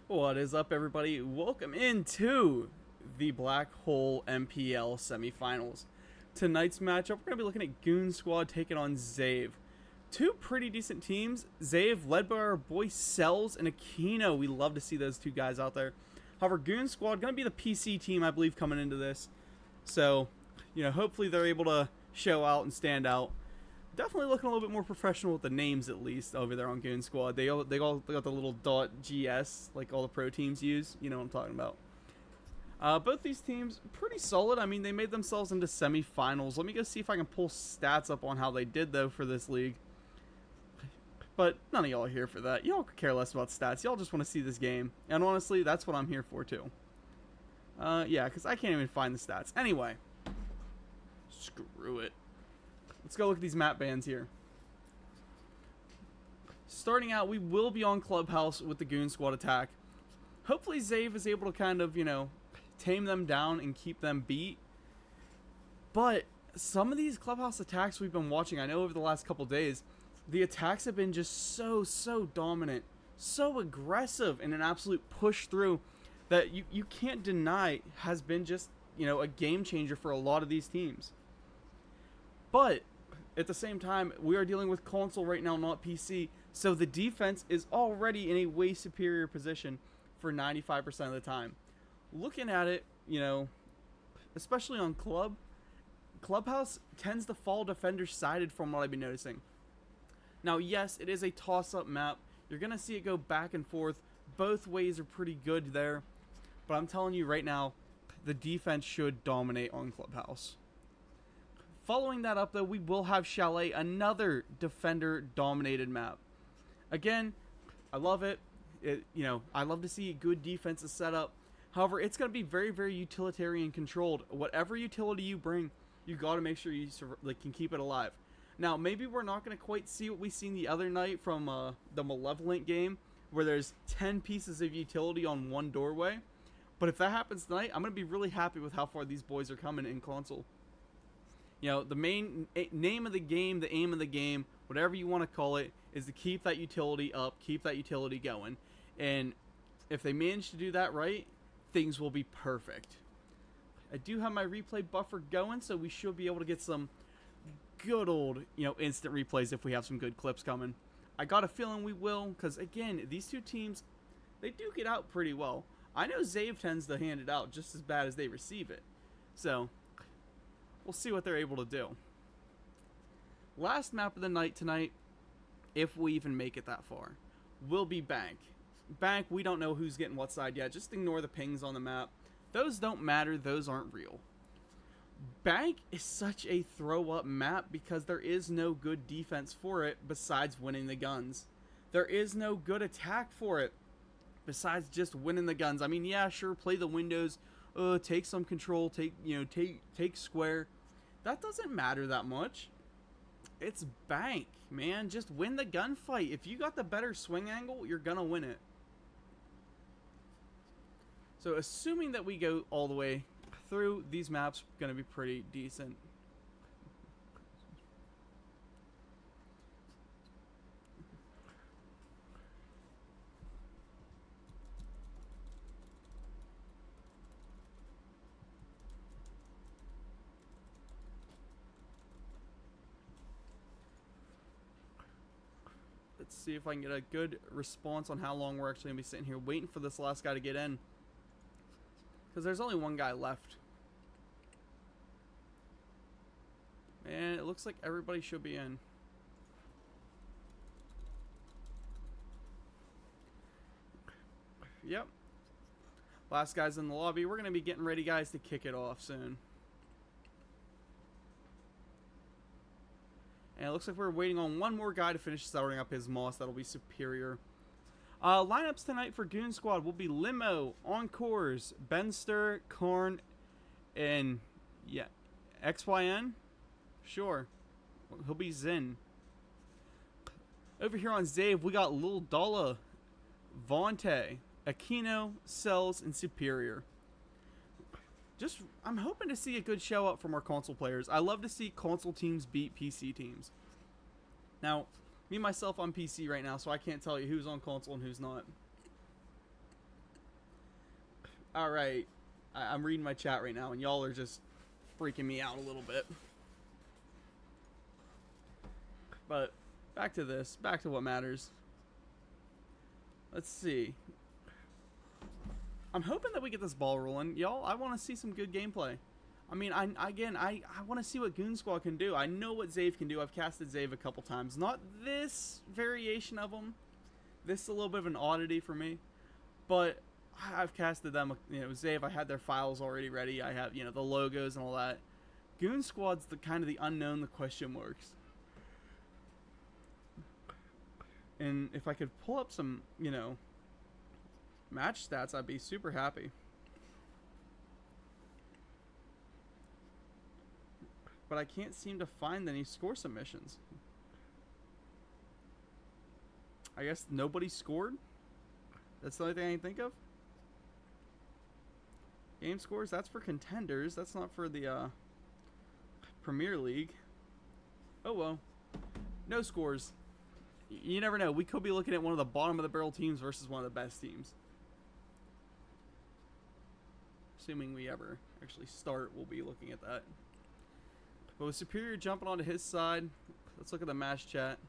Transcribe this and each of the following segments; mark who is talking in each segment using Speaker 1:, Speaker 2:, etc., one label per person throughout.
Speaker 1: What is up, everybody? Welcome into the Black Hole MPL Semi Finals. Tonight's matchup, we're going to be looking at Goon Squad taking on Zave. Two pretty decent teams. Zave, led by our boy Cells and Aquino. We love to see those two guys out there. However, Goon Squad going to be the PC team, I believe, coming into this. So, hopefully they're able to show out and stand out. Definitely looking a little bit more professional with the names, at least, over there on Goon Squad. They all got the little .gs like all the pro teams use. You know what I'm talking about. Both these teams pretty solid. I mean, they made themselves into semifinals. Let me go see if I can pull stats up on how they did though for this league. But none of y'all are here for that. Y'all could care less about stats. Y'all just want to see this game, and honestly, that's what I'm here for too. Yeah, because I can't even find the stats. Anyway, screw it. Let's go look at these map bans here. Starting out, we will be on Clubhouse with the Goon Squad attack. Hopefully Zave is able to kind of, tame them down and keep them beat. But some of these Clubhouse attacks we've been watching, I know over the last couple days, the attacks have been just so dominant, so aggressive, and an absolute push through that you can't deny has been just, a game changer for a lot of these teams. But at the same time, we are dealing with console right now, not PC, so the defense is already in a way superior position for 95% of the time. Looking at it, especially on Clubhouse tends to fall defender sided from what I've been noticing. Now, yes, it is a toss-up map. You're going to see it go back and forth. Both ways are pretty good there. But I'm telling you right now, the defense should dominate on Clubhouse. Following that up, though, we will have Chalet, another defender-dominated map. Again, I love it. I love to see good defenses set up. However, it's going to be very, very utilitarian controlled. Whatever utility you bring, you got to make sure you can keep it alive. Now, maybe we're not going to quite see what we seen the other night from the Malevolent game, where there's 10 pieces of utility on one doorway. But if that happens tonight, I'm going to be really happy with how far these boys are coming in console. The main name of the game, the aim of the game, whatever you want to call it, is to keep that utility up, keep that utility going. And if they manage to do that right, things will be perfect. I do have my replay buffer going, so we should be able to get some good old, instant replays if we have some good clips coming. I got a feeling we will, because again, these two teams, they duke it out pretty well. I know Zave tends to hand it out just as bad as they receive it. So we'll see what they're able to do. Last map of the night tonight, if we even make it that far, will be Bank. Bank, we don't know who's getting what side yet. Just ignore the pings on the map. Those don't matter. Those aren't real. Bank is such a throw-up map because there is no good defense for it besides winning the guns. There is no good attack for it besides just winning the guns. I mean, yeah, sure, play the windows, take some control, take square. That doesn't matter that much. It's Bank, man. Just win the gunfight. If you got the better swing angle, you're gonna win it. So assuming that we go all the way through, these maps gonna be pretty decent. Let's see if I can get a good response on how long we're actually going to be sitting here waiting for this last guy to get in. Because there's only one guy left. And it looks like everybody should be in. Yep. Last guy's in the lobby. We're going to be getting ready, guys, to kick it off soon. And it looks like we're waiting on one more guy to finish starting up his Moss. That'll be superior. Lineups tonight for Goon Squad will be Limo, Encores, Benster, Korn, and yeah, XYN. Sure, he'll be Zen. Over here on Zave, we got Lil Dalla, Vontae, Aquino, Cells, and Superior. I'm hoping to see a good show up from our console players. I love to see console teams beat PC teams. Now, me myself on PC right now, so I can't tell you who's on console and who's not. All right. I'm reading my chat right now, and y'all are just freaking me out a little bit. But back to this. Back to what matters. Let's see. I'm hoping that we get this ball rolling. Y'all, I want to see some good gameplay. I mean, I want to see what Goon Squad can do. I know what Zave can do. I've casted Zave a couple times. Not this variation of him. This is a little bit of an oddity for me. But I've casted them, Zave, I had their files already ready. I have, the logos and all that. Goon Squad's the kind of the unknown, the question marks. And if I could pull up some, match stats, I'd be super happy. But I can't seem to find any score submissions. I guess nobody scored? That's the only thing I can think of? Game scores, that's for contenders. That's not for the Premier League. Oh well. No scores. You never know. We could be looking at one of the bottom of the barrel teams versus one of the best teams. Assuming we ever actually start, we'll be looking at that. But with Superior jumping onto his side, let's look at the match chat.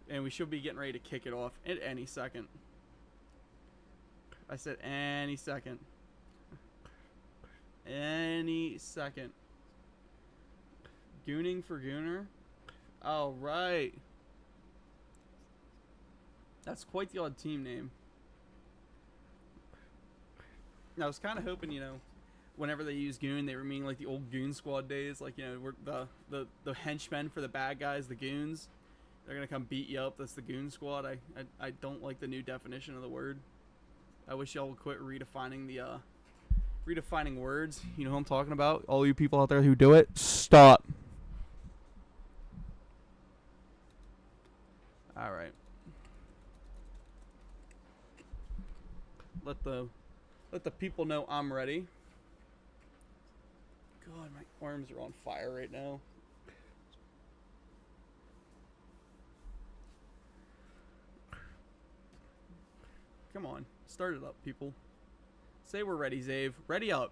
Speaker 1: And we should be getting ready to kick it off at any second. I said any second. Any second. Gooning for Gooner. All right. That's quite the odd team name. I was kind of hoping, whenever they use Goon, they were meaning like the old Goon Squad days. Like, we're the henchmen for the bad guys, the Goons. They're going to come beat you up. That's the Goon Squad. I don't like the new definition of the word. I wish y'all would quit redefining the redefining words. You know who I'm talking about? All you people out there who do it, stop. All right. Let the people know I'm ready. God, my arms are on fire right now. Come on, start it up, people. Say we're ready, Zave. Ready up.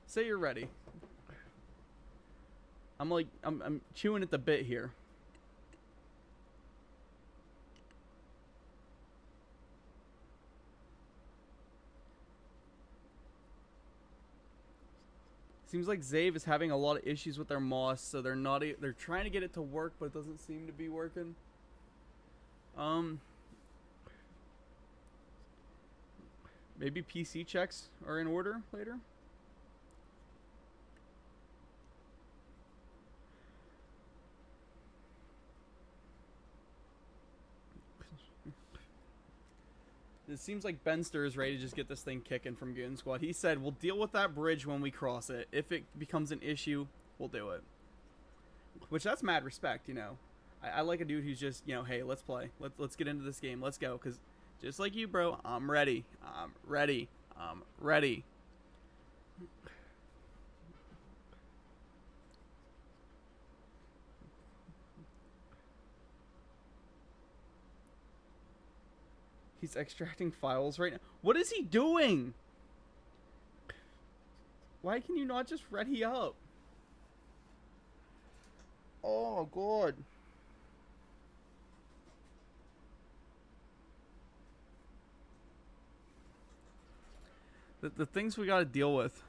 Speaker 1: Say you're ready. I'm chewing at the bit here. Seems like Zave is having a lot of issues with their mouse, so they're trying to get it to work, but it doesn't seem to be working. Maybe PC checks are in order later. It seems like Benster is ready to just get this thing kicking from Goon Squad. He said, we'll deal with that bridge when we cross it. If it becomes an issue, we'll do it. Which, that's mad respect, I like a dude who's just, hey, let's play. Let's get into this game. Let's go. Because just like you, bro, I'm ready. I'm ready. I'm ready. He's extracting files right now. What is he doing? Why can you not just ready up? Oh, God. The things we gotta deal with.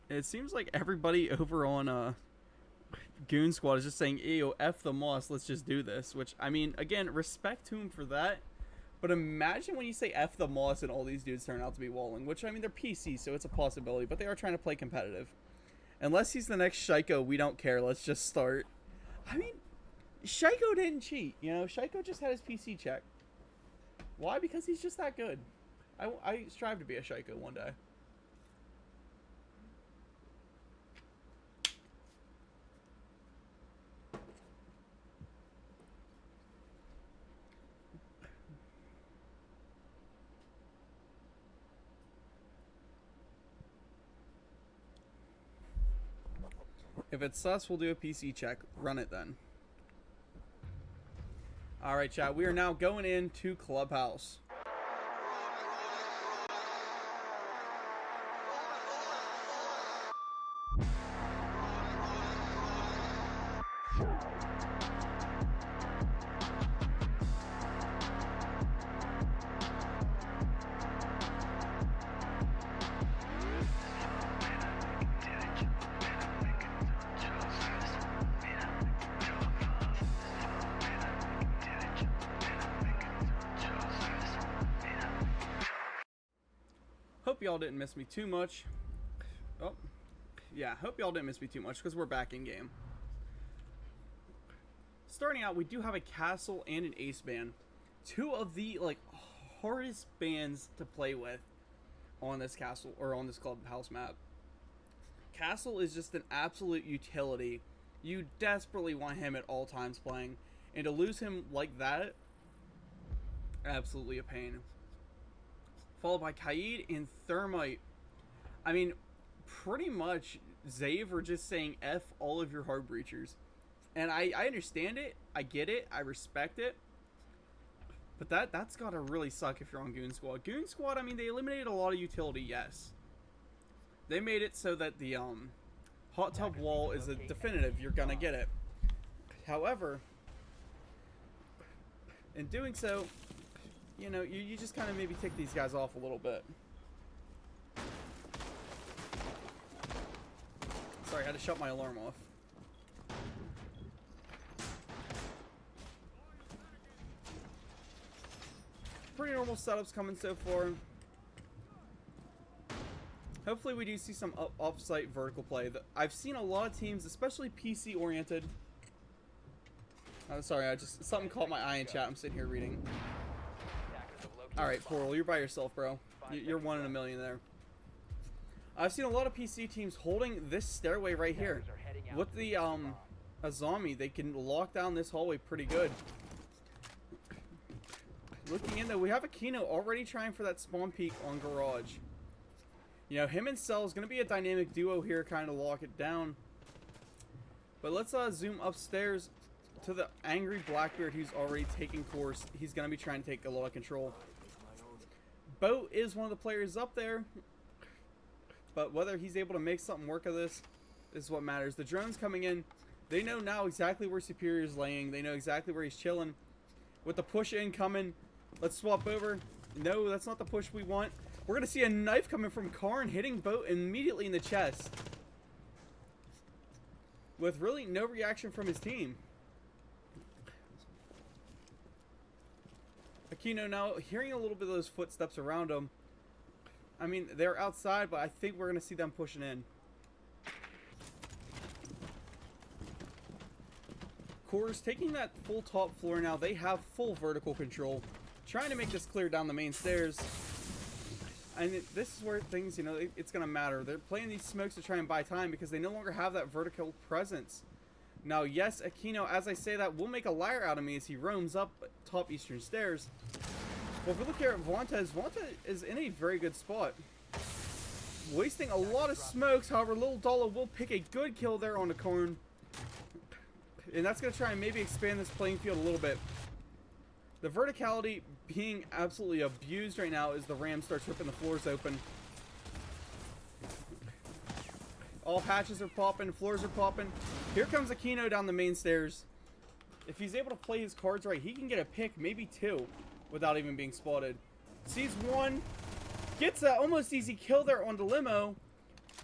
Speaker 1: It seems like everybody over on Goon Squad is just saying, ew, F the moss, let's just do this. Which, I mean, again, respect to him for that. But imagine when you say F the moss and all these dudes turn out to be walling. Which, I mean, they're PC, so it's a possibility. But they are trying to play competitive. Unless he's the next Shaiko, we don't care. Let's just start. I mean, Shaiko didn't cheat, Shaiko just had his PC check. Why? Because he's just that good. I strive to be a Shaiko one day. If it's sus, we'll do a PC check. Run it then. Alright, chat. We are now going into Clubhouse. Hope y'all didn't miss me too much. Oh, yeah, hope y'all didn't miss me too much because we're back in game. Starting out, we do have a castle and an ace band. Two of the hardest bands to play with on this castle or on this clubhouse map. Castle is just an absolute utility. You desperately want him at all times playing, and to lose him like that, absolutely a pain. Followed by Kaid and Thermite. I mean, pretty much Zave are just saying F all of your hard breachers. And I understand it, I get it, I respect it. But that's gotta really suck if you're on Goon Squad. Goon Squad, I mean, they eliminated a lot of utility, yes. They made it so that the hot tub wall is a definitive, you're gonna get it. However, in doing so, you know, you just kind of maybe tick these guys off a little bit. Sorry, I had to shut my alarm off. Pretty normal setups coming so far. Hopefully we do see some off-site vertical play. I've seen a lot of teams, especially PC-oriented. I'm sorry, something caught my eye in chat. I'm sitting here reading. Alright, Coral, you're by yourself, bro. You're 1 in a million there. I've seen a lot of PC teams holding this stairway right here. With the Azami, they can lock down this hallway pretty good. Looking in though, we have Aquino already trying for that spawn peak on Garage. You know, him and Cell is going to be a dynamic duo here, kind of lock it down. But let's zoom upstairs to the angry Blackbeard who's already taking course. He's going to be trying to take a lot of control. Boat is one of the players up there, but whether he's able to make something work of this is what matters. The drone's coming in. They know now exactly where Superior's laying. They know exactly where he's chilling. With the push in coming, let's swap over. No, that's not the push we want. We're going to see a knife coming from Karn hitting Boat immediately in the chest. With really no reaction from his team. Aquino now hearing a little bit of those footsteps around him. I mean, they're outside, but I think we're going to see them pushing in. Core's taking that full top floor now. They have full vertical control. Trying to make this clear down the main stairs. And this is where things, you know, it's going to matter. They're playing these smokes to try and buy time because they no longer have that vertical presence. Now, yes, Aquino, as I say that, will make a liar out of me as he roams up top eastern stairs. Well, if we look here at Vontez is in a very good spot. Wasting a lot of smokes, however, Little Dala will pick a good kill there on the Karn. And that's going to try and maybe expand this playing field a little bit. The verticality being absolutely abused right now as the Ram starts ripping the floors open. All hatches are popping, floors are popping. Here comes Aquino down the main stairs. If he's able to play his cards right, he can get a pick, maybe two, without even being spotted. Sees one, gets an almost easy kill there on the limo.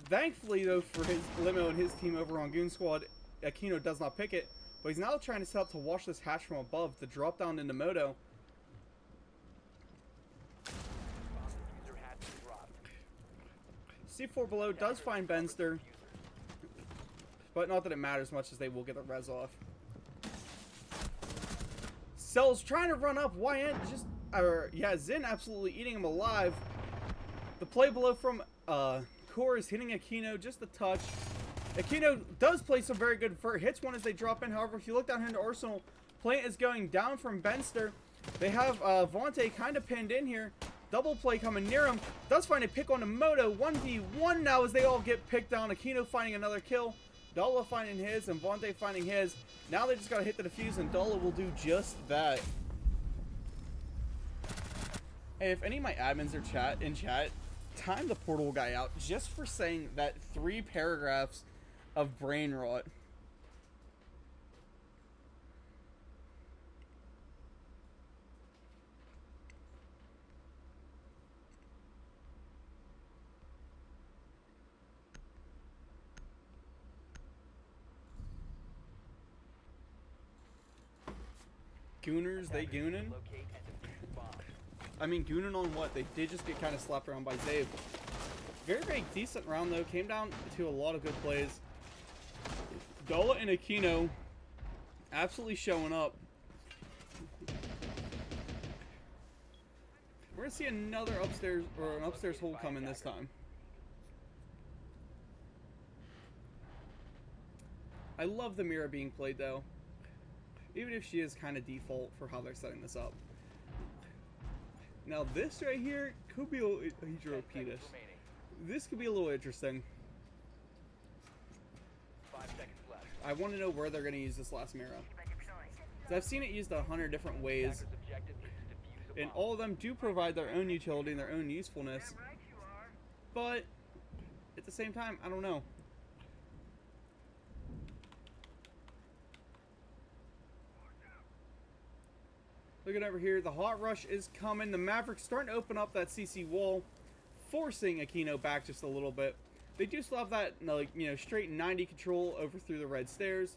Speaker 1: Thankfully, though, for his limo and his team over on Goon Squad, Aquino does not pick it. But he's now trying to set up to watch this hatch from above to drop down into Moto. C4 below does find Benster, but not that it matters much as they will get the res off. Cell's trying to run up. YN just, Zin absolutely eating him alive. The play below from Core is hitting Aquino just a touch. Aquino does play some very good hits one as they drop in. However, if you look down here into Arsenal, Plant is going down from Benster. They have Vontae kind of pinned in here. Double play coming near him. Does find a pick on the Moto. 1v1 now as they all get picked down. Aquino finding another kill. Dala finding his and Vontae finding his. Now they just gotta hit the defuse and Dala will do just that. Hey, if any of my admins are in chat, time the portal guy out just for saying that 3 paragraphs of brain rot. Gooners, they goonin'? I mean, goonin' on what? They did just get kind of slapped around by Zabe. Very, very decent round, though. Came down to a lot of good plays. Dala and Aquino absolutely showing up. We're going to see another upstairs, or an upstairs hold come in this time. I love the Mira being played, though. Even if she is kind of default for how they're setting this up. Now this right here could be he drew a penis. This could be a little interesting.
Speaker 2: 5 seconds left.
Speaker 1: I want to know where they're going to use this last Mira. So I've seen it used 100 different ways. And all of them do provide their own utility and their own usefulness. But at the same time, I don't know. Looking over here, the Hot Rush is coming. The Mavericks starting to open up that CC wall, forcing Aquino back just a little bit. They do still have that, like, you know, straight 90 control over through the red stairs.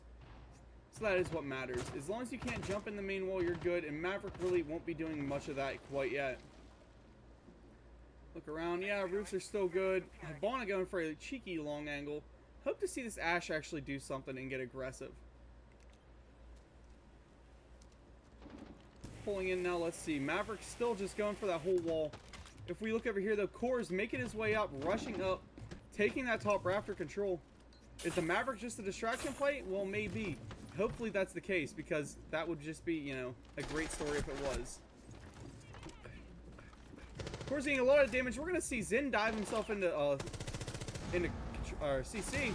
Speaker 1: So that is what matters. As long as you can't jump in the main wall, you're good. And Maverick really won't be doing much of that quite yet. Look around. Yeah, roofs are still good. Habana going for a cheeky long angle. Hope to see this Ashe actually do something and get aggressive. Pulling in now, let's see. Maverick still just going for that whole wall. If we look over here, though, Core's making his way up, rushing up, taking that top rafter control. Is the Maverick just a distraction play? Well, maybe. Hopefully that's the case, because that would just be, you know, a great story if it was. Core's getting a lot of damage. We're going to see Zin dive himself into CC.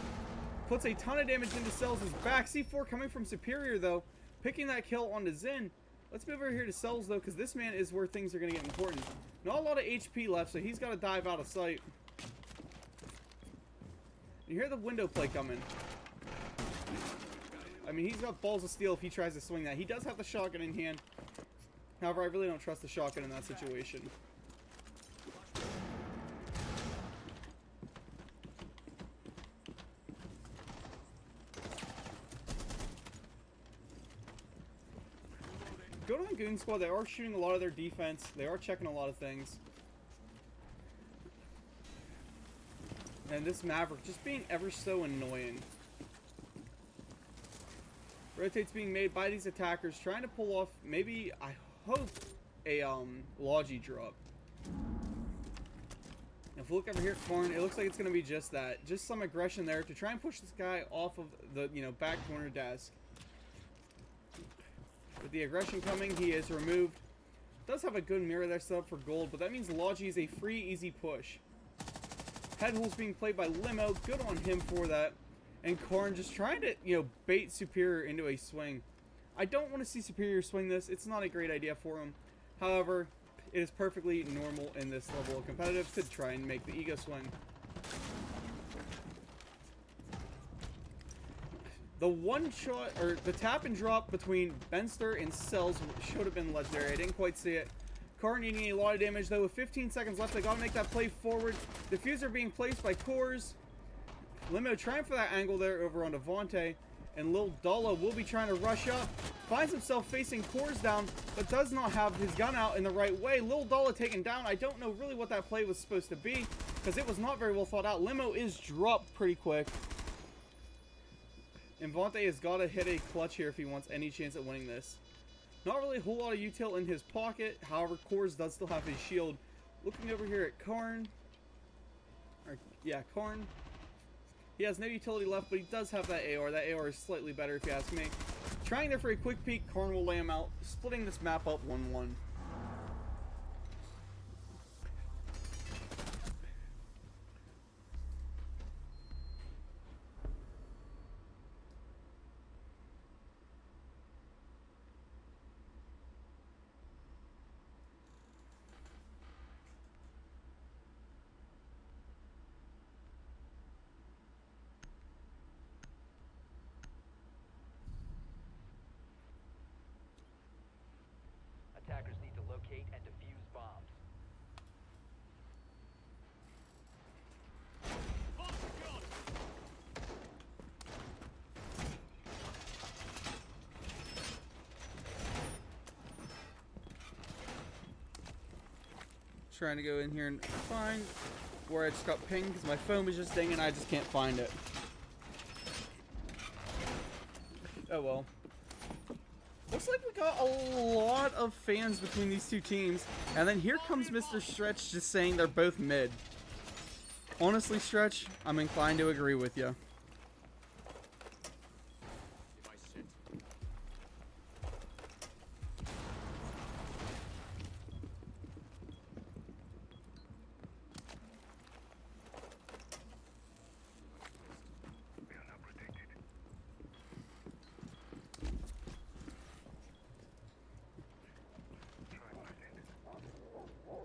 Speaker 1: Puts a ton of damage into Cells' back. C4 coming from Superior, though, picking that kill onto Zin. Let's move over here to Cells, though, because this man is where things are going to get important. Not a lot of HP left, so he's got to dive out of sight. You hear the window play coming. I mean, he's got balls of steel if he tries to swing that. He does have the shotgun in hand. However, I really don't trust the shotgun in that situation. Good on Goon Squad. They are shooting a lot of their defense. They are checking a lot of things. And this Maverick just being ever so annoying. Rotates being made by these attackers, trying to pull off, maybe, I hope, a Logi drop. If we look over here at Corn, it looks like it's going to be just that. Just some aggression there to try and push this guy off of the, you know, back corner desk. With the aggression coming, he is removed. Does have a good mirror there set up for gold, but that means Logi is a free, easy push. Headhole's being played by Limo. Good on him for that. And Korn just trying to, you know, bait Superior into a swing. I don't want to see Superior swing this. It's not a great idea for him. However, it is perfectly normal in this level of competitive to try and make the ego swing. The one shot, or the tap and drop between Benster and Cells should have been legendary. I didn't quite see it. Korn needing a lot of damage, though. With 15 seconds left, they got to make that play forward. Diffuser being placed by Kors. Limo trying for that angle there over on Devontae. And Lil Dalla will be trying to rush up. Finds himself facing Kors down, but does not have his gun out in the right way. Lil Dalla taken down. I don't know really what that play was supposed to be, because it was not very well thought out. Limo is dropped pretty quick. And Vontae has got to hit a clutch here if he wants any chance at winning this. Not really a whole lot of util in his pocket. However, Kors does still have his shield. Looking over here at Karn. Karn. He has no utility left, but he does have that AR. That AR is slightly better if you ask me. Trying there for a quick peek. Karn will lay him out. Splitting this map up 1-1.
Speaker 2: locate and defuse bombs.
Speaker 1: Trying to go in here and find where I just got pinged because my phone was just dinging and I just can't find it. Oh well. Looks like we got a lot of fans between these two teams. And then here comes Mr. Stretch just saying they're both mid. Honestly, Stretch, I'm inclined to agree with you.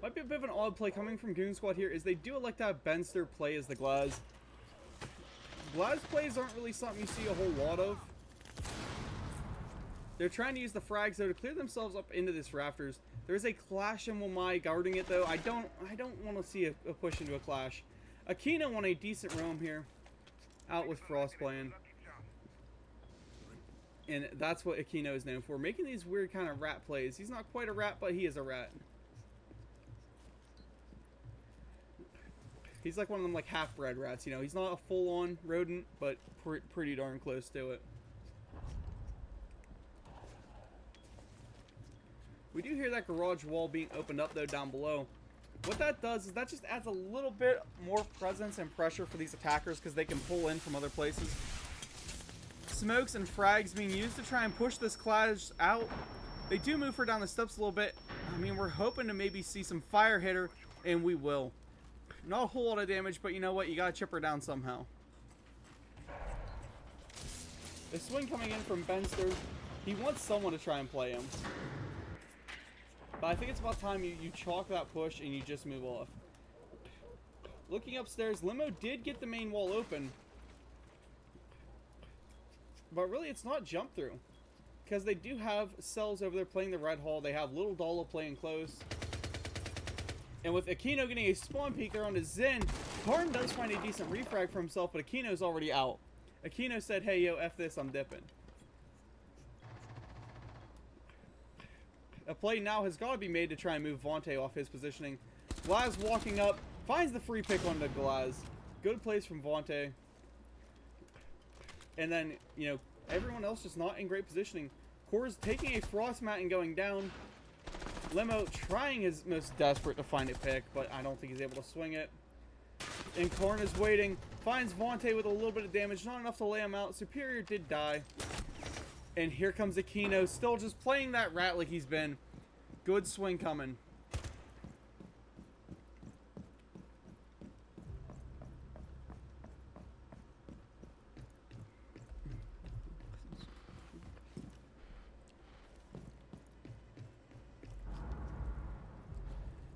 Speaker 1: Might be a bit of an odd play coming from Goon Squad here, is they do elect to have Benster play as the Glaz. Glaz plays aren't really something you see a whole lot of. They're trying to use the frags though to clear themselves up into this rafters. There is a clash in Wamai guarding it though. I don't want to see a push into a clash. Aquino won a decent roam here, out with Frost playing. And that's what Aquino is known for, making these weird kind of rat plays. He's not quite a rat, but he is a rat. He's like one of them like half-bred rats, you know. He's not a full-on rodent, but pretty darn close to it. We do hear that garage wall being opened up though down below. What that does is that just adds a little bit more presence and pressure for these attackers because they can pull in from other places. Smokes and frags being used to try and push this clash out. They do move her down the steps a little bit. I mean, we're hoping to maybe see some fire hit her, and we will. Not a whole lot of damage, but you know what? You gotta chip her down somehow. The swing coming in from Benster. He wants someone to try and play him. But I think it's about time you chalk that push and you just move off. Looking upstairs, Limo did get the main wall open. But really, it's not jump through. Because they do have cells over there playing the red hall. They have Little Dolo playing close. And with Aquino getting a spawn peek there on his Zen, Karn does find a decent refrag for himself, but Aquino's already out. Aquino said, hey, yo, F this, I'm dipping. A play now has got to be made to try and move Vontae off his positioning. Glaz walking up, finds the free pick on the Glaz. Good plays from Vontae. And then, you know, everyone else just not in great positioning. Core's taking a frost mat and going down. Limo trying his most desperate to find a pick, but I don't think he's able to swing it. And Karn is waiting. Finds Vontae with a little bit of damage. Not enough to lay him out. Superior did die. And here comes Aquino. Still just playing that rat like he's been. Good swing coming.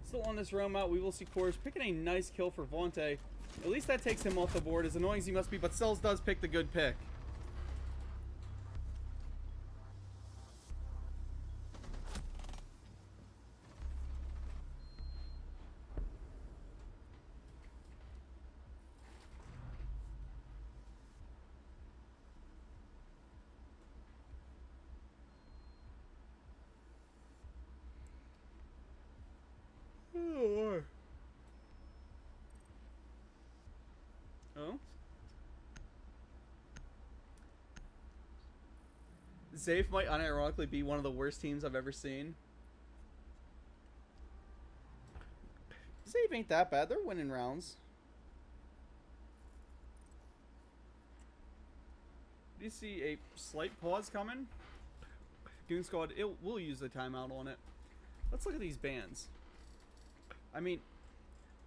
Speaker 1: Still on this roam out, we will see Kors picking a nice kill for Vontae. At least that takes him off the board, as annoying as he must be, but Cells does pick the good pick. Oh? Zafe might unironically be one of the worst teams I've ever seen. Zafe ain't that bad. They're winning rounds. Do you see a slight pause coming? Goon Squad, we'll use the timeout on it. Let's look at these bans. I mean,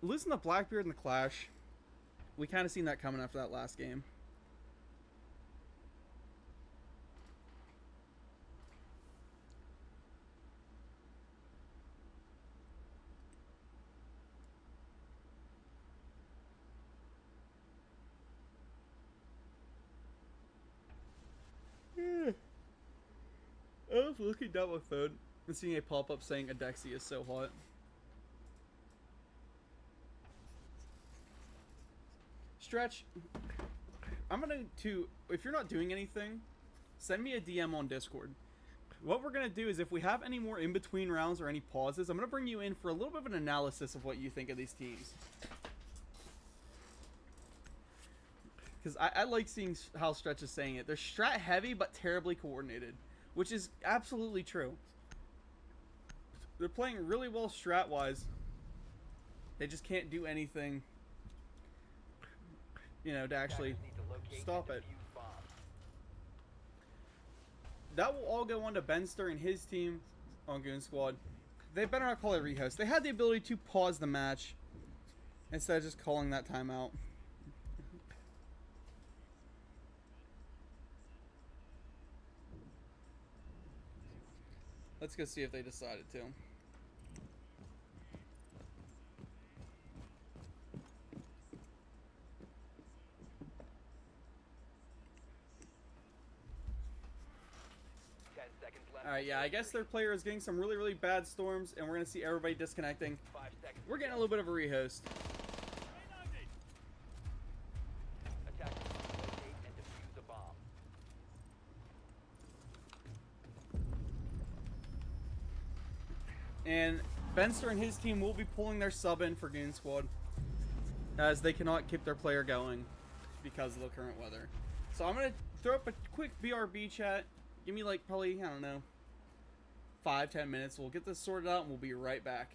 Speaker 1: losing the Blackbeard in the Clash, we kind of seen that coming after that last game. I was looking down my phone. I'm seeing a pop-up saying Adexi is so hot. Stretch, I'm gonna if you're not doing anything, send me a DM on Discord. What we're gonna do is if we have any more in-between rounds or any pauses, I'm gonna bring you in for a little bit of an analysis of what you think of these teams. Because I like seeing how Stretch is saying it. They're strat heavy but terribly coordinated, which is absolutely true. They're playing really well strat-wise. They just can't do anything, to actually stop it. That will all go on to Benster and his team on Goon Squad. They better not call it rehost. They had the ability to pause the match instead of just calling that timeout. Let's go see if they decided to. Alright, yeah, I guess their player is getting some really, really bad storms, and we're going to see everybody disconnecting. We're getting a little bit of a rehost. And Benster and his team will be pulling their sub in for Goon Squad, as they cannot keep their player going because of the current weather. So I'm going to throw up a quick BRB chat. Give me like probably, I don't know, 5-10 minutes. We'll get this sorted out and we'll be right back.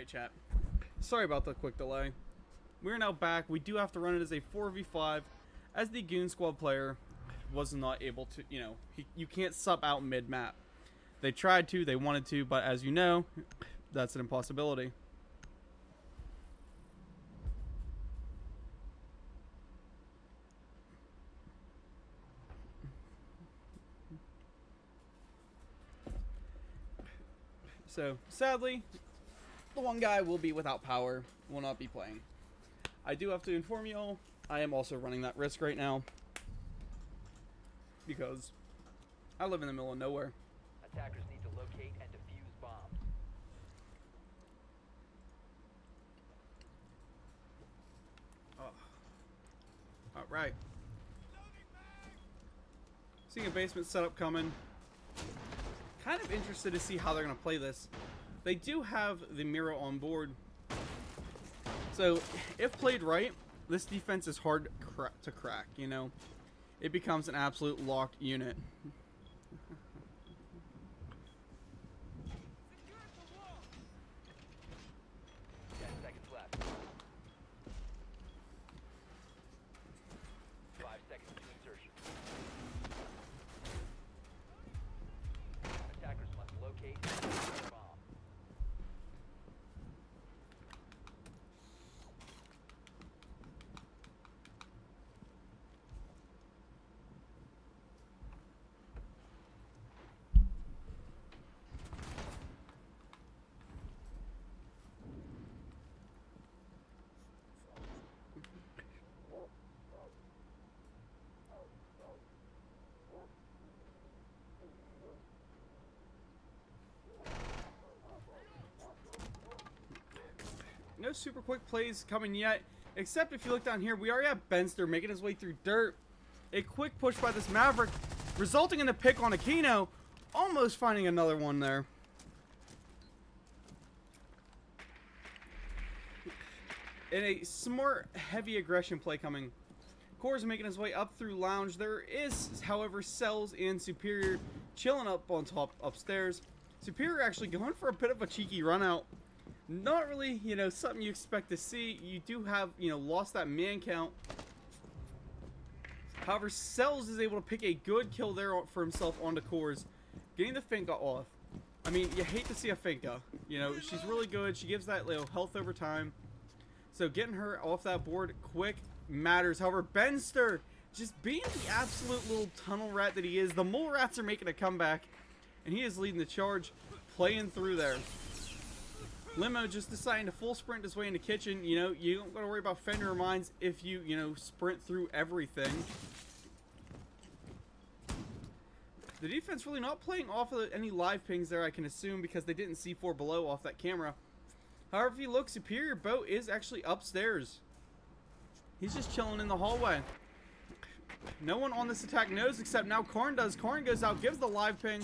Speaker 1: Alright, chat. Sorry about the quick delay. We're now back. We do have to run it as a 4v5, as the Goon Squad player was not able to, you know, you can't sub out mid-map. They tried to, they wanted to, but as you know, that's an impossibility. So, sadly, the one guy will be without power, will not be playing. I do have to inform you all, I am also running that risk right now, because I live in the middle of nowhere.
Speaker 2: Attackers need to locate and defuse bombs.
Speaker 1: Oh. Alright. Seeing a basement setup coming. Kind of interested to see how they're going to play this. They do have the Miro on board. So, if played right, this defense is hard to crack, you know. It becomes an absolute locked unit.
Speaker 2: 10 seconds left. 5 seconds to insertion. Attackers must locate and defuse the bomb.
Speaker 1: No super quick plays coming yet, except if you look down here, we already have Benster making his way through dirt. A quick push by this Maverick, resulting in a pick on Aquino, almost finding another one there. And a smart, heavy aggression play coming. Core's making his way up through lounge. There is, however, Cells and Superior chilling up on top upstairs. Superior actually going for a bit of a cheeky run out. Not really, you know, something you expect to see. You do have, you know, lost that man count. However, Cells is able to pick a good kill there for himself onto Cores, getting the Finka off. I mean, you hate to see a Finka. You know, she's really good. She gives that little health over time. So getting her off that board quick matters. However, Benster, just being the absolute little tunnel rat that he is, the mole rats are making a comeback, and he is leading the charge, playing through there. Limo just deciding to full sprint his way into kitchen. You know, you don't got to worry about Fender mines if you, you know, sprint through everything. The defense really not playing off of any live pings there, I can assume, because they didn't see 4 below off that camera. However, if you look, Superior Boat is actually upstairs. He's just chilling in the hallway. No one on this attack knows except now Karn does. Karn goes out, gives the live ping.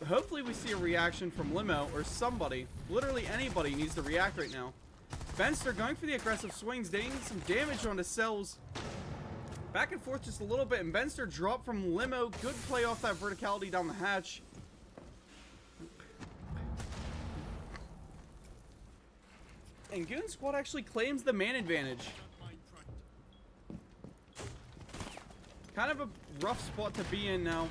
Speaker 1: Hopefully we see a reaction from Limo or somebody. Literally anybody needs to react right now. Benster going for the aggressive swings, getting some damage onto Cells. Back and forth just a little bit, and Benster dropped from Limo. Good play off that verticality down the hatch. And Goon Squad actually claims the man advantage. Kind of a rough spot to be in now.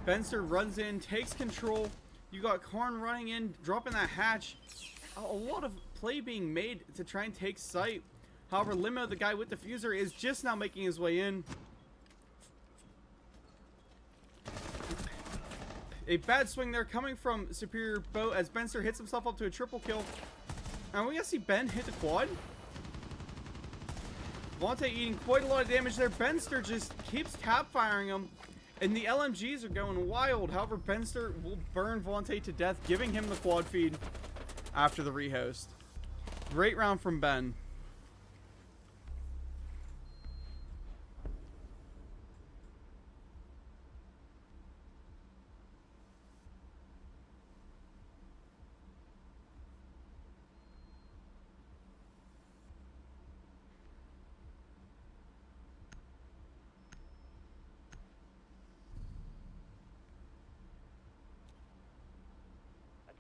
Speaker 1: Benster runs in, takes control. You got Karn running in, dropping that hatch. A lot of play being made to try and take sight. However, Limo, the guy with the fuser, is just now making his way in. A bad swing there coming from Superior Boat as Benster hits himself up to a triple kill. And we gotta see Ben hit the quad. Vontae eating quite a lot of damage there. Benster just keeps tap firing him. And the LMGs are going wild. However, Benster will burn Vontae to death, giving him the quad feed after the rehost. Great round from Ben.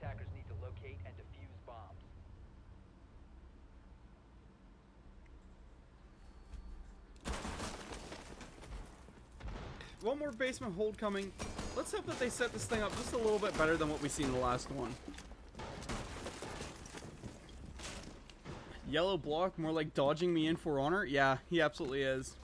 Speaker 2: Attackers need to locate and defuse bombs.
Speaker 1: one more basement hold coming. Let's hope that they set this thing up just a little bit better than what we seen in the last one. Yellow block, more like dodging me in for honor. Yeah, he absolutely is.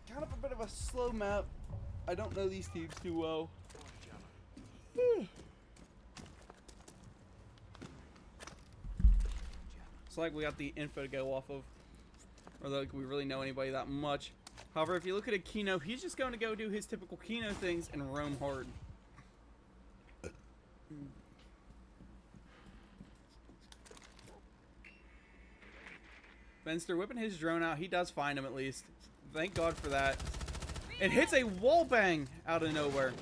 Speaker 1: Kind of a bit of a slow map. I don't know these teams too well. It's like we got the info to go off of, or like we really know anybody that much. However, if you look at a Kino, he's just going to go do his typical Kino things and roam hard. Fenster whipping his drone out. He does find him at least. Thank God for that. It hits a wall bang out of nowhere.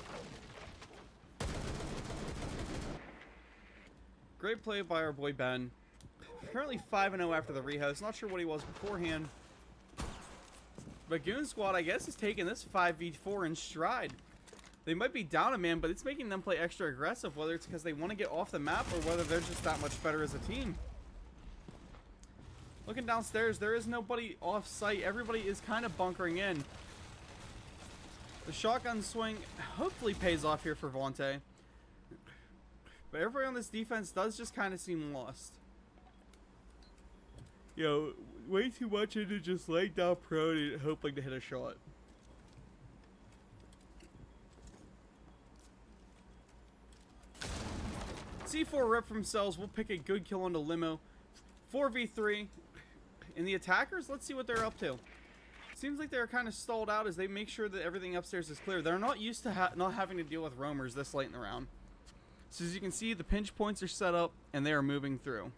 Speaker 1: Great play by our boy Ben. Currently 5-0 after the rehost. Not sure what he was beforehand. But Goon Squad, I guess, is taking this 5v4 in stride. They might be down a man, but it's making them play extra aggressive, whether it's because they want to get off the map or whether they're just that much better as a team. Looking downstairs, there is nobody off site. Everybody is kind of bunkering in. The shotgun swing hopefully pays off here for Vontae. But everybody on this defense does just kind of seem lost. Yo, way too much into just laying down prone and hoping to hit a shot. C4 rip from cells. We'll pick a good kill on the limo. 4v3. And the attackers, let's see what they're up to. Seems like they're kind of stalled out as they make sure that everything upstairs is clear. They're not used to not having to deal with roamers this late in the round. So as you can see, the pinch points are set up and they are moving through.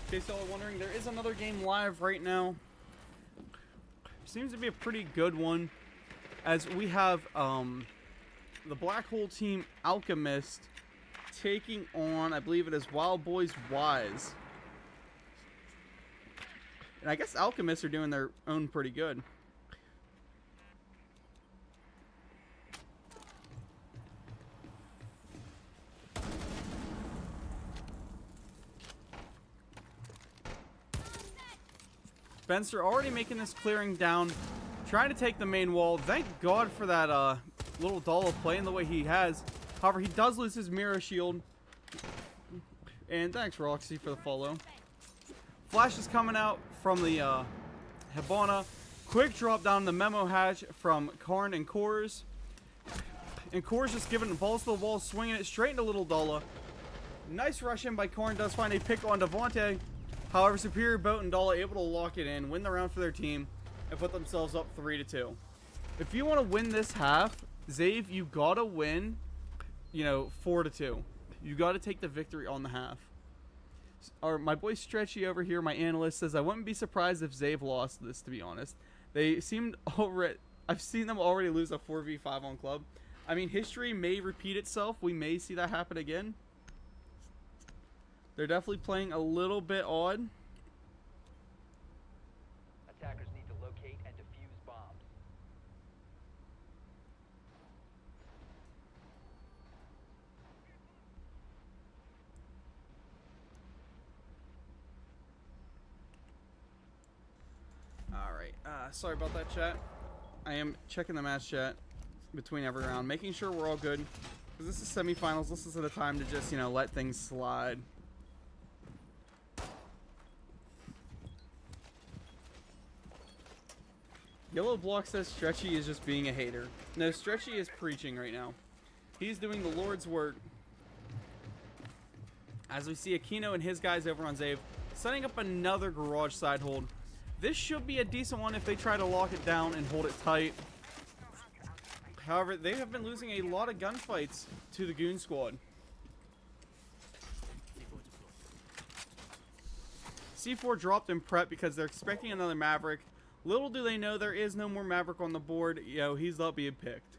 Speaker 1: In case y'all are wondering, there is another game live right now. Seems to be a pretty good one, as we have the Black Hole team Alchemist taking on, I believe it is Wild Boys Wise. And I guess Alchemists are doing their own pretty good. Spencer already making this clearing down, trying to take the main wall. Thank God for that little doll of playing the way he has. However, he does lose his mirror shield. And thanks, Roxy, for the follow. Flash is coming out from the Hibana. Quick drop down the memo hatch from Karn and Kors. And Kors just giving the balls to the wall, swinging it straight into Little Dala. Nice rush in by Karn, does find a pick on Devontae. However, Superior Boat and Dala able to lock it in, win the round for their team, and put themselves up 3-2. If you want to win this half, Zave, you gotta win, 4-2. You gotta take the victory on the half. My boy Stretchy over here, my analyst, says I wouldn't be surprised if Zave lost this, to be honest. They seemed already... I've seen them already lose a 4v5 on club. I mean, history may repeat itself. We may see that happen again. They're definitely playing a little bit odd.
Speaker 2: Attackers need to locate and defuse bombs.
Speaker 1: Alright, sorry about that, chat. I am checking the match chat between every round, making sure we're all good. Because this is semifinals, this isn't a time to just, let things slide. Yellow Block says Stretchy is just being a hater. No, Stretchy is preaching right now. He's doing the Lord's work. As we see Aquino and his guys over on Zave setting up another garage side hold. This should be a decent one if they try to lock it down and hold it tight. However, they have been losing a lot of gunfights to the Goon Squad. C4 dropped in prep because they're expecting another Maverick. Little do they know there is no more Maverick on the board. Yo, he's not being picked.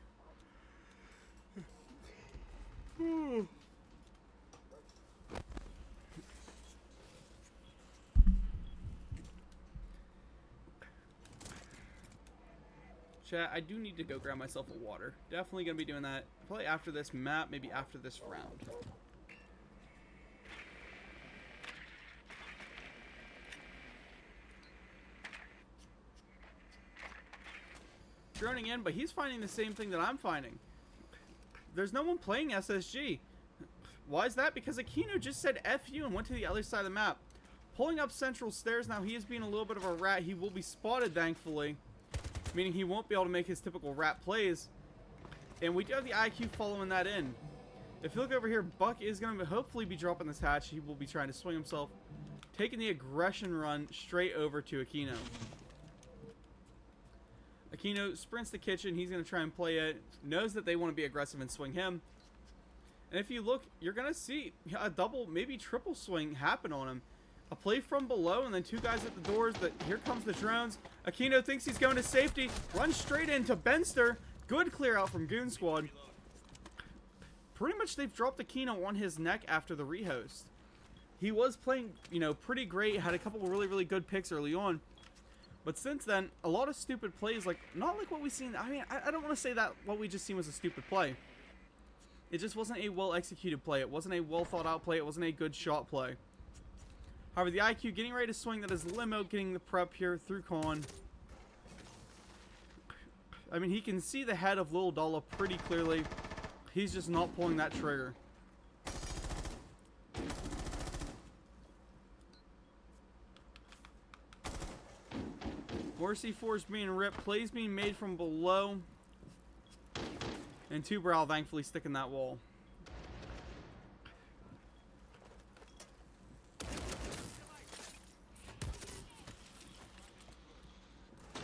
Speaker 1: Chat, I do need to go grab myself a water. Definitely going to be doing that. Probably after this map, maybe after this round. Droning in, but he's finding the same thing that I'm finding. There's no one playing SSG. Why is that? Because Aquino just said F you and went to the other side of the map. Pulling up central stairs now, he is being a little bit of a rat. He will be spotted, thankfully. Meaning he won't be able to make his typical rat plays. And we do have the IQ following that in. If you look over here, Buck is going to hopefully be dropping this hatch. He will be trying to swing himself. Taking the aggression run straight over to Aquino. Aquino sprints the kitchen. He's going to try and play it. Knows that they want to be aggressive and swing him. And if you look, you're going to see a double, maybe triple swing happen on him. A play from below, and then two guys at the doors. Here comes the drones. Aquino thinks he's going to safety. Runs straight into Benster. Good clear out from Goon Squad. Pretty much they've dropped Aquino on his neck after the rehost. He was playing, you know, pretty great. Had a couple of really, really good picks early on. But since then, a lot of stupid plays. Like, not like what we've seen. I mean, I don't want to say that what we just seen was a stupid play. It just wasn't a well-executed play. It wasn't a well-thought-out play. It wasn't a good shot play. However, the IQ getting ready to swing. That is Limo getting the prep here through Con. I mean, he can see the head of Lil Dollar pretty clearly. He's just not pulling that trigger. More C4s being ripped. Plays being made from below. And 2Brow thankfully sticking that wall.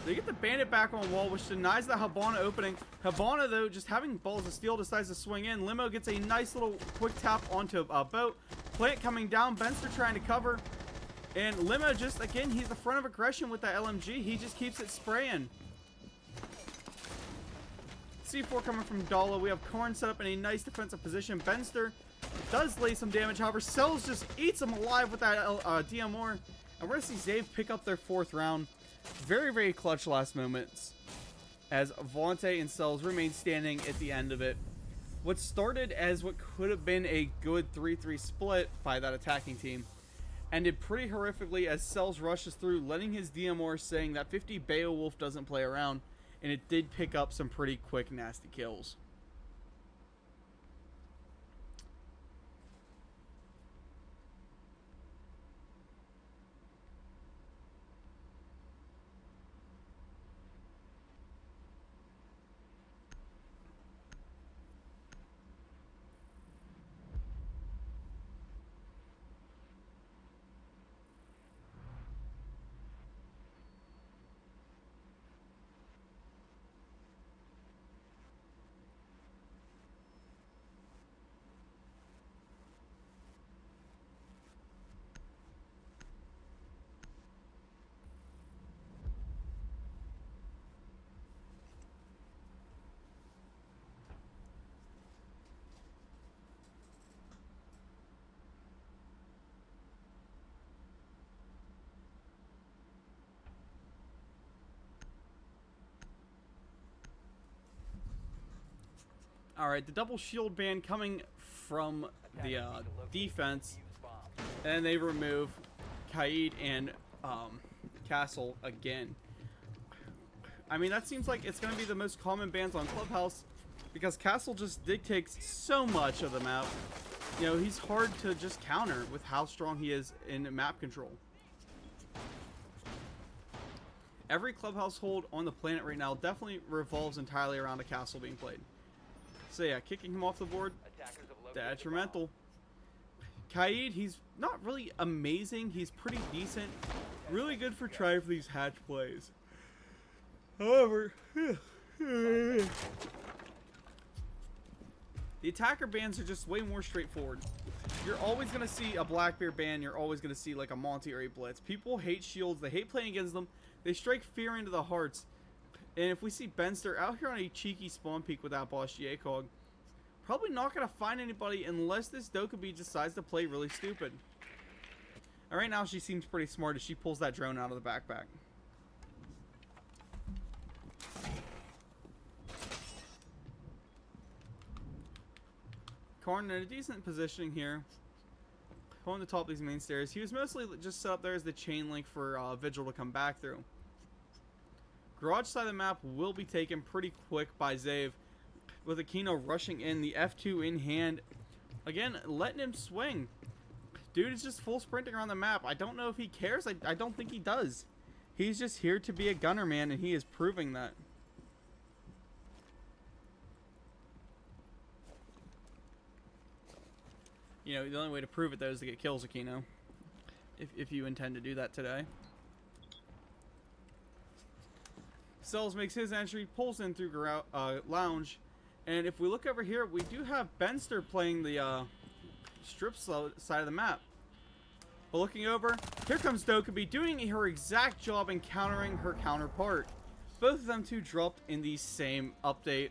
Speaker 1: They get the bandit back on wall, which denies the Habana opening. Habana, though, just having balls of steel, decides to swing in. Limo gets a nice little quick tap onto a boat. Plant coming down. Benster trying to cover. And Limo just, again, he's the front of aggression with that LMG. He just keeps it spraying. C4 coming from Dala. We have Korn set up in a nice defensive position. Benster does lay some damage. However, Cells just eats him alive with that DMR. And we're going to see Zave pick up their 4th round. Very, very clutch last moments as Vontae and Cells remain standing at the end of it. What started as what could have been a good 3-3 split by that attacking team ended pretty horrifically as Cells rushes through, letting his DMR saying that 50 Beowulf doesn't play around, and it did pick up some pretty quick, nasty kills. Alright, the double shield ban coming from the defense. And they remove Kaid and Castle again. I mean, that seems like it's going to be the most common bans on Clubhouse because Castle just dictates so much of the map. You know, he's hard to just counter with how strong he is in map control. Every Clubhouse hold on the planet right now definitely revolves entirely around a Castle being played. So yeah, kicking him off the board, detrimental. Kaid, he's not really amazing. He's pretty decent. Really good for trying for these hatch plays. However, the attacker bans are just way more straightforward. you're always going to see a Blackbeard ban. You're always going to see like a Monty or a Blitz. People hate shields. They hate playing against them. They strike fear into the hearts. And if we see Benster out here on a cheeky spawn peek with that boss Jaecog, probably not going to find anybody unless this Dokkaebi decides to play really stupid. And right now she seems pretty smart as she pulls that drone out of the backpack. Karn in a decent positioning here. On the top of these main stairs. He was mostly just set up there as the chain link for Vigil to come back through. Garage side of the map will be taken pretty quick by Zave, with Aquino rushing in, the F2 in hand. Again, letting him swing. Dude is just full sprinting around the map. I don't know if he cares. I don't think he does. He's just here to be a gunner, man, and he is proving that. You know, the only way to prove it, though, is to get kills, Aquino. If you intend to do that today. Cells makes his entry, pulls in through Lounge. And if we look over here, we do have Benster playing the strip side of the map. But looking over, here comes Dokkaebi doing her exact job in countering her counterpart. Both of them two dropped in the same update.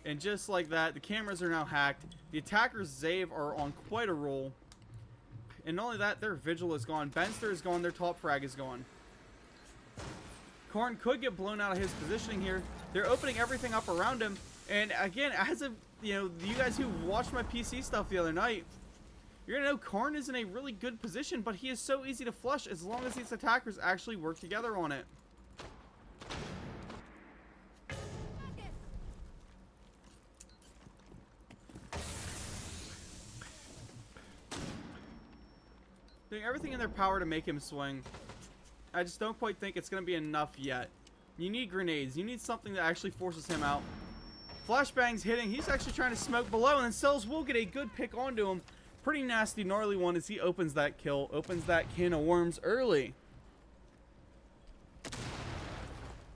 Speaker 1: And just like that, the cameras are now hacked. The attackers, Zave, are on quite a roll. And not only that, their Vigil is gone. Benster is gone. Their top frag is gone. Karn could get blown out of his positioning here. They're opening everything up around him. And again, as of, you know, you guys who watched my PC stuff the other night, you're going to know Karn is in a really good position, but he is so easy to flush as long as these attackers actually work together on it. Doing everything in their power to make him swing. I just don't quite think it's going to be enough yet. You need grenades. You need something that actually forces him out. Flashbang's hitting. He's actually trying to smoke below, and then Cells will get a good pick onto him. Pretty nasty, gnarly one as he opens that kill. Opens that can of worms early.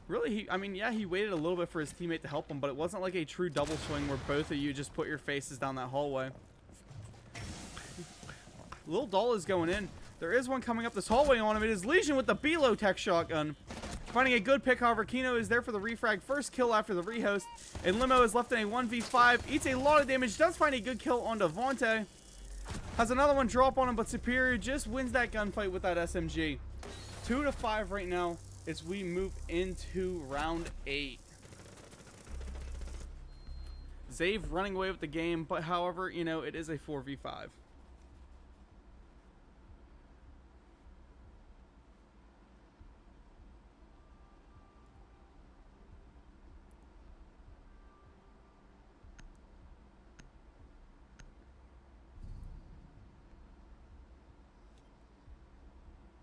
Speaker 1: Really, I mean, yeah, he waited a little bit for his teammate to help him, but it wasn't like a true double swing where both of you just put your faces down that hallway. Lil Doll is going in. There is one coming up this hallway on him. It is Legion with the Below Tech shotgun. Finding a good pick, however, Kino is there for the refrag. First kill after the rehost. And Limo is left in a 1v5. Eats a lot of damage. Does find a good kill on Devontae. Has another one drop on him, but Superior just wins that gunfight with that SMG. 2-5 right now as we move into round 8. Zave running away with the game, but however, you know, it is a 4v5.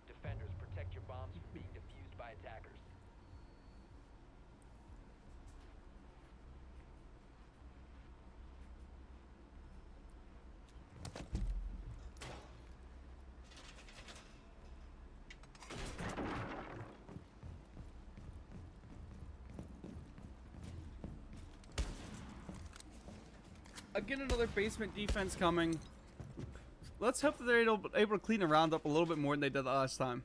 Speaker 2: Defenders, protect your bombs from being defused by attackers.
Speaker 1: Again, another basement defense coming. Let's hope that they're able to clean the round up a little bit more than they did the last time.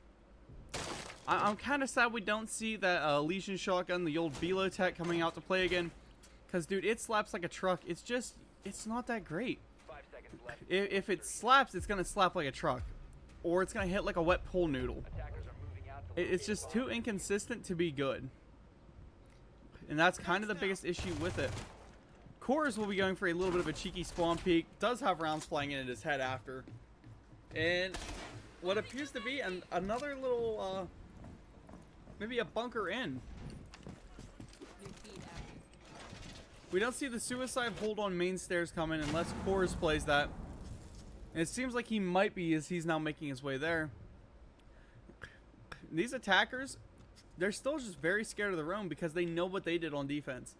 Speaker 1: I'm kind of sad we don't see that Legion shotgun, the old Below Tech, coming out to play again. Because, dude, it slaps like a truck. It's just, it's not that great.
Speaker 2: 5 seconds left.
Speaker 1: If it slaps, it's going to slap like a truck. Or it's going to hit like a wet pool noodle.
Speaker 2: Attackers are moving out to
Speaker 1: It's
Speaker 2: locate
Speaker 1: just
Speaker 2: a
Speaker 1: too
Speaker 2: bomb.
Speaker 1: inconsistent to be good. And that's kind of the biggest issue with it. Kors will be going for a little bit of a cheeky spawn peek. Does have rounds flying in at his head after. And what appears to be another little, maybe a bunker in. We don't see the suicide hold on main stairs coming unless Kors plays that. And it seems like he might be as he's now making his way there. These attackers, they're still just very scared of the roam because they know what they did on defense.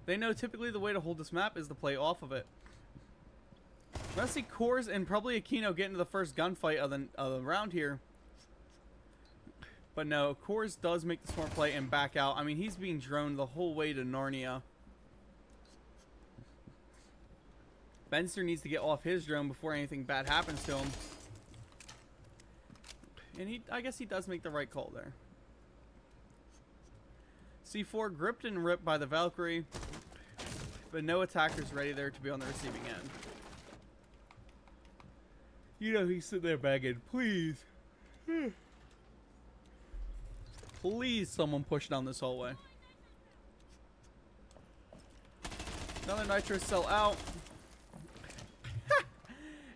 Speaker 1: They know typically the way to hold this map is to play off of it. We're gonna see Kors and probably Aquino get into the first gunfight of the round here. But no, Kors does make the smart play and back out. I mean, he's being droned the whole way to Narnia. Benster needs to get off his drone before anything bad happens to him. And I guess he does make the right call there. C4 gripped and ripped by the Valkyrie, but no attackers ready there to be on the receiving end. You know he's sitting there begging, please. Please someone push down this hallway. Another nitro cell out.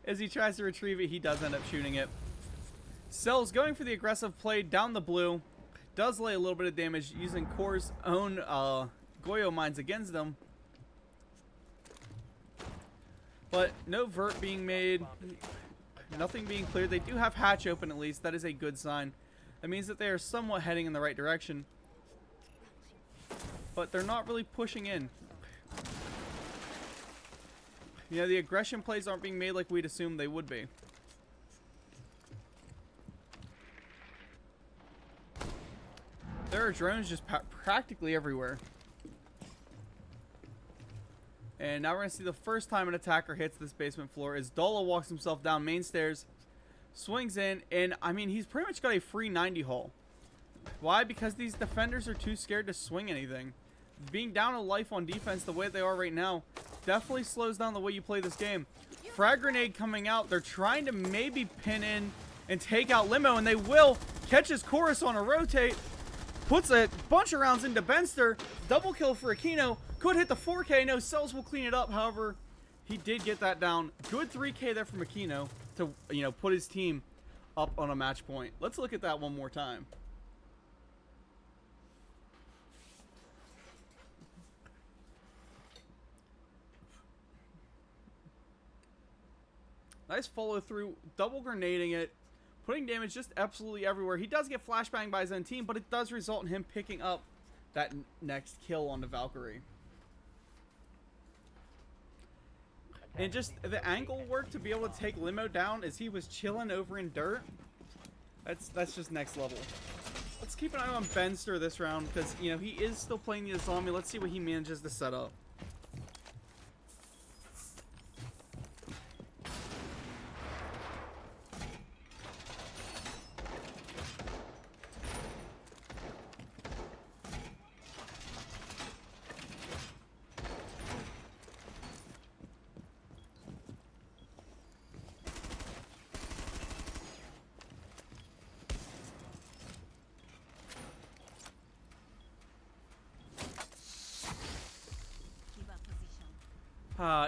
Speaker 1: As he tries to retrieve it, he does end up shooting it. Cell's going for the aggressive play down the blue. Does lay a little bit of damage using Core's own Goyo mines against them. But no vert being made. Nothing being cleared. They do have hatch open at least. That is a good sign. That means that they are somewhat heading in the right direction. But they're not really pushing in. You know, the aggression plays aren't being made like we'd assume they would be. There are drones just practically everywhere. And now we're going to see the first time an attacker hits this basement floor as Dala walks himself down main stairs, swings in, and I mean, he's pretty much got a free 90 haul. Why? Because these defenders are too scared to swing anything. Being down a life on defense the way they are right now definitely slows down the way you play this game. Frag grenade coming out. They're trying to maybe pin in and take out Limo, and they will. Catches Chorus on a rotate. Puts a bunch of rounds into Benster. Double kill for Aquino. Could hit the 4K. No, Cells will clean it up. However, he did get that down. Good 3K there from Aquino to, you know, put his team up on a match point. Let's look at that one more time. Nice follow through, double grenading it, putting damage just absolutely everywhere. He does get flashbang by his own team, but it does result in him picking up that next kill on the Valkyrie. And just the angle work to be able to take Limo down as he was chilling over in dirt. That's just next level. Let's keep an eye on Benster this round because, you know, he is still playing the zombie. Let's see what he manages to set up.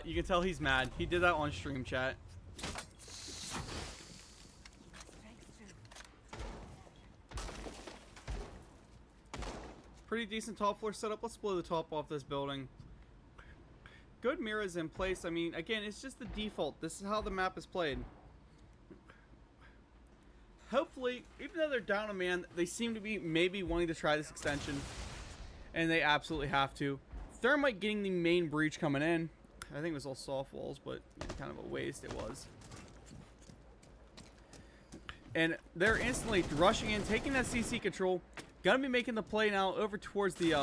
Speaker 1: You can tell he's mad. He did that on stream chat. Pretty decent top floor setup. Let's blow the top off this building. Good mirrors in place. I mean, again, it's just the default. This is how the map is played. Hopefully, even though they're down a man, they seem to be maybe wanting to try this extension. And they absolutely have to. Thermite getting the main breach coming in. I think it was all soft walls, but kind of a waste it was. And they're instantly rushing in, taking that CC control. Gonna be making the play now over towards the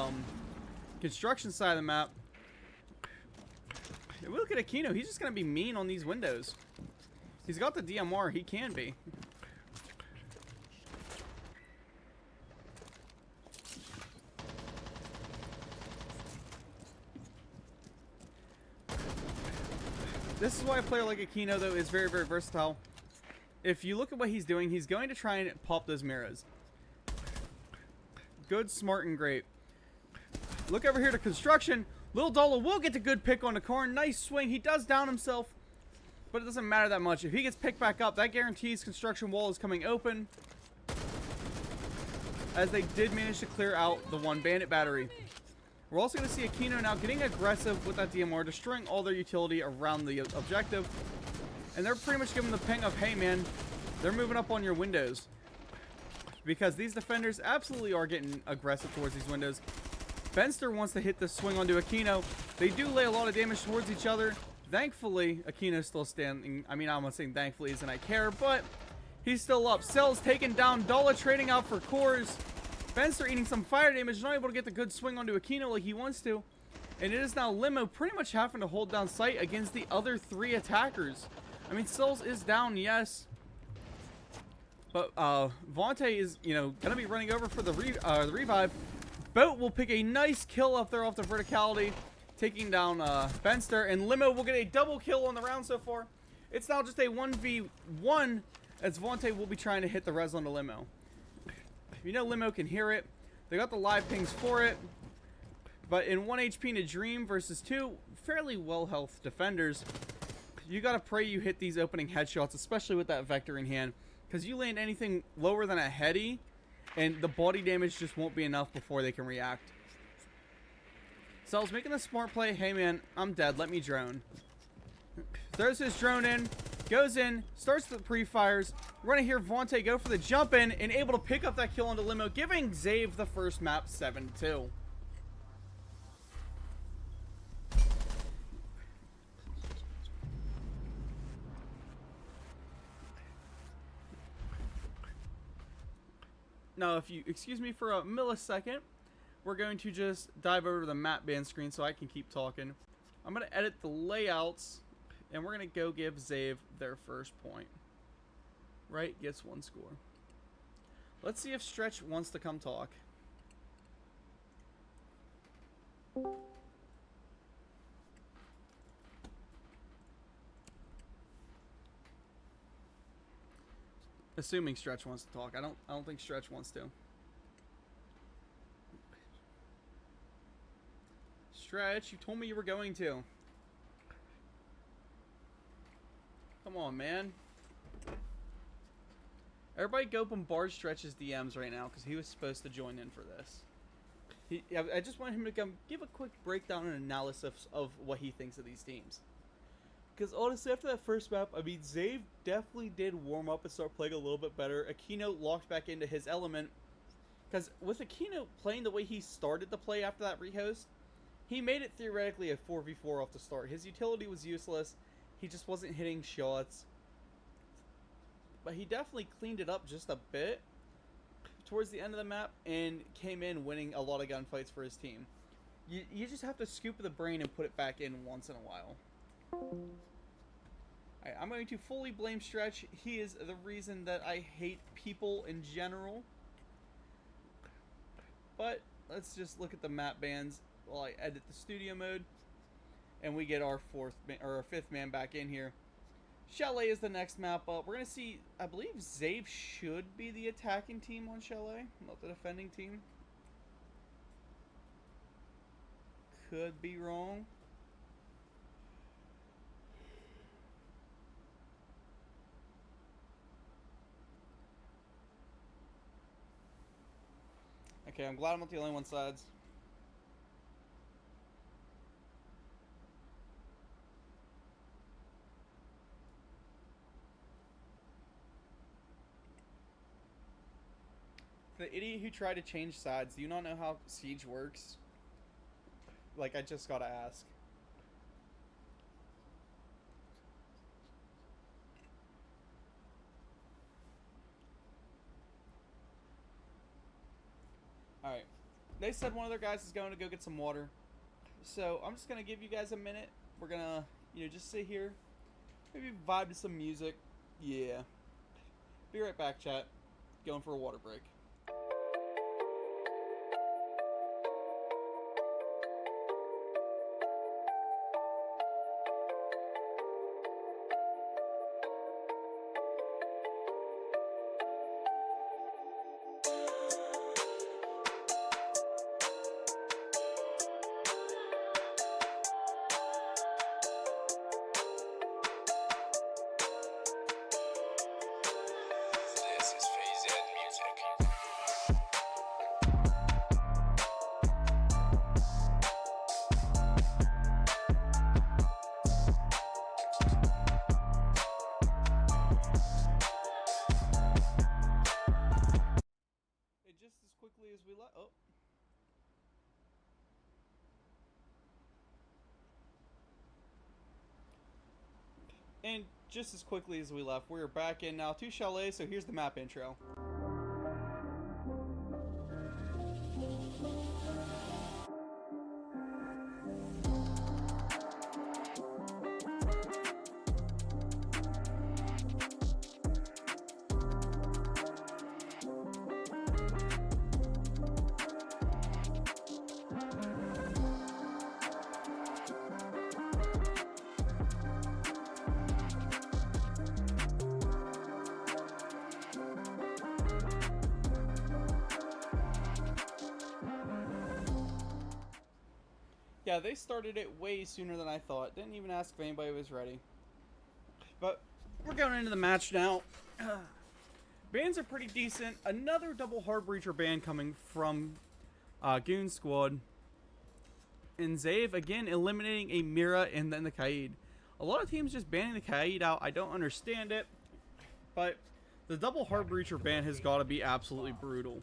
Speaker 1: construction side of the map. If we look at Aquino, he's just gonna be mean on these windows. He's got the DMR, he can be. This is why a player like Aquino, though, is very, very versatile. If you look at what he's doing, he's going to try and pop those mirrors. Good, smart, and great. Look over here to construction. Lil Dolo will get the good pick on the corn. Nice swing. He does down himself, but it doesn't matter that much. If he gets picked back up, that guarantees construction wall is coming open. As they did manage to clear out the one bandit battery. We're also going to see Aquino now getting aggressive with that DMR, destroying all their utility around the objective. And they're pretty much giving the ping of, hey man, they're moving up on your windows. Because these defenders absolutely are getting aggressive towards these windows. Benster wants to hit the swing onto Aquino. They do lay a lot of damage towards each other. Thankfully, Aquino's still standing. I mean, I'm not saying thankfully isn't I care, but he's still up. Cell's taken down. Dala trading out for cores. Benster eating some fire damage, not able to get the good swing onto Aquino like he wants to. And it is now Limo pretty much having to hold down sight against the other 3 attackers. I mean, Sills is down, yes. But Vontae is, you know, going to be running over for the revive. Boat will pick a nice kill up there off the verticality, taking down Benster. And Limo will get a double kill on the round so far. It's now just a 1v1 as Vontae will be trying to hit the res on the Limo. You know Limo can hear it. They got the live pings for it. But in 1 HP in a Dream versus 2 fairly well-health defenders, you gotta pray you hit these opening headshots, especially with that Vector in hand. Because you land anything lower than a heady, and the body damage just won't be enough before they can react. Cell's making the smart play. Hey man, I'm dead. Let me drone. Throws his drone in, goes in, starts the pre-fires. We're gonna hear Vontae go for the jump in and able to pick up that kill onto Limo, giving Zave the first map 7-2. Now, if you excuse me for a millisecond, we're going to just dive over to the map ban screen so I can keep talking. I'm going to edit the layouts, and we're going to go give Zave their first point. Right gets 1 score. Let's see if Stretch wants to come talk. Assuming Stretch wants to talk. I don't think Stretch wants to. Stretch, you told me you were going to. Come on, man. Everybody go bombard Stretch's DMs right now because he was supposed to join in for this. I just want him to come give a quick breakdown and analysis of what he thinks of these teams. Because honestly, after that first map, I mean, Zave definitely did warm up and start playing a little bit better. Aquino locked back into his element. Because with Aquino playing the way he started to play after that rehost, he made it theoretically a 4v4 off the start. His utility was useless. He just wasn't hitting shots. But he definitely cleaned it up just a bit towards the end of the map and came in winning a lot of gunfights for his team. You just have to scoop the brain and put it back in once in a while. Alright, I'm going to fully blame Stretch. He is the reason that I hate people in general. But let's just look at the map bans while I edit the studio mode, and we get our fifth man back in here. Chalet is the next map up. We're gonna see. I believe Zave should be the attacking team on Chalet, not the defending team. Could be wrong. Okay, I'm glad I'm not the only one sides. The idiot who tried to change sides, do you not know how Siege works? Like, I just gotta ask. Alright. They said one of their guys is going to go get some water. So, I'm just gonna give you guys a minute. We're gonna, just sit here. Maybe vibe to some music. Yeah. Be right back, chat. Going for a water break. As we let And just as quickly as we left, we're back in now to Chalet, so here's the map intro. Yeah, they started it way sooner than I thought. Didn't even ask if anybody was ready. But we're going into the match now. Bans are pretty decent. Another double hard breacher ban coming from Goon Squad. And Zave, again, eliminating a Mira and then the Kaid. A lot of teams just banning the Kaid out. I don't understand it. But the double hard breacher ban has got to be absolutely brutal.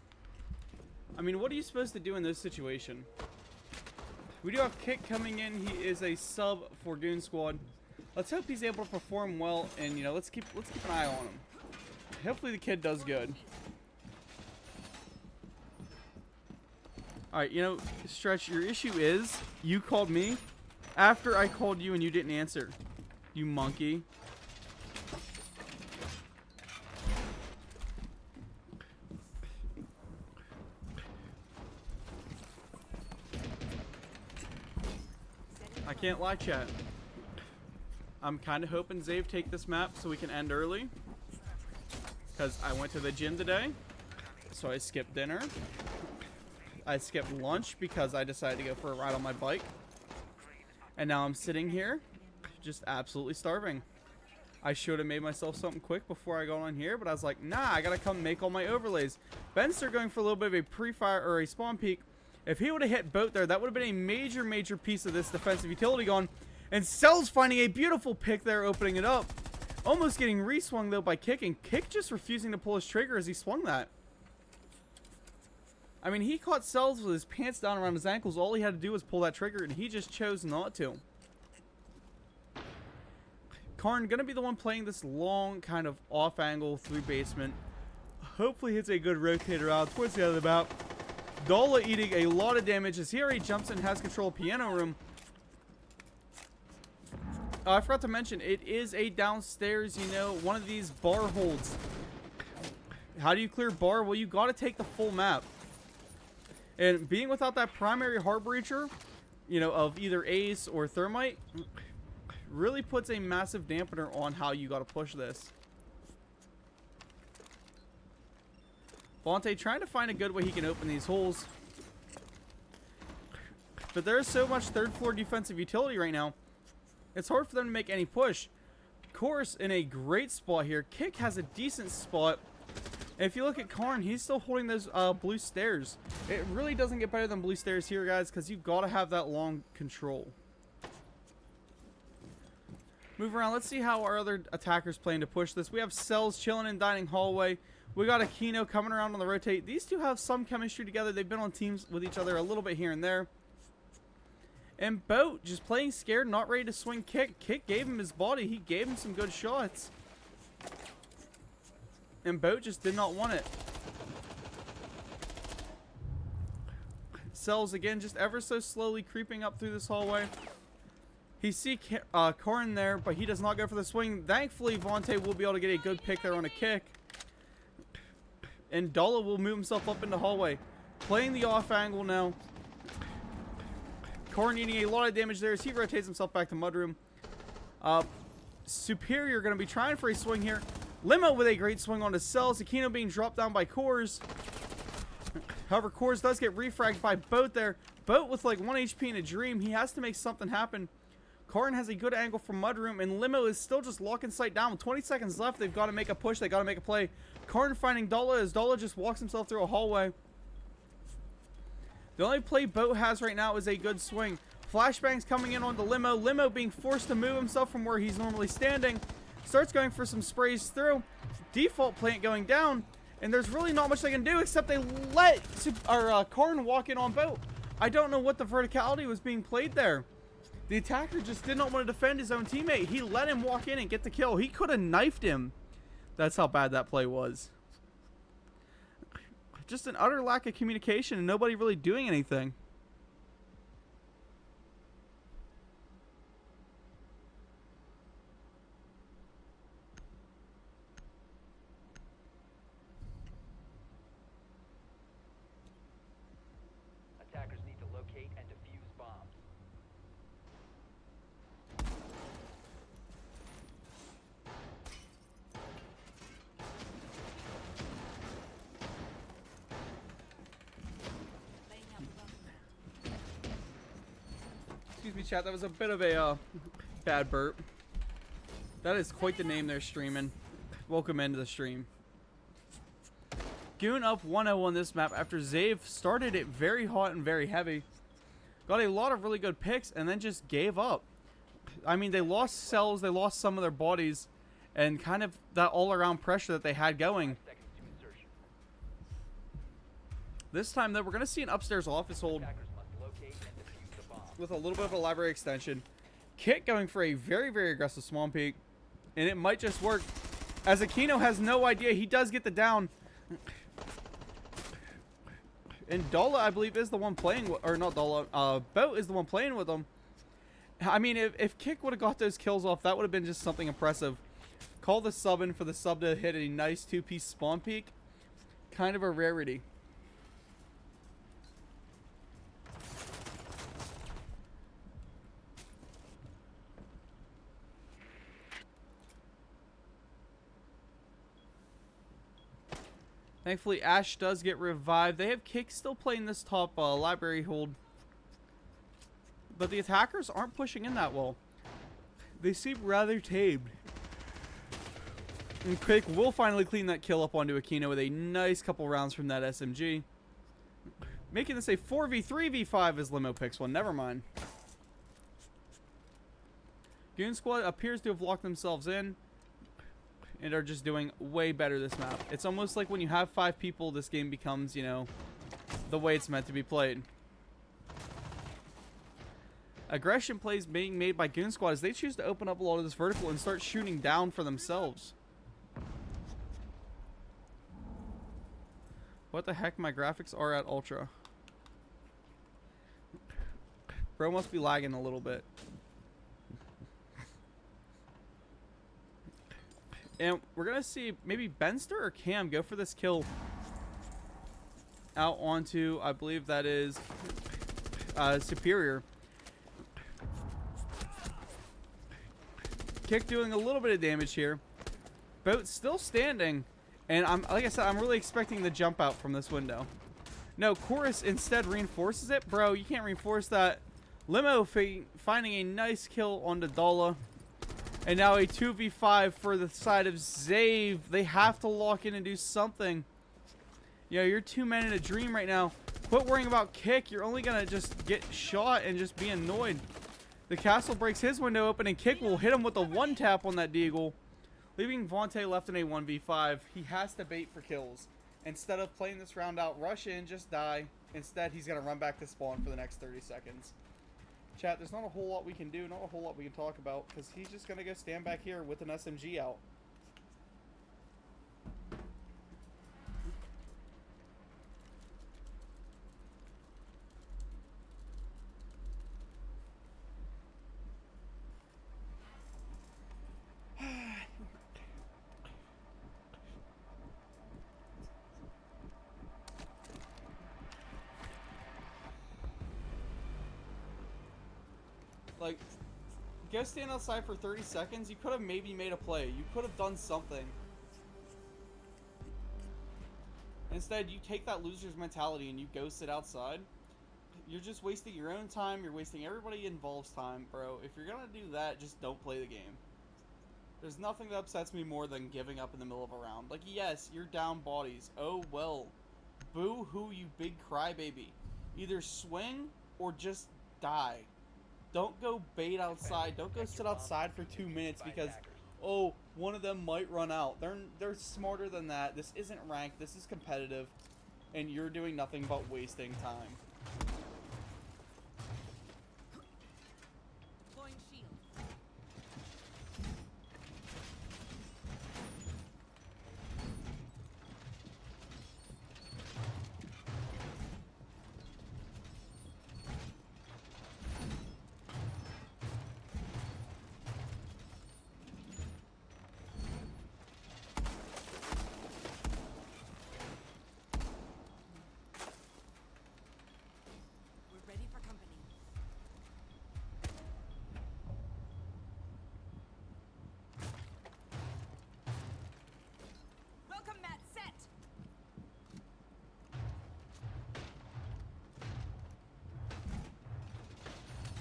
Speaker 1: I mean, what are you supposed to do in this situation? We do have Kick coming in. He is a sub for Goon Squad. Let's hope he's able to perform well, and you know, let's keep an eye on him. Hopefully the kid does good. Alright, you know, Stretch, your issue is you called me after I called you and you didn't answer. You monkey. I can't lie, chat. I'm kind of hoping Zave take this map so we can end early. Because I went to the gym today, so I skipped dinner. I skipped lunch because I decided to go for a ride on my bike. And now I'm sitting here, just absolutely starving. I should have made myself something quick before I got on here, but I was like, nah, I gotta come make all my overlays. Benster going for a little bit of a pre-fire or a spawn peek. If he would have hit boat there, that would have been a major, major piece of this defensive utility gone. And Cell's finding a beautiful pick there, opening it up. Almost getting re-swung though by kicking. Kick just refusing to pull his trigger as he swung that. I mean, he caught Cells with his pants down around his ankles. All he had to do was pull that trigger, and he just chose not to. Karn gonna be the one playing this long kind of off angle through basement. Hopefully hits a good rotator out towards the end of the map. Dola eating a lot of damage as he already jumps in and has control of Piano Room. I forgot to mention, it is a downstairs, you know, one of these bar holds. How do you clear bar? Well, you got to take the full map. And being without that primary hard breacher, you know, of either Ace or Thermite, really puts a massive dampener on how you got to push this. Vontae trying to find a good way he can open these holes. But there's so much third floor defensive utility right now. It's hard for them to make any push. Course in a great spot here. Kick has a decent spot. And if you look at Karn, he's still holding those blue stairs. It really doesn't get better than blue stairs here, guys, because you've got to have that long control. Move around. Let's see how our other attackers plan to push this. We have Cells chilling in dining hallway. We got Aquino coming around on the rotate. These two have some chemistry together. They've been on teams with each other a little bit here and there. And Boat just playing scared, not ready to swing Kick. Kick gave him his body. He gave him some good shots. And Boat just did not want it. Cells again just ever so slowly creeping up through this hallway. He sees Karn there, but he does not go for the swing. Thankfully, Vontae will be able to get a good pick there on a kick. And Dalla will move himself up in the hallway. Playing the off angle now. Karn eating a lot of damage there as he rotates himself back to Mudroom. Superior going to be trying for a swing here. Limo with a great swing onto Cells. Aquino being dropped down by Kors. However, Kors does get refragged by Boat there. Boat with like 1 HP in a dream. He has to make something happen. Karn has a good angle from Mudroom, and Limo is still just locking sight down. With 20 seconds left, they've got to make a push. They've got to make a play. Karn finding Dalla as Dalla just walks himself through a hallway. The only play Boat has right now is a good swing. Flashbangs coming in onto Limo. Limo being forced to move himself from where he's normally standing. Starts going for some sprays through. Default plant going down. And there's really not much they can do except they let Karn walk in on Boat. I don't know what the verticality was being played there. The attacker just did not want to defend his own teammate. He let him walk in and get the kill. He could have knifed him. That's how bad that play was. Just an utter lack of communication and nobody really doing anything.
Speaker 2: Attackers need to locate and defuse bombs.
Speaker 1: Excuse me, chat. That was a bit of a bad burp. That is quite the name they're streaming. Welcome into the stream. Goon up 1-0 on this map after Zave started it very hot and very heavy. Got a lot of really good picks and then just gave up. I mean, they lost cells, they lost some of their bodies, and kind of that all-around pressure that they had going.
Speaker 2: Seconds to insertion.
Speaker 1: This time, though, we're going to see an upstairs office hold
Speaker 2: Attackers must locate and defuse the bomb.
Speaker 1: with a little bit of a library extension. Kit going for a very, very aggressive spawn peek, and it might just work. As Aquino has no idea, he does get the down. And Dala, I believe, is the one playing with, or not Dala, Boat is the one playing with them. I mean, if Kick would have got those kills off, that would have been just something impressive. Call the sub in for the sub to hit a nice two-piece spawn peek. Kind of a rarity. Thankfully, Ash does get revived. They have Kick still playing this top library hold. But the attackers aren't pushing in that well. They seem rather tamed. And Kick will finally clean that kill up onto Aquino with a nice couple rounds from that SMG. Making this a 4v3v5 as Limo picks one. Never mind. Goon Squad appears to have locked themselves in and are just doing way better this map. It's almost like when you have 5 people, this game becomes, you know, the way it's meant to be played. Aggression plays being made by Goon Squad as they choose to open up a lot of this vertical and start shooting down for themselves. What the heck? My graphics are at ultra. Bro must be lagging a little bit. And we're going to see maybe Benster or Cam go for this kill out onto, I believe that is Superior. Kick doing a little bit of damage here. Boat still standing. And like I said, I'm really expecting the jump out from this window. No, Chorus instead reinforces it. Bro, you can't reinforce that. Limo finding a nice kill onto Dala. And now a 2v5 for the side of Zave. They have to lock in and do something. Yo, you're 2 men in a dream right now. Quit worrying about Kick. You're only going to just get shot and just be annoyed. The castle breaks his window open and Kick will hit him with a one tap on that deagle. Leaving Vontae left in a 1v5. He has to bait for kills. Instead of playing this round out, rush in, just die. Instead, he's going to run back to spawn for the next 30 seconds. Chat, there's not a whole lot we can do, not a whole lot we can talk about, because he's just going to go stand back here with an SMG out. Like, go stand outside for 30 seconds. You could have maybe made a play. You could have done something. Instead, you take that loser's mentality and you go sit outside. You're just wasting your own time. You're wasting everybody involved's time, bro. If you're going to do that, just don't play the game. There's nothing that upsets me more than giving up in the middle of a round. Like, yes, you're down bodies. Oh, well. Boo-hoo, you big crybaby. Either swing or just die. Don't go bait outside. Don't go sit outside for 2 minutes because, oh, one of them might run out. They're smarter than that. This isn't ranked. This is competitive. And you're doing nothing but wasting time.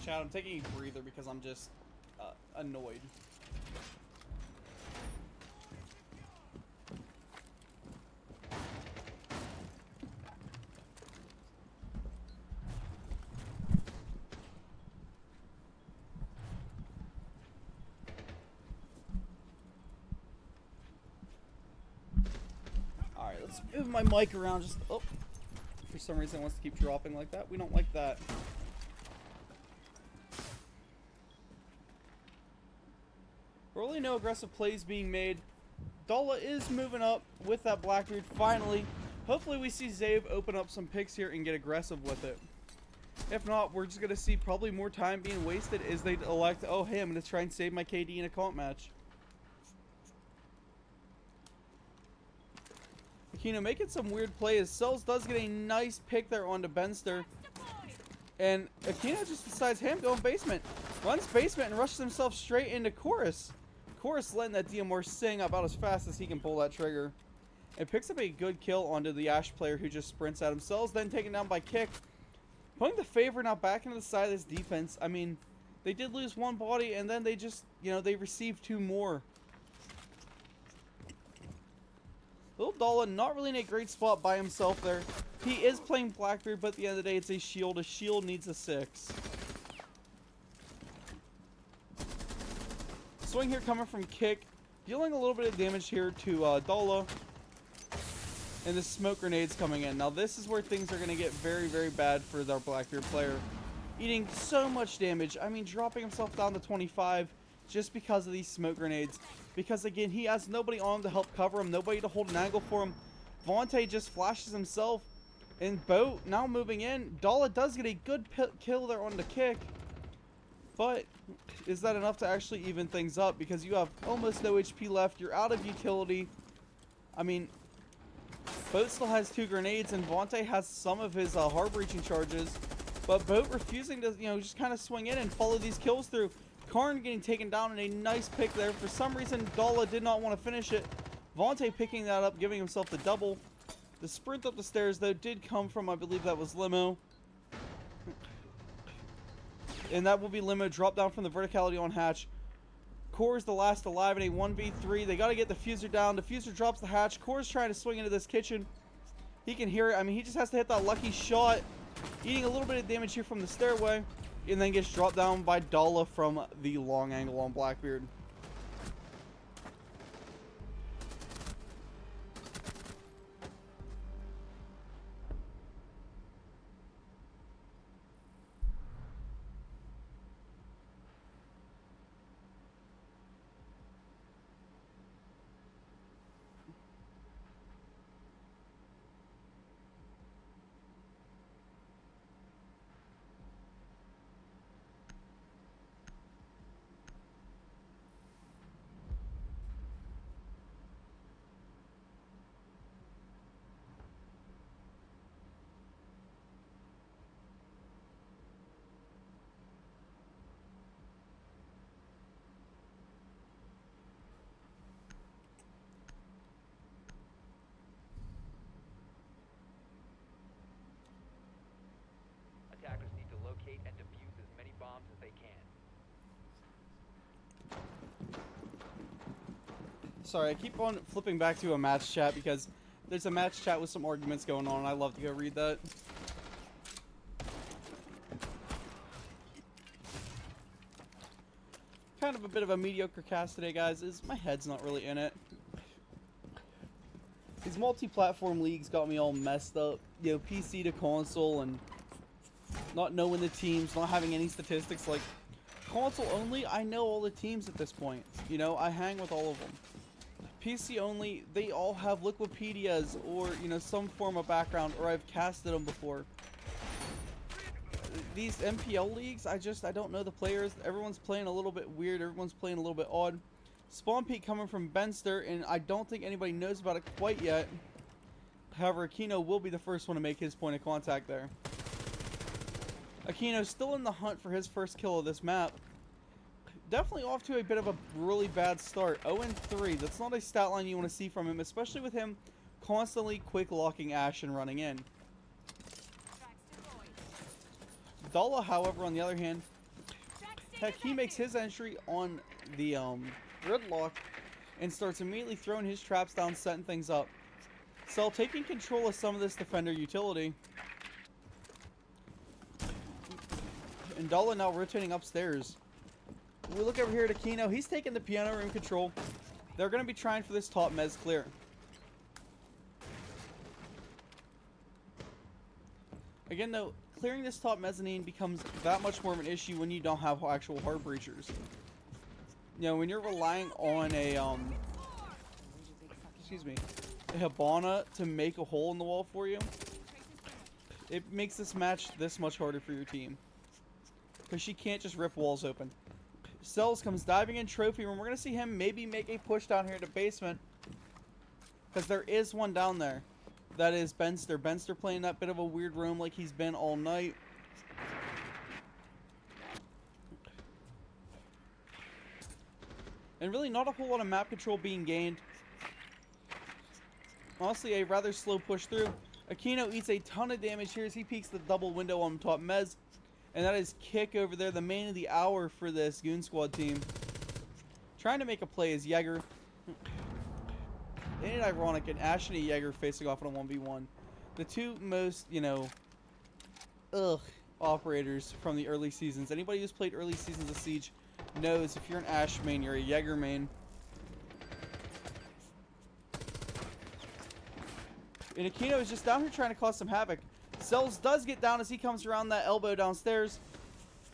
Speaker 1: chat. I'm taking a breather because I'm just annoyed. Alright, let's move my mic around just... Oh, for some reason it wants to keep dropping like that. We don't like that. Really no aggressive plays being made. Dala is moving up with that Blackbeard finally. Hopefully we see Zabe open up some picks here and get aggressive with it. If not, we're just going to see probably more time being wasted as they elect, oh hey, I'm going to try and save my KD in a comp match. Aquino making some weird plays. Cells does get a nice pick there onto Benster. And Aquino just decides, hey, I'm going basement. Runs basement and rushes himself straight into Chorus. Chorus letting that DMR sing about as fast as he can pull that trigger. It picks up a good kill onto the Ash player who just sprints at him. Cells then taken down by Kick. Putting the favor now back into the side of this defense. I mean, they did lose one body and then they just, you know, they received two more. Little Dala not really in a great spot by himself there. He is playing Blackbeard, but at the end of the day, it's a shield. A shield needs a 6. Swing here coming from Kick. Dealing a little bit of damage here to Dala. And the smoke grenades coming in. Now this is where things are going to get very, very bad for their Blackbeard player. Eating so much damage. I mean, dropping himself down to 25 just because of these smoke grenades. Because again, he has nobody on him to help cover him. Nobody to hold an angle for him. Vontae just flashes himself. And Boat now moving in. Dala does get a good kill there on the Kick. But is that enough to actually even things up? Because you have almost no HP left. You're out of utility. I mean, Boat still has 2 grenades, and Vontae has some of his hard breaching charges. But Boat refusing to, you know, just kind of swing in and follow these kills through. Karn getting taken down in a nice pick there. For some reason, Dala did not want to finish it. Vontae picking that up, giving himself the double. The sprint up the stairs, though, did come from, I believe that was Limo. And that will be Limo. Drop down from the verticality on Hatch. Core is the last alive in a 1v3. They got to get the Fuser down. Diffuser drops the Hatch. Core's trying to swing into this kitchen. He can hear it. I mean, he just has to hit that lucky shot. Eating a little bit of damage here from the stairway. And then gets dropped down by Dala from the long angle on Blackbeard.
Speaker 2: Attackers need to locate and defuse as many bombs as they can.
Speaker 1: Sorry, I keep on flipping back to a match chat because there's a match chat with some arguments going on, and I love to go read that. Kind of a bit of a mediocre cast today, guys. My head's not really in it. These multi-platform leagues got me all messed up. You know, PC to console, and not knowing the teams, not having any statistics. Like, console only, I know all the teams at this point. You know, I hang with all of them. PC only, they all have Wikipedias or, you know, some form of background, or I've casted them before. These MPL leagues, I don't know the players. Everyone's playing a little bit weird. Everyone's playing a little bit odd. Spawn peek coming from Benster, and I don't think anybody knows about it quite yet. However, Aquino will be the first one to make his point of contact there. Aquino's still in the hunt for his first kill of this map. Definitely off to a bit of a really bad start. 0-3. That's not a stat line you want to see from him, especially with him constantly quick locking Ash and running in. Dala, however, on the other hand, Heck, he makes his entry on the gridlock and starts immediately throwing his traps down, setting things up. So taking control of some of this defender utility. And Dala now rotating upstairs. We look over here at Aquino. He's taking the piano room control. They're going to be trying for this top mez clear. Again, though, clearing this top mezzanine becomes that much more of an issue when you don't have actual hard breachers. You know, when you're relying on a, a Hibana to make a hole in the wall for you, it makes this match this much harder for your team. Because she can't just rip walls open. Cells comes diving in trophy room. We're going to see him maybe make a push down here in the basement. Because there is one down there. That is Benster. Benster playing that bit of a weird roam like he's been all night. And really not a whole lot of map control being gained. Honestly, a rather slow push through. Aquino eats a ton of damage here as he peeks the double window on top mez. And that is Kick over there, the man of the hour for this Goon Squad team. Trying to make a play is Jaeger. Ain't it ironic, an Ash and a Jaeger facing off in a 1v1. The two most, you know, operators from the early seasons. Anybody who's played early seasons of Siege knows if you're an Ash main, you're a Jaeger main. And Aquino is just down here trying to cause some havoc. Cells does get down as he comes around that elbow downstairs.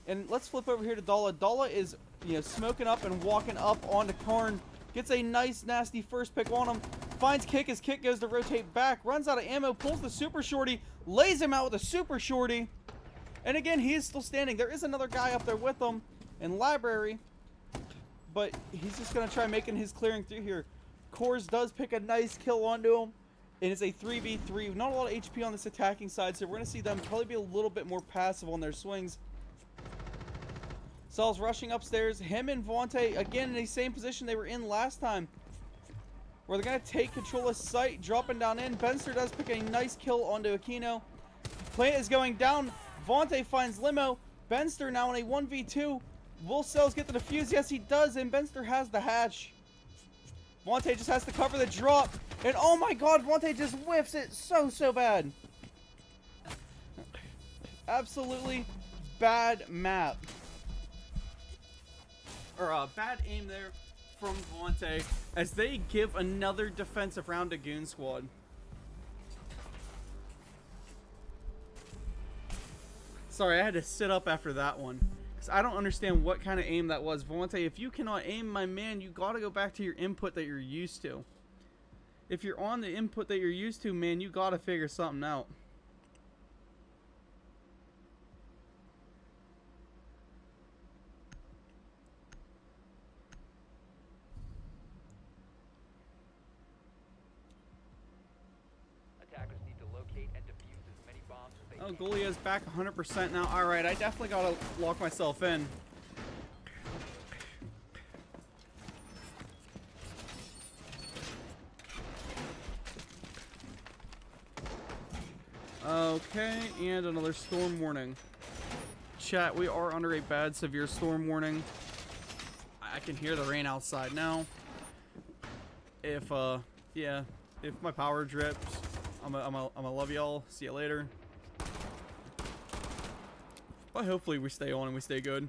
Speaker 1: And let's flip over here to Dala. Dala is, you know, smoking up and walking up onto Karn. Gets a nice, nasty first pick on him. Finds Kick as Kick goes to rotate back. Runs out of ammo, pulls the super shorty. Lays him out with a super shorty. And again, he is still standing. There is another guy up there with him in library. But he's just going to try making his clearing through here. Kors does pick a nice kill onto him. And it's a 3v3. Not a lot of HP on this attacking side, so we're going to see them probably be a little bit more passive on their swings. Cells rushing upstairs. Him and Vontae, again, in the same position they were in last time. Where they're going to take control of site, dropping down in. Benster does pick a nice kill onto Aquino. Plant is going down. Vontae finds Limo. Benster now in a 1v2. Will Cells get the defuse? Yes, he does, and Benster has the hatch. Vontae just has to cover the drop. And oh my god, Vontae just whiffs it so bad. Absolutely bad map. Or bad aim there from Vontae as they give another defensive round to Goon Squad. Sorry, I had to sit up after that one. Because I don't understand what kind of aim that was. Vontae, if you cannot aim, my man, you gotta go back to your input that you're used to. If you're on the input that you're used to, man, you gotta figure something out.
Speaker 2: Attackers need to locate and defuse as many bombs as they
Speaker 1: Oh,
Speaker 2: can.
Speaker 1: Golia's back 100% now. Alright, I definitely gotta lock myself in. Okay, and another storm warning. Chat, we are under a bad, severe storm warning. I can hear the rain outside now. If, yeah, if my power drips, I'm gonna love y'all. See you later. But hopefully we stay on and we stay good.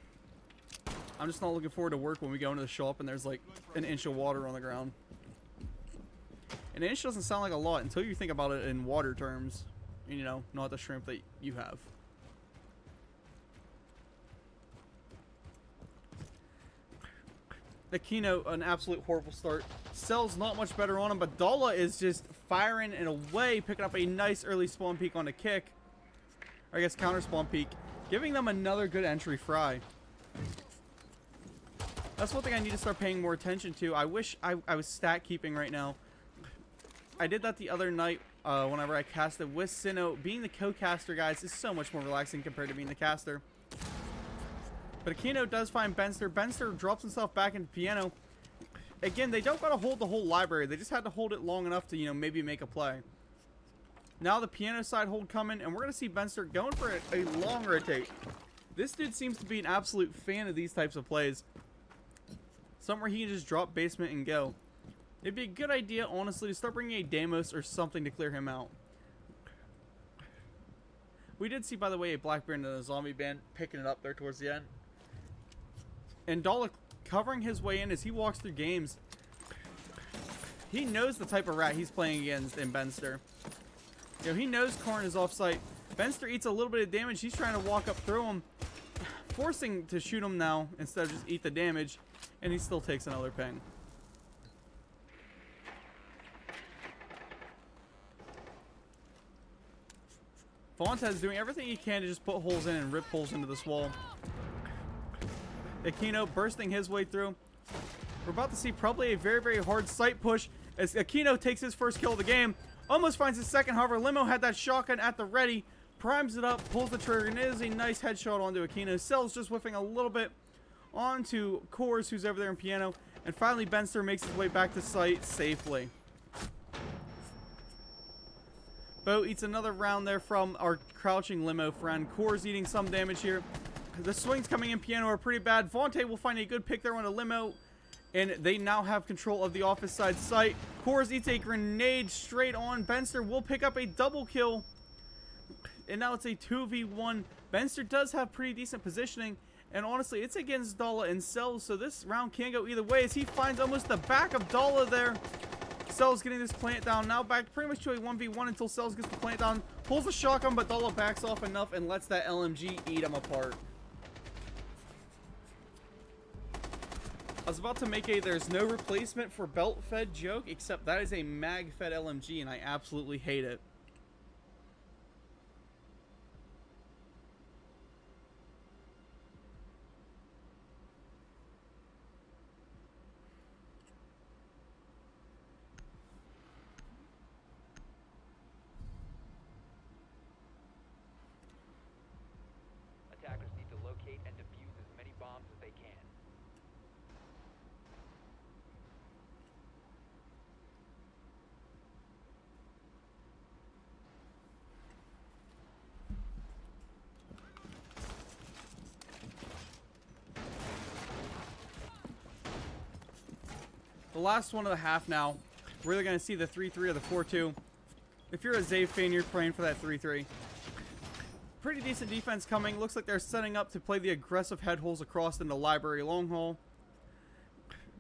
Speaker 1: I'm just not looking forward to work when we go into the shop and there's like an inch of water on the ground. An inch doesn't sound like a lot until you think about it in water terms. You know, not the shrimp that you have. Aquino, an absolute horrible start. Cell's not much better on him, but Dala is just firing in a way, picking up a nice early spawn peek on a Kick. Or I guess counter spawn peek. Giving them another good entry fry. That's one thing I need to start paying more attention to. I wish I was stat keeping right now. I did that the other night whenever I casted with Sinnoh. Being the co-caster, guys, is so much more relaxing compared to being the caster. But Aquino does find Benster. Benster drops himself back into piano. Again, they don't got to hold the whole library. They just had to hold it long enough to, you know, maybe make a play. Now the piano side hold coming, and we're going to see Benster going for a long rotate. This dude seems to be an absolute fan of these types of plays. Somewhere he can just drop basement and go. It'd be a good idea, honestly, to start bringing a Deimos or something to clear him out. We did see, by the way, a Blackbeard and a zombie band picking it up there towards the end. And Dala covering his way in as he walks through games. He knows the type of rat he's playing against in Benster. You know, he knows Karn is off-site. Benster eats a little bit of damage. He's trying to walk up through him, forcing to shoot him now instead of just eat the damage. And he still takes another ping. Fonta is doing everything he can to just put holes in and rip holes into this wall. Aquino bursting his way through. We're about to see probably a very, very hard sight push as Aquino takes his first kill of the game. Almost finds his second. However, Limo had that shotgun at the ready. Primes it up, pulls the trigger, and it is a nice headshot onto Aquino. Cell's just whiffing a little bit onto Coors, who's over there in piano. And finally, Benster makes his way back to site safely. Bo eats another round there from our crouching Limo friend. Coors eating some damage here. The swings coming in piano are pretty bad. Vontae will find a good pick there on a Limo. And they now have control of the office side site. Coors eats a grenade straight on. Benster will pick up a double kill. And now it's a 2v1. Benster does have pretty decent positioning. And honestly, it's against Dala and Cells. So this round can go either way as he finds almost the back of Dala there. Cells getting this plant down. Now back pretty much to a 1v1 until Cells gets the plant down. Pulls the shotgun, but Dala backs off enough and lets that LMG eat him apart. I was about to make a there's no replacement for belt fed joke, except that is a mag fed LMG and I absolutely hate it.
Speaker 2: Attackers need to locate and defuse as many bombs as they can.
Speaker 1: The last one of the half now. We're either going to see the 3-3 or the 4-2. If you're a Zave fan, you're praying for that 3-3. Pretty decent defense coming. Looks like they're setting up to play the aggressive head holes across into library long haul.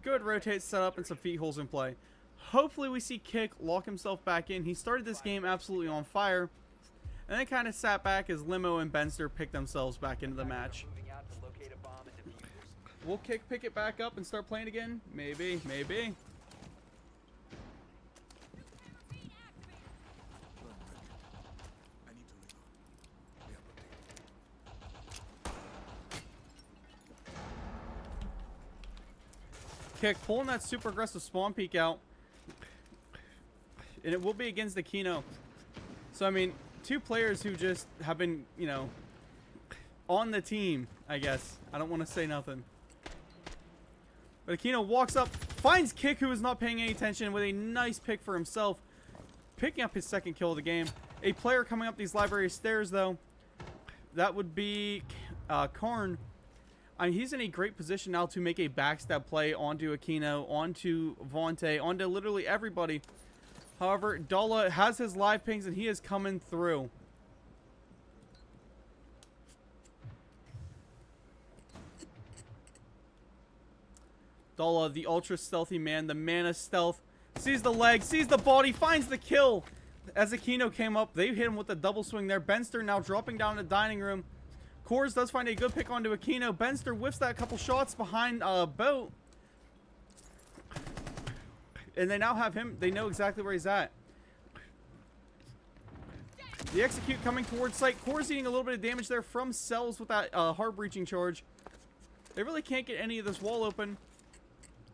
Speaker 1: Good rotate setup and some feet holes in play. Hopefully we see Kick lock himself back in. He started this game absolutely on fire. And then kind of sat back as Limo and Benster picked themselves back into the match.
Speaker 2: Moving out to locate a bomb and defuse it.
Speaker 1: Will Kick pick it back up and start playing again? Maybe, maybe. Kick pulling that super aggressive spawn peek out. And it will be against the Kino. So, I mean, two players who just have been, you know, on the team, I guess. I don't want to say nothing. But Aquino walks up, finds Kick, who is not paying any attention, with a nice pick for himself. Picking up his second kill of the game. A player coming up these library stairs, though. That would be Karn. I mean, he's in a great position now to make a backstab play onto Aquino, onto Vontae, onto literally everybody. However, Dala has his live pings and he is coming through. Dala, the ultra stealthy man, the man of stealth, sees the leg, sees the body, finds the kill. As Aquino came up, they hit him with a double swing there. Benster now dropping down in the dining room. Coors does find a good pick onto Aquino. Benster whiffs that couple shots behind Boat. And they now have him. They know exactly where he's at. The execute coming towards site. Coors eating a little bit of damage there from Cells with that hard breaching charge. They really can't get any of this wall open.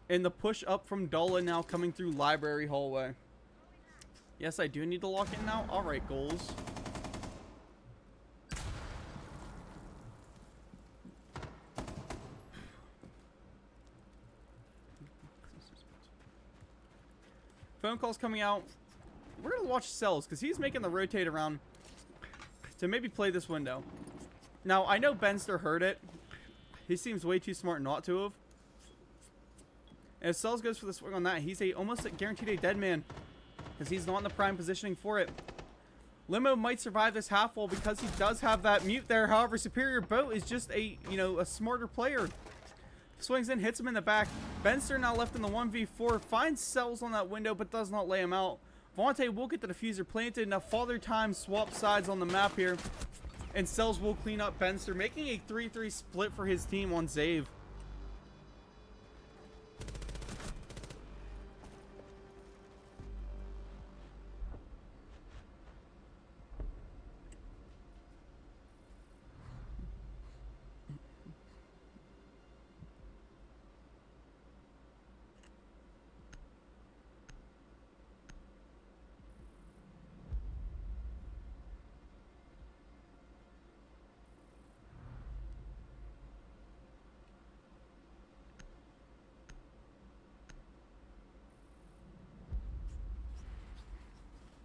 Speaker 1: And the push up from Dala now coming through library hallway. Yes, I do need to lock in now. All right, goals. Phone calls coming out. We're going to watch Cells because he's making the rotate around to maybe play this window. Now, I know Benster heard it. He seems way too smart not to have. And if Cells goes for the swing on that, he's almost guaranteed a dead man. Because he's not in the prime positioning for it. Limo might survive this half wall because he does have that mute there. However, Superior Boat is just a smarter player. Swings in, hits him in the back. Benster now left in the 1v4. Finds Cells on that window, but does not lay him out. Vontae will get the diffuser planted. Now, Father Time swap sides on the map here. And Cells will clean up Benster, making a 3-3 split for his team on Zave.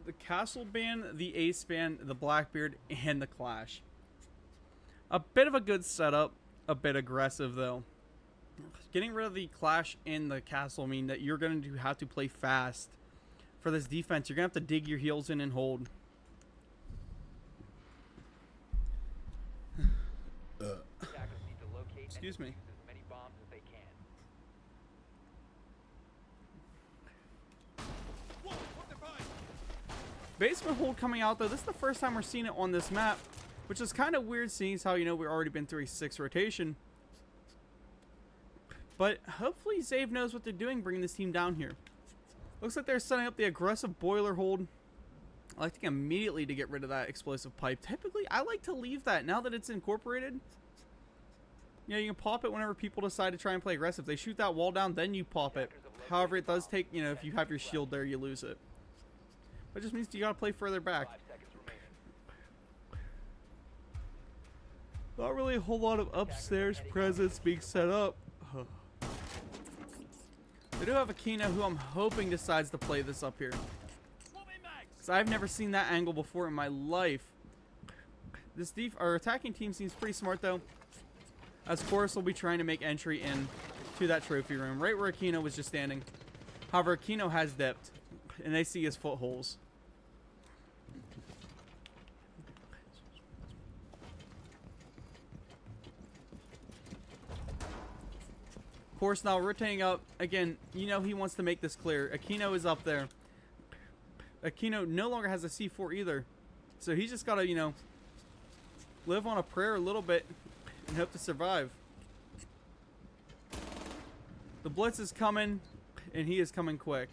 Speaker 1: The Castle Band, the Ace Band, the Blackbeard, and the Clash. A bit of a good setup, a bit aggressive though. Getting rid of the Clash and the Castle mean that you're going to have to play fast for this defense. You're going to have to dig your heels in and hold.
Speaker 2: Attackers need to locate
Speaker 1: Excuse me.
Speaker 2: and defuse as many bombs as they can.
Speaker 1: Basement hold coming out though. This is the first time we're seeing it on this map, which is kind of weird seeing as how, we've already been through a 6 rotation. But hopefully Zave knows what they're doing bringing this team down here. Looks like they're setting up the aggressive boiler hold. I like to immediately to get rid of that explosive pipe. Typically, I like to leave that now that it's incorporated. You can pop it whenever people decide to try and play aggressive. They shoot that wall down, then you pop it. However, it does take, if you have your shield there, you lose it. That just means you gotta play further back.
Speaker 2: 5 seconds remaining.
Speaker 1: Not really a whole lot of upstairs presence being set up. They do have Aquino, who I'm hoping decides to play this up here. Because I've never seen that angle before in my life. This our attacking team seems pretty smart though. As Chorus will be trying to make entry in to that trophy room, right where Aquino was just standing. However, Aquino has dipped, and they see his footholes. Of course, now rotating up again. He wants to make this clear. Aquino is up there. Aquino no longer has a C4 either, so he's just gotta live on a prayer a little bit and hope to survive. The blitz is coming, and he is coming quick.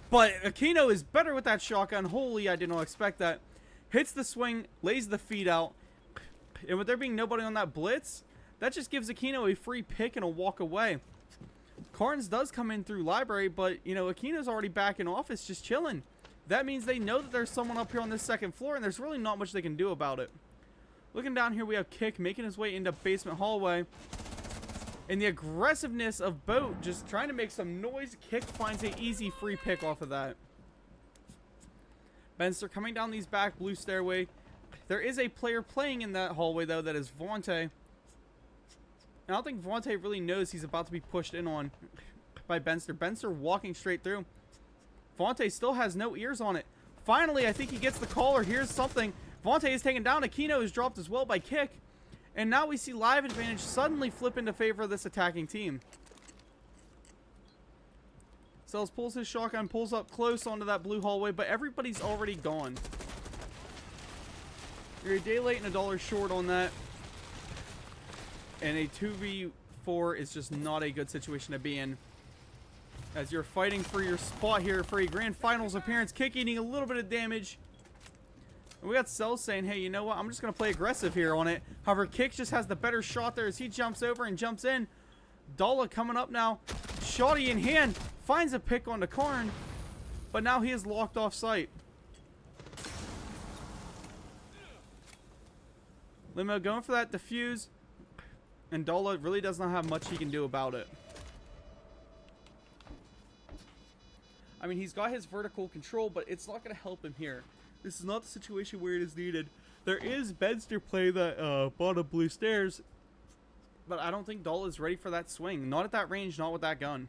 Speaker 1: But Aquino is better with that shotgun. Holy, I did not expect that. Hits the swing, lays the feed out, and with there being nobody on that blitz, that just gives Aquino a free pick and a walk away. Carnes does come in through library, but, Aquino's already back in office just chilling. That means they know that there's someone up here on this second floor, and there's really not much they can do about it. Looking down here, we have Kick making his way into basement hallway. And the aggressiveness of Boat just trying to make some noise. Kick finds an easy free pick off of that. Benster coming down these back blue stairway. There is a player playing in that hallway, though, that is Vontae. I don't think Vontae really knows he's about to be pushed in on by Benster. Benster walking straight through. Vontae still has no ears on it. Finally, I think he gets the call or hears something. Vontae is taken down. Aquino is dropped as well by Kick. And now we see live advantage suddenly flip into favor of this attacking team. Cells pulls his shotgun, pulls up close onto that blue hallway, but everybody's already gone. You're a day late and $1 short on that. And a 2v4 is just not a good situation to be in. As you're fighting for your spot here for a grand finals appearance. Kick eating a little bit of damage. And we got Cells saying, hey, you know what? I'm just going to play aggressive here on it. However, Kick just has the better shot there as he jumps over and jumps in. Dalla coming up now. Shotty in hand. Finds a pick onto Karn. But now he is locked off sight. Limo going for that defuse. And Dalla really does not have much he can do about it. I mean, he's got his vertical control, but it's not going to help him here. This is not the situation where it is needed. There is Bedster play that bottom blue stairs, but I don't think Doll is ready for that swing. Not at that range, not with that gun.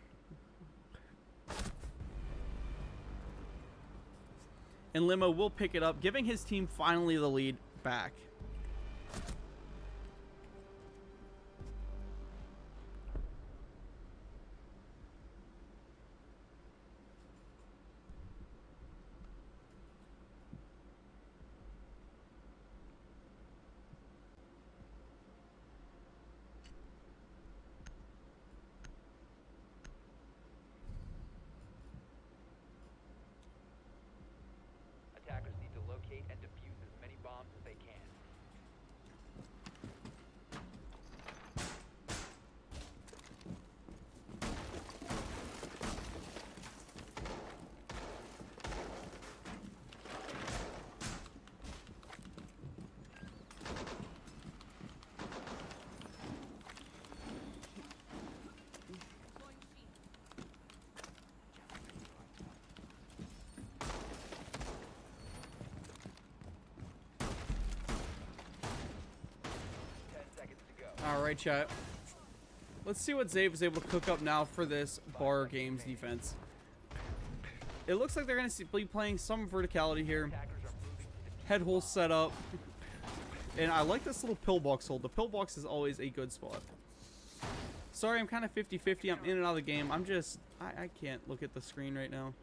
Speaker 1: And Limo will pick it up, giving his team finally the lead back.
Speaker 2: Attackers need to locate and defuse as many bombs as they can.
Speaker 1: Alright, chat. Let's see what Zave is able to cook up now for this Bar Games defense. It looks like they're going to be playing some verticality here.
Speaker 2: Attackers are moving to defuse
Speaker 1: Head hole set up. And I like this little pillbox hold. The pillbox is always a good spot. Sorry, I'm kind of 50-50. I'm in and out of the game. I'm just... I can't look at the screen right now.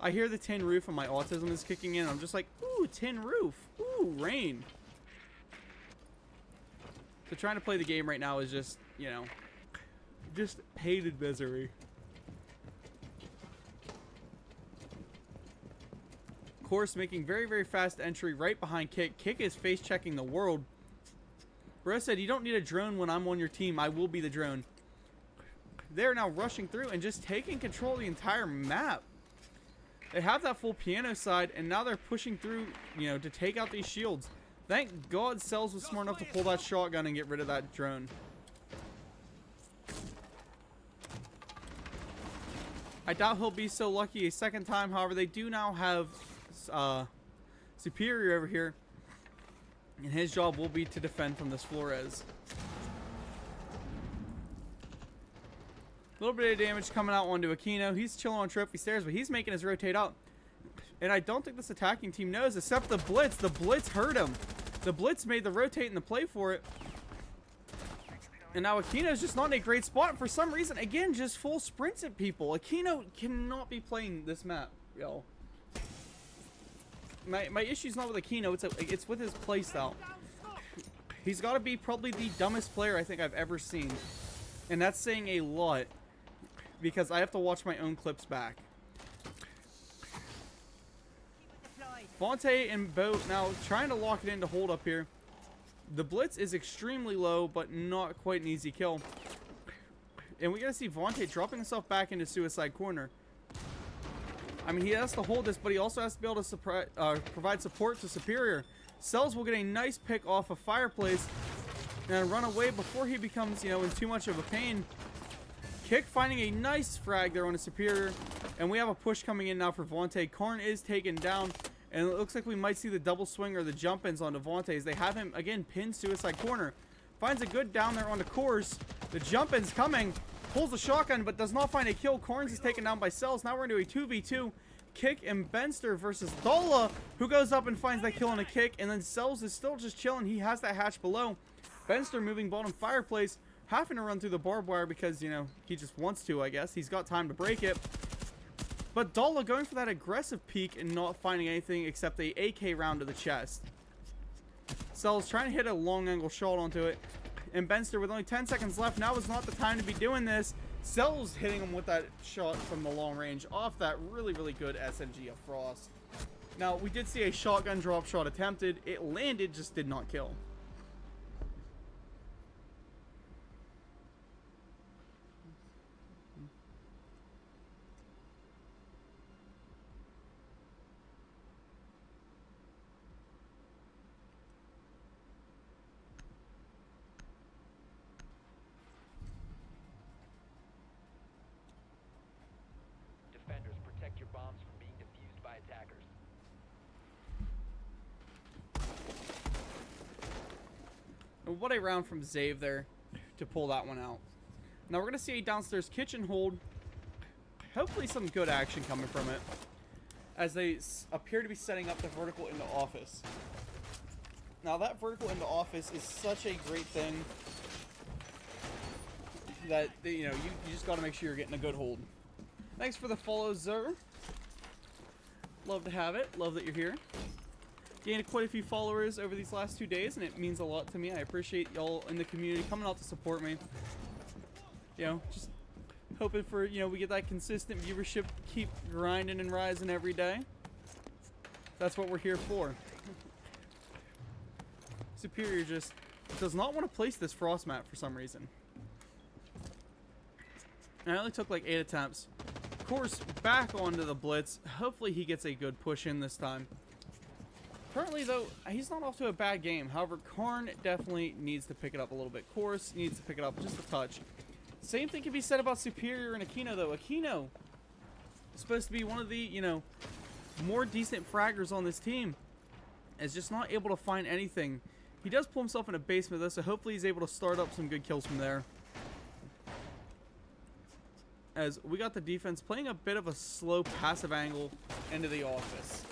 Speaker 1: I hear the tin roof and my autism is kicking in. I'm just like, ooh, tin roof. Ooh, rain. So trying to play the game right now is just, you know, just hated misery. Course making very, very fast entry right behind Kick. Kick is face checking the world. Bro said, you don't need a drone when I'm on your team. I will be the drone. They're now rushing through and just taking control of the entire map. They have that full piano side, and now they're pushing through, you know, to take out these shields. Thank God Cells was smart enough to pull that shotgun and get rid of that drone. I doubt he'll be so lucky a second time. However, they do now have Superior over here. And his job will be to defend from this Flores. A little bit of damage coming out onto Aquino. He's chilling on trophy stairs, but he's making his rotate out. And I don't think this attacking team knows, except the Blitz. The Blitz hurt him. The Blitz made the rotate and the play for it. And now Aquino's just not in a great spot. For some reason, again, just full sprints at people. Aquino cannot be playing this map, yo. My issue's not with Aquino, it's with his play style. He's got to be probably the dumbest player I think I've ever seen. And that's saying a lot, because I have to watch my own clips back. Vontae and Boat now trying to lock it in to hold up here. The Blitz is extremely low, but not quite an easy kill. And we gotta see Vontae dropping himself back into Suicide Corner. I mean, he has to hold this, but he also has to be able to provide support to Superior. Cells will get a nice pick off of Fireplace and run away before he becomes, you know, in too much of a pain. Kick finding a nice frag there on a Superior. And we have a push coming in now for Vontae. Karn is taken down. And it looks like we might see the double swing or the jump ins on Devontae as they have him, again, pinned Suicide Corner. Finds a good down there on the course. The jump in's coming. Pulls the shotgun, but does not find a kill. Corns is taken down by Cells. Now we're into a 2v2. Kick and Benster versus Dola, who goes up and finds that kill on a Kick. And then Cells is still just chilling. He has that hatch below. Benster moving bottom Fireplace. Having to run through the barbed wire because, you know, he just wants to, I guess. He's got time to break it. But Dola going for that aggressive peek and not finding anything except a AK round to the chest. Cells trying to hit a long angle shot onto it. And Benster with only 10 seconds left. Now is not the time to be doing this. Cells hitting him with that shot from the long range off that really, really good SMG of Frost. Now, we did see a shotgun drop shot attempted. It landed, just did not kill.
Speaker 2: Defenders, protect your bombs from being defused by attackers.
Speaker 1: And what a round from Zave there to pull that one out. Now we're going to see a downstairs kitchen hold. Hopefully some good action coming from it, as they appear to be setting up the vertical into office. Now that vertical into office is such a great thing that, you know, you just got to make sure you're getting a good hold. Thanks for the follow, Zer. Love to have it. Love that you're here. Gained quite a few followers over these last 2 days, and it means a lot to me. I appreciate y'all in the community coming out to support me. You know, just hoping for, you know, we get that consistent viewership, keep grinding and rising every day. That's what we're here for. Superior just does not want to place this frost mat for some reason. And I only took like 8 attempts. Of course, back onto the blitz. Hopefully he gets a good push in this time. Currently, though, he's not off to a bad game. However, Karn definitely needs to pick it up a little bit. Chorus needs to pick it up just a touch. Same thing can be said about Superior and Aquino, though. Aquino is supposed to be one of the, you know, more decent fraggers on this team. Is just not able to find anything. He does pull himself in a basement, though, so hopefully he's able to start up some good kills from there. As we got the defense playing a bit of a slow passive angle into the office.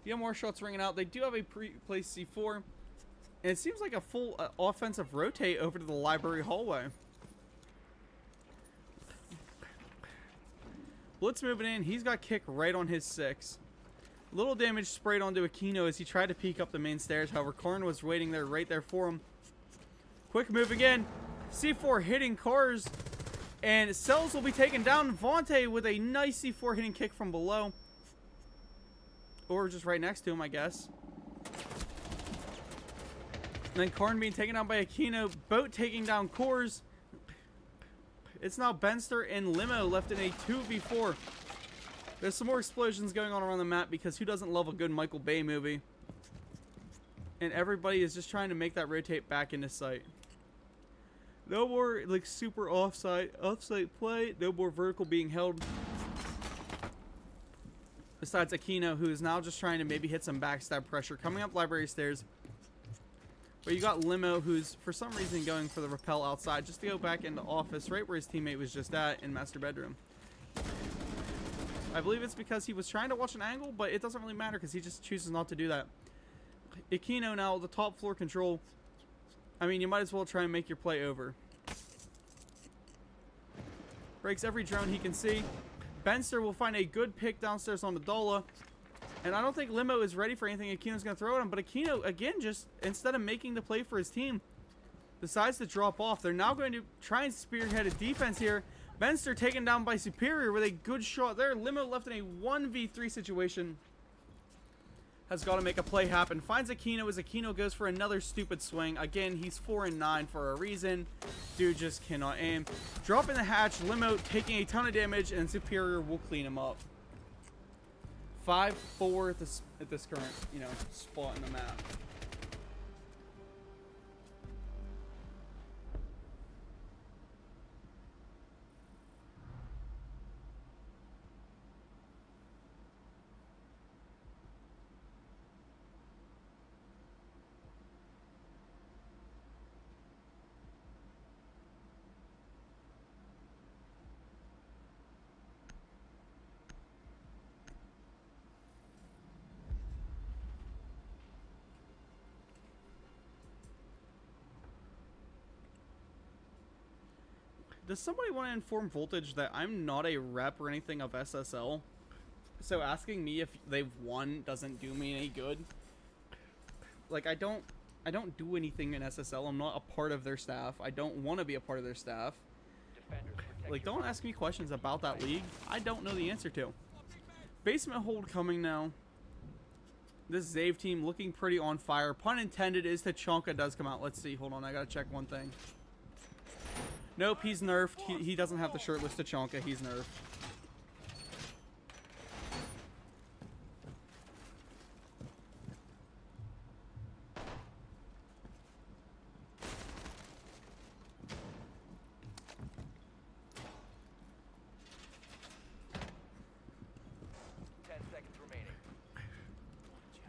Speaker 1: Yeah, more shots ringing out. They do have a pre-placed C4. And it seems like a full offensive rotate over to the library hallway. Blitz moving in. He's got kick right on his 6. Little damage sprayed onto Aquino as he tried to peek up the main stairs. However, Karn was waiting there right there for him. Quick move again. C4 hitting cars. And Cells will be taken down. Vontae with a nice C4 hitting kick from below. Or just right next to him, I guess. And then Karn being taken down by Aquino. Boat taking down Cores. It's now Benster and Limo left in a 2v4. There's some more explosions going on around the map because who doesn't love a good Michael Bay movie? And everybody is just trying to make that rotate back into sight. No more like super offsite play. No more vertical being held. Besides Aquino, who is now just trying to maybe hit some backstab pressure coming up library stairs. But you got Limo, who's for some reason going for the rappel outside just to go back into office right where his teammate was just at in master bedroom. I believe it's because he was trying to watch an angle, but it doesn't really matter because he just chooses not to do that. Aquino now with the top floor control. I mean, you might as well try and make your play over. Breaks every drone he can see. Benster will find a good pick downstairs on the Dola. And I don't think Limo is ready for anything Aquino's going to throw at him. But Aquino, again, just instead of making the play for his team, decides to drop off. They're now going to try and spearhead a defense here. Benster taken down by Superior with a good shot there. Limo left in a 1v3 situation. Has got to make a play happen. Finds Aquino as Aquino goes for another stupid swing. Again, he's 4-9 for a reason. Dude just cannot aim. Dropping the hatch. Limo taking a ton of damage, and Superior will clean him up. 5-4 at this current, you know, spot in the map. Does somebody want to inform Voltage that I'm not a rep or anything of SSL? So asking me if they've won doesn't do me any good. Like, I don't do anything in SSL. I'm not a part of their staff. I don't want to be a part of their staff. Like, don't ask me questions about that league I don't know the answer to. Basement hold coming now. This Zave team looking pretty on fire. Pun intended is Tachanka does come out. Let's see. Hold on. I got to check one thing. Nope, he's nerfed. He doesn't have the shirtless Tachanka. He's nerfed.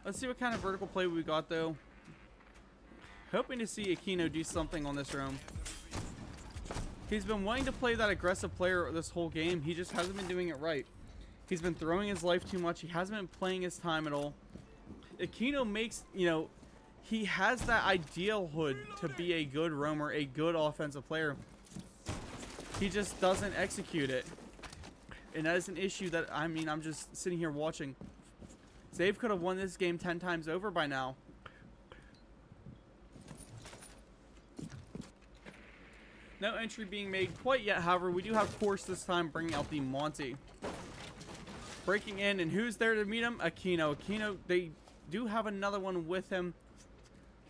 Speaker 1: Let's see what kind of vertical play we got, though. Hoping to see Aquino do something on this roam. He's been wanting to play that aggressive player this whole game. He just hasn't been doing it right. He's been throwing his life too much. He hasn't been playing his time at all. Aquino makes, you know, he has that idealhood to be a good roamer, a good offensive player. He just doesn't execute it. And that is an issue that, I mean, I'm just sitting here watching. Zave could have won this game 10 times over by now. No entry being made quite yet, however, we do have Course this time bringing out the Monty. Breaking in, and who's there to meet him? Aquino. Aquino, they do have another one with him.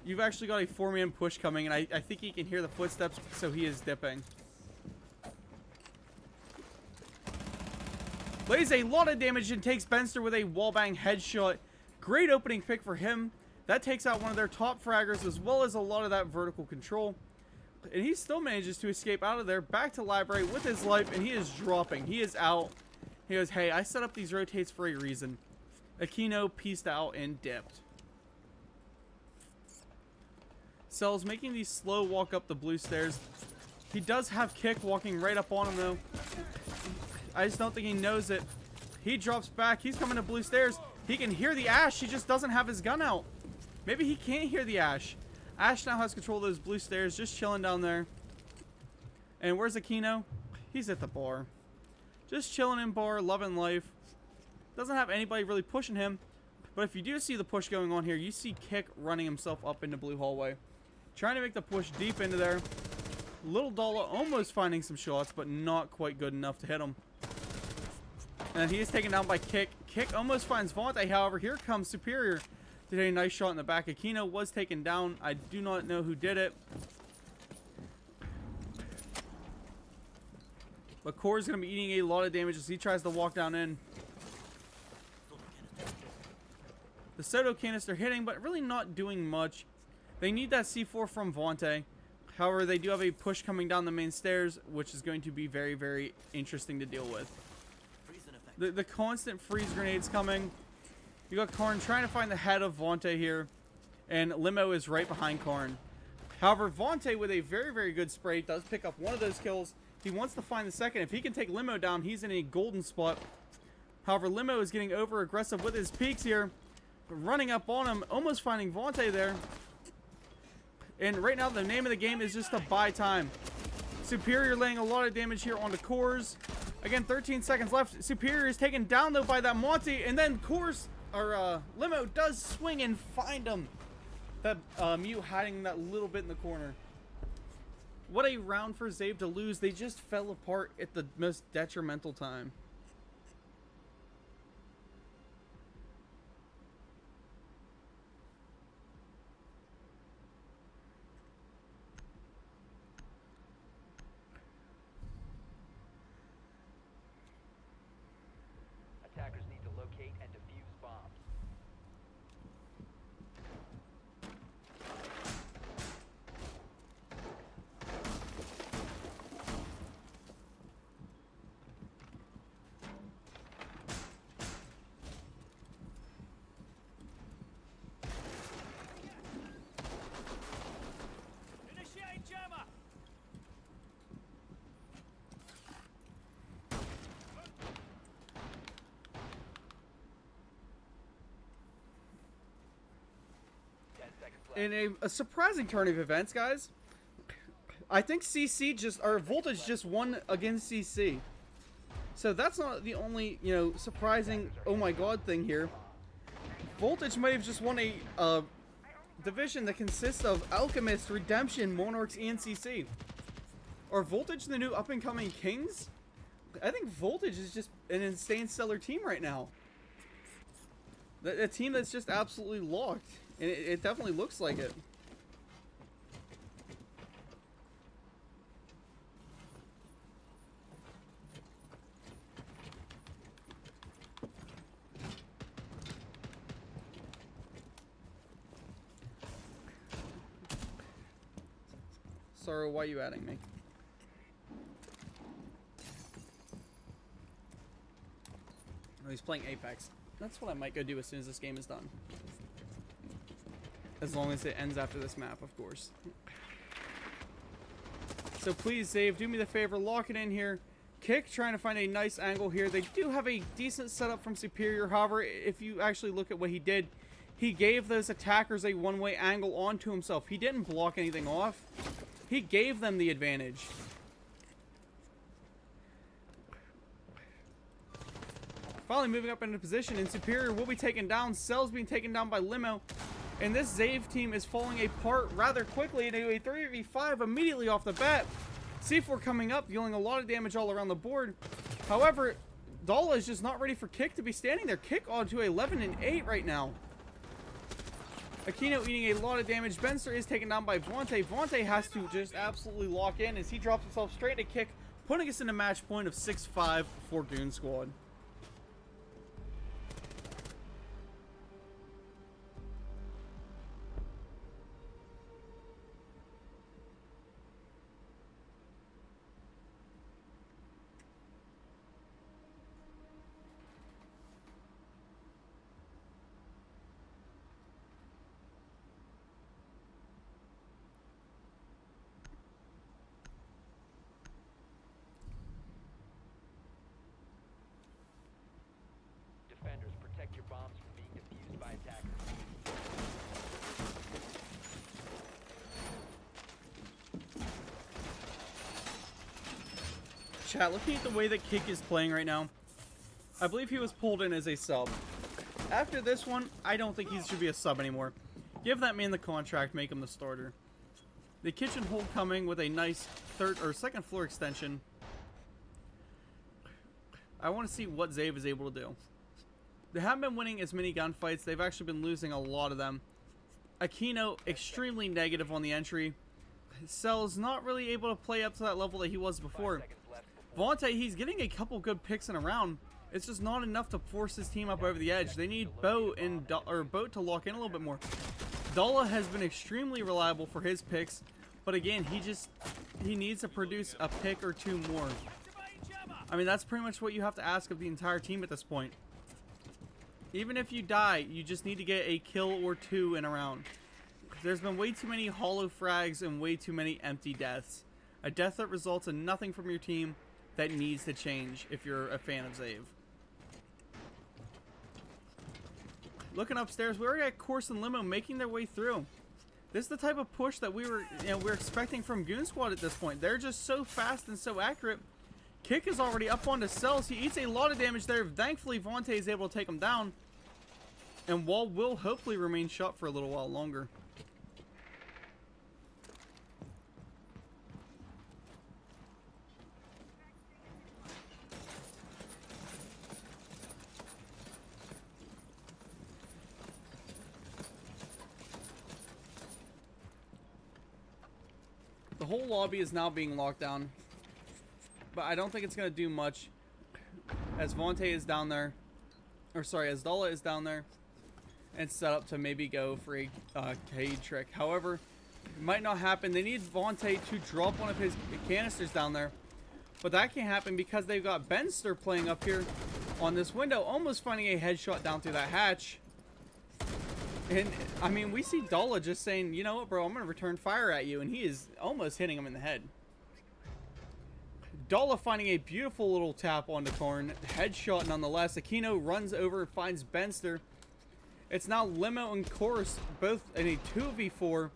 Speaker 1: You've actually got a 4-man push coming, and I think he can hear the footsteps, so he is dipping. Lays a lot of damage and takes Benster with a wallbang headshot. Great opening pick for him. That takes out one of their top fraggers, as well as a lot of that vertical control. And he still manages to escape out of there, back to library with his life, and he is dropping. He is out. He goes, hey, I set up these rotates for a reason. Aquino pieced out and dipped. Cell's making the slow walk up the blue stairs. He does have Kick walking right up on him, though. I just don't think he knows it. He drops back. He's coming to blue stairs. He can hear the Ash. He just doesn't have his gun out. Maybe he can't hear the Ash. Ash now has control of those blue stairs, just chilling down there. And where's Aquino? He's at the bar. Just chilling in bar, loving life. Doesn't have anybody really pushing him. But if you do see the push going on here, you see Kick running himself up into blue hallway. Trying to make the push deep into there. Little Dalla almost finding some shots, but not quite good enough to hit him. And he is taken down by Kick. Kick almost finds Vontae, however, here comes Superior. Did a nice shot in the back. Aquino was taken down. I do not know who did it. But Core is going to be eating a lot of damage as he tries to walk down in. The Soto canister hitting, but really not doing much. They need that C4 from Vontae. However, they do have a push coming down the main stairs, which is going to be very, very interesting to deal with. The constant freeze grenades coming. You got Karn trying to find the head of Vontae here. And Limo is right behind Karn. However, Vontae with a very, very good spray does pick up one of those kills. He wants to find the second. If he can take Limo down, he's in a golden spot. However, Limo is getting over aggressive with his peaks here. Running up on him, almost finding Vontae there. And right now, the name of the game is just to buy time. Superior laying a lot of damage here onto Cores. Again, 13 seconds left. Superior is taken down, though, by that Monty. And then Limo does swing and find him. That Mute hiding that little bit in the corner. What a round for Zave to lose. They just fell apart at the most detrimental time.
Speaker 2: Attackers need to locate and defuse bombs.
Speaker 3: Initiate jammer!
Speaker 1: In a surprising turn of events, guys, I think Voltage just won against CC. So that's not the only, surprising, oh my god thing here. Voltage might have just won a division that consists of Alchemist, Redemption, Monarchs, and CC. Are Voltage the new up-and-coming Kings? I think Voltage is just an insane stellar team right now. A team that's just absolutely locked. And it definitely looks like it. Sorry, why are you adding me? Oh, he's playing Apex. That's what I might go do as soon as this game is done. As long as it ends after this map, of course. So please, Zave, do me the favor, lock it in here. Kick trying to find a nice angle here. They do have a decent setup from Superior. However, if you actually look at what he did, he gave those attackers a one-way angle onto himself. He didn't block anything off. He gave them the advantage. Finally moving up into position, and Superior will be taken down. Cell's being taken down by Limo. And this Zave team is falling apart rather quickly into a 3v5 immediately off the bat. C4 coming up, dealing a lot of damage all around the board. However, Dala is just not ready for Kick to be standing there. Kick onto 11 and 8 right now. Aquino eating a lot of damage. Benster is taken down by Vontae. Vontae has to just absolutely lock in as he drops himself straight to Kick, putting us in a match point of 6-5 for Goon Squad.
Speaker 2: Defenders, protect your bombs from being defused by attackers.
Speaker 1: Chat, looking at the way that Kick is playing right now, I believe he was pulled in as a sub. After this one, I don't think he should be a sub anymore. Give that man the contract, make him the starter. The kitchen hole coming with a nice second floor extension. I want to see what Zave is able to do. They haven't been winning as many gunfights. They've actually been losing a lot of them. Aquino, extremely negative on the entry. Cell's not really able to play up to that level that he was before. Vontae, he's getting a couple good picks in a round. It's just not enough to force his team up over the edge. They need Boat to lock in a little bit more. Dala has been extremely reliable for his picks, but again, he needs to produce a pick or two more. I mean, that's pretty much what you have to ask of the entire team at this point. Even if you die, you just need to get a kill or two in a round. There's been way too many hollow frags and way too many empty deaths. A death that results in nothing from your team that needs to change if you're a fan of Zave. Looking upstairs, we already got Course and Limo making their way through. This is the type of push that we're expecting from Goon Squad at this point. They're just so fast and so accurate. Kick is already up onto Cells. He eats a lot of damage there. Thankfully, Vontae is able to take him down. And Wall will hopefully remain shut for a little while longer. The whole lobby is now being locked down. But I don't think it's going to do much as Vontae is down there. Or sorry, as Dala is down there. And set up to maybe go for a Cade trick. However, it might not happen. They need Vontae to drop one of his canisters down there. But that can't happen because they've got Benster playing up here on this window. Almost finding a headshot down through that hatch. And, I mean, we see Dala just saying, you know what, bro, I'm going to return fire at you. And he is almost hitting him in the head. Dala finding a beautiful little tap onto Korn. Headshot nonetheless. Aquino runs over, finds Benster. It's now Limo and Chorus both in a 2v4.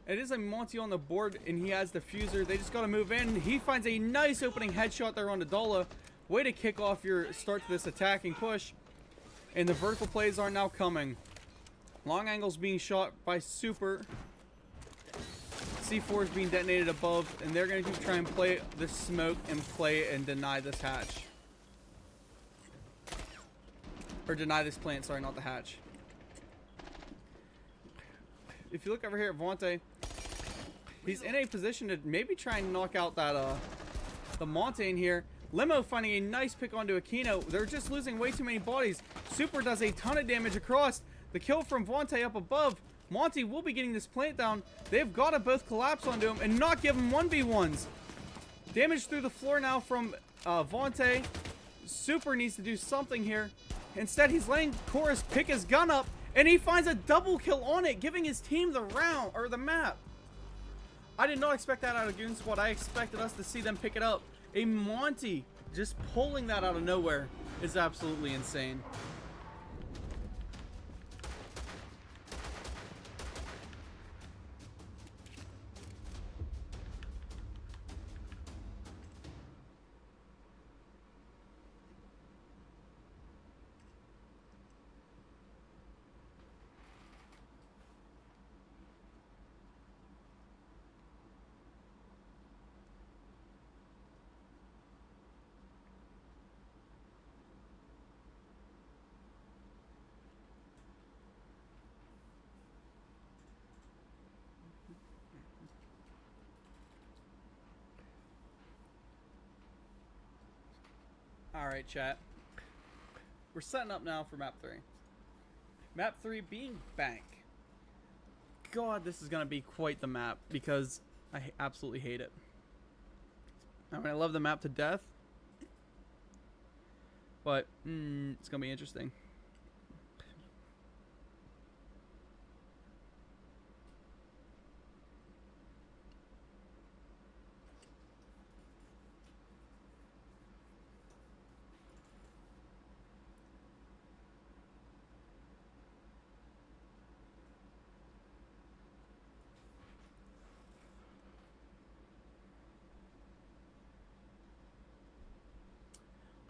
Speaker 1: It is a Monty on the board, and he has the Fuser. They just got to move in. He finds a nice opening headshot there onto Dala. Way to kick off your start to this attacking push. And the vertical plays are now coming. Long angles being shot by Super. C4 is being detonated above, and they're going to try and play the smoke and play and deny this hatch. Or deny this plant, sorry, not the hatch. If you look over here at Vontae, he's in a position to maybe try and knock out that the Montagne here. Limo finding a nice pick onto Aquino. They're just losing way too many bodies. Super does a ton of damage across. The kill from Vontae up above. Monty will be getting this plant down. They've got to both collapse onto him and not give him 1v1s. Damage through the floor now from Vontae. Super needs to do something here. Instead, he's letting Chorus pick his gun up And he finds a double kill on it, giving his team the round, or the map. I did not expect that out of Goon Squad. I expected us to see them pick it up. A Monty just pulling that out of nowhere is absolutely insane. Alright, chat. We're setting up now for map 3. Map 3 being Bank. God, this is going to be quite the map because I absolutely hate it. I mean, I love the map to death. But, it's going to be interesting.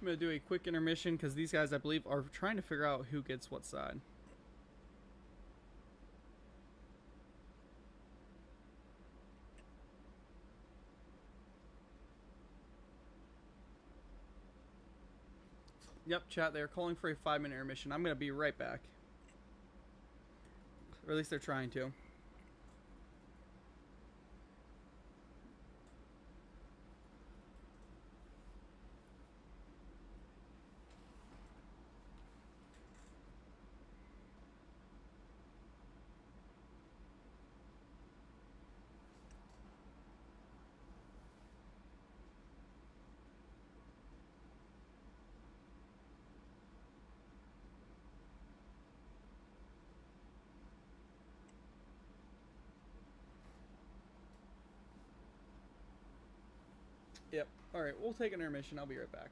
Speaker 1: I'm going to do a quick intermission because these guys, I believe, are trying to figure out who gets what side. Yep, chat, they're calling for a 5-minute intermission. I'm going to be right back. Or at least they're trying to. Yep. Alright, we'll take an intermission. I'll be right back.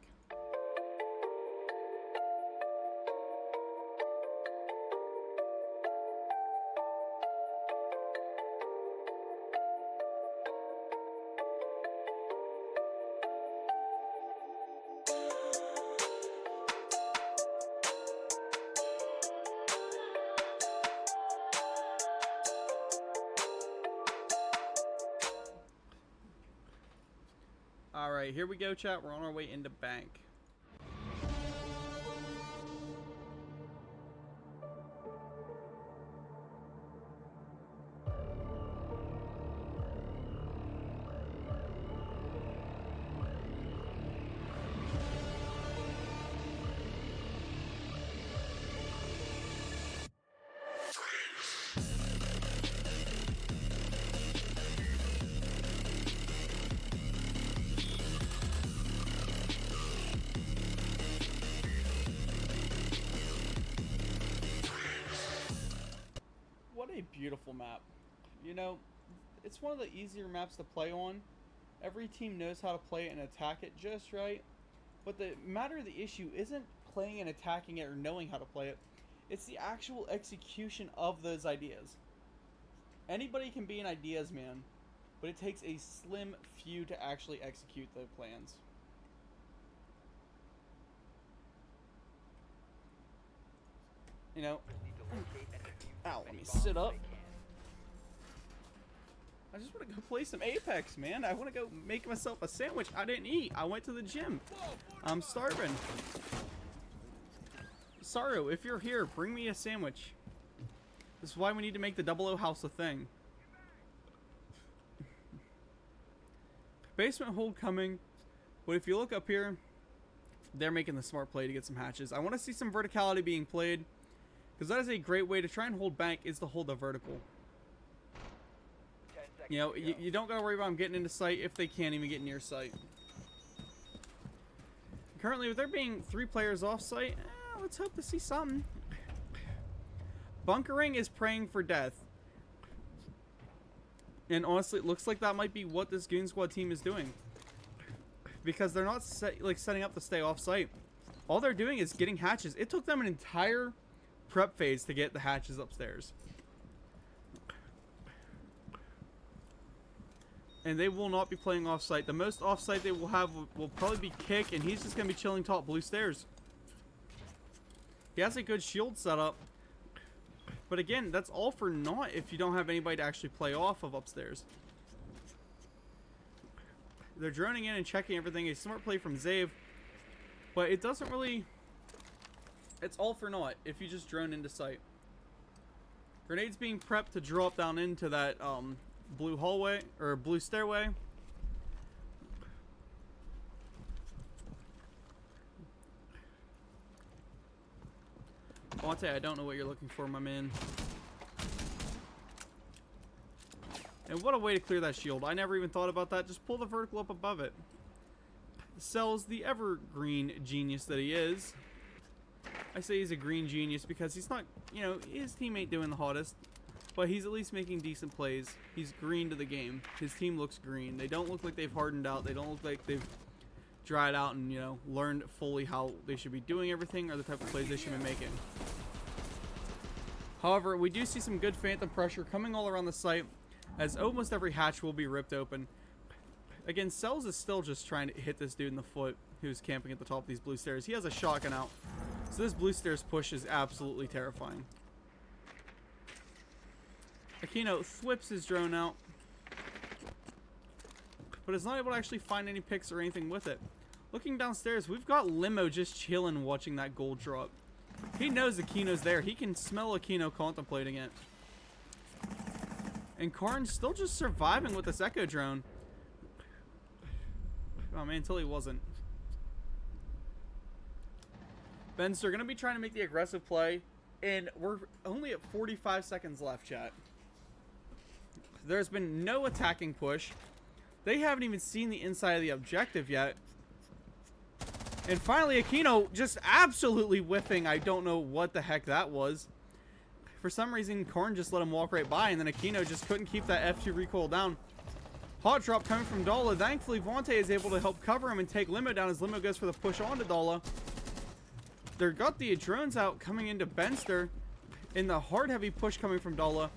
Speaker 1: Alright, here we go, chat. We're on our way into Bank. What a beautiful map. You know, it's one of the easier maps to play on. Every team knows how to play it and attack it just right. But the matter of the issue isn't playing and attacking it or knowing how to play it. It's the actual execution of those ideas. Anybody can be an ideas man, but it takes a slim few to actually execute the plans. You know, ow, let me sit up. I just want to go play some Apex, man. I want to go make myself a sandwich. I didn't eat. I went to the gym. I'm starving. Saru, if you're here, bring me a sandwich. This is why we need to make the 00 house a thing. Basement hold coming. But if you look up here, they're making the smart play to get some hatches. I want to see some verticality being played. Because that is a great way to try and hold Bank, is to hold the vertical. You know, you don't gotta worry about them getting into sight if they can't even get near sight. Currently, with there being 3 players off site, let's hope to see something. Bunkering is praying for death. And honestly, it looks like that might be what this Goon Squad team is doing. Because they're not setting up to stay off site. All they're doing is getting hatches. It took them an entire prep phase to get the hatches upstairs. And they will not be playing off site. The most off site they will have will probably be Kick, and he's just going to be chilling top blue stairs. He has a good shield setup. But again, that's all for naught if you don't have anybody to actually play off of upstairs. They're droning in and checking everything. A smart play from Zave. But it doesn't really... It's all for naught if you just drone into sight. Grenades being prepped to drop down into that blue hallway, or blue stairway. Monte, I don't know what you're looking for, my man. And what a way to clear that shield. I never even thought about that. Just pull the vertical up above it. Sells the evergreen genius that he is. I say he's a green genius because he's not, you know, his team ain't doing the hottest. But he's at least making decent plays. He's green to the game. His team looks green. They don't look like they've hardened out. They don't look like they've dried out and, you know, learned fully how they should be doing everything or the type of plays they should be making. However, we do see some good phantom pressure coming all around the site as almost every hatch will be ripped open. Again, Cells is still just trying to hit this dude in the foot who's camping at the top of these blue stairs. He has a shotgun out. So this blue stairs push is absolutely terrifying. Aquino whips his drone out, but is not able to actually find any picks or anything with it. Looking downstairs, we've got Limo just chilling watching that gold drop. He knows Aquino's there. He can smell Aquino contemplating it. And Karn's still just surviving with this Echo drone. Oh man, until he wasn't. Benster going to be trying to make the aggressive play, and we're only at 45 seconds left, chat. There's been no attacking push. They haven't even seen the inside of the objective yet. And finally, Aquino just absolutely whiffing. I don't know what the heck that was. For some reason, Karn just let him walk right by, and then Aquino just couldn't keep that F2 recoil down. Hot drop coming from Dala. Thankfully, Vontae is able to help cover him and take Limo down as Limo goes for the push onto Dala. They've got the drones out coming into Benster in the hard heavy push coming from Dala.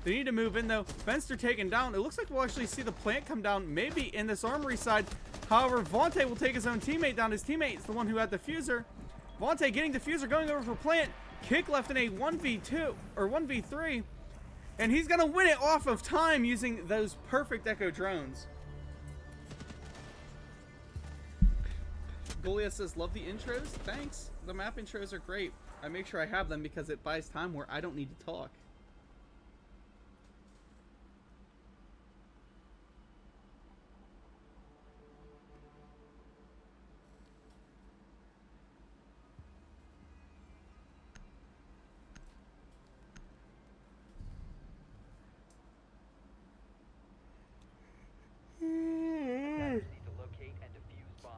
Speaker 1: They need to move in though. Benster taken down. It looks like we'll actually see the plant come down maybe in this armory side. However, Vontae will take his own teammate down. His teammate is the one who had the fuser. Vontae getting diffuser, going over for plant. Kick left in a 1v2 or 1v3. And he's going to win it off of time using those perfect Echo drones. Goliath says, love the intros. Thanks. The map intros are great. I make sure I have them because it buys time where I don't need to talk.
Speaker 2: Attackers need to locate and defuse bombs.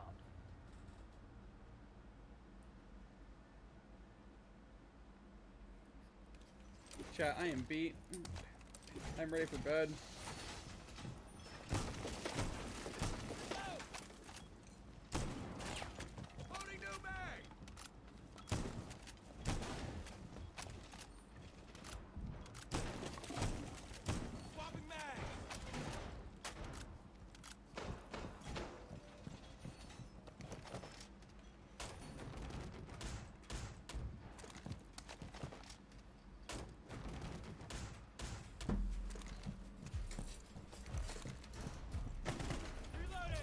Speaker 1: Chat, I am beat. I'm ready for bed.
Speaker 3: Loading new mag! Swapping mag! Reloading!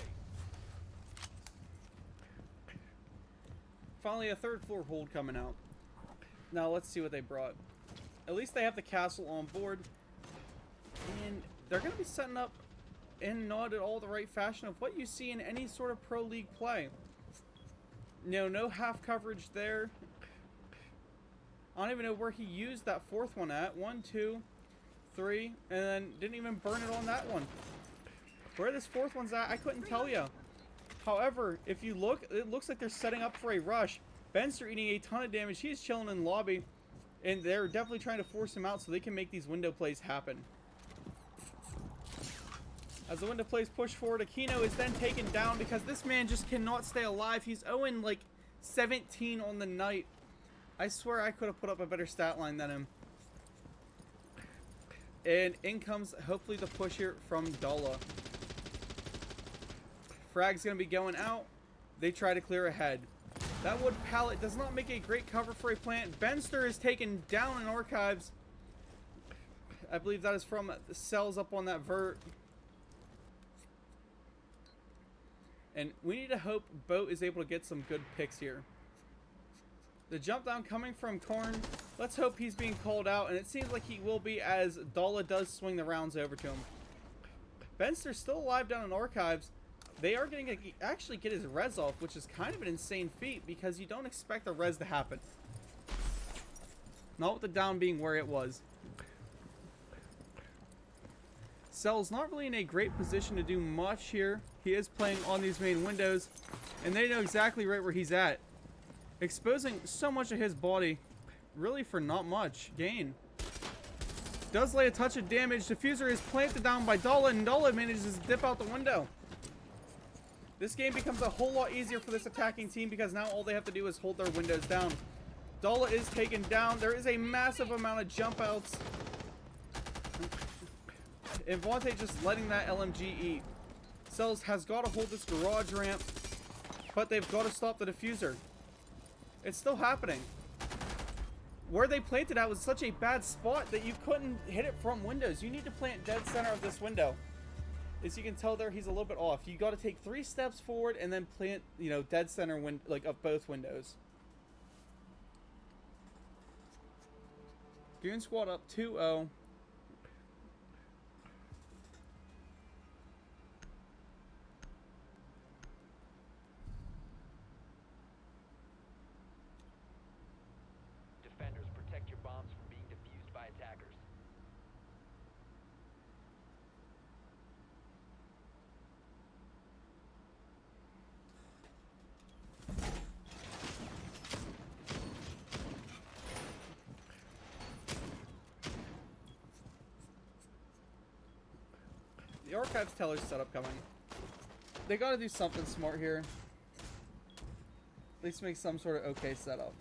Speaker 1: Finally, a third floor hold coming out. Now let's see what they brought. At least they have the castle on board. And they're going to be setting up in not at all the right fashion of what you see in any sort of pro league play. No half coverage there. I don't even know where he used that fourth one at. 1, 2, 3, and then didn't even burn it on that one. Where this fourth one's at, I couldn't tell you. However, if you look, it looks like they're setting up for a rush. Benster eating a ton of damage. He's chilling in lobby. And they're definitely trying to force him out so they can make these window plays happen. As the window plays push forward, Aquino is then taken down because this man just cannot stay alive. He's 0 like 17 on the night. I swear I could have put up a better stat line than him. And in comes hopefully the push here from Dala. Frag's going to be going out. They try to clear ahead. That wood pallet does not make a great cover for a plant. Benster is taken down in archives. I believe that is from the cells up on that vert. And we need to hope Boat is able to get some good picks here. The jump down coming from Korn. Let's hope he's being called out. And it seems like he will be as Dala does swing the rounds over to him. Benster's still alive down in archives. They are going to actually get his res off, which is kind of an insane feat because you don't expect a res to happen. Not with the down being where it was. Cell's not really in a great position to do much here. He is playing on these main windows, and they know exactly right where he's at. Exposing so much of his body, really for not much gain. Does lay a touch of damage. Diffuser is planted down by Dala, and Dala manages to dip out the window. This game becomes a whole lot easier for this attacking team because now all they have to do is hold their windows down. Dala is taken down. There is a massive amount of jump outs. And Vontae just letting that LMG eat. Cells has got to hold this garage ramp, but they've got to stop the diffuser. It's still happening. Where they planted at was such a bad spot that you couldn't hit it from windows. You need to plant dead center of this window. As you can tell there, he's a little bit off. You got to take 3 steps forward and then plant, you know, dead center like of both windows. Goon Squad up 2-0.
Speaker 2: Defenders, protect your bombs from being defused by attackers.
Speaker 1: The Archives Teller's setup coming. They gotta do something smart here. At least make some sort of okay setup.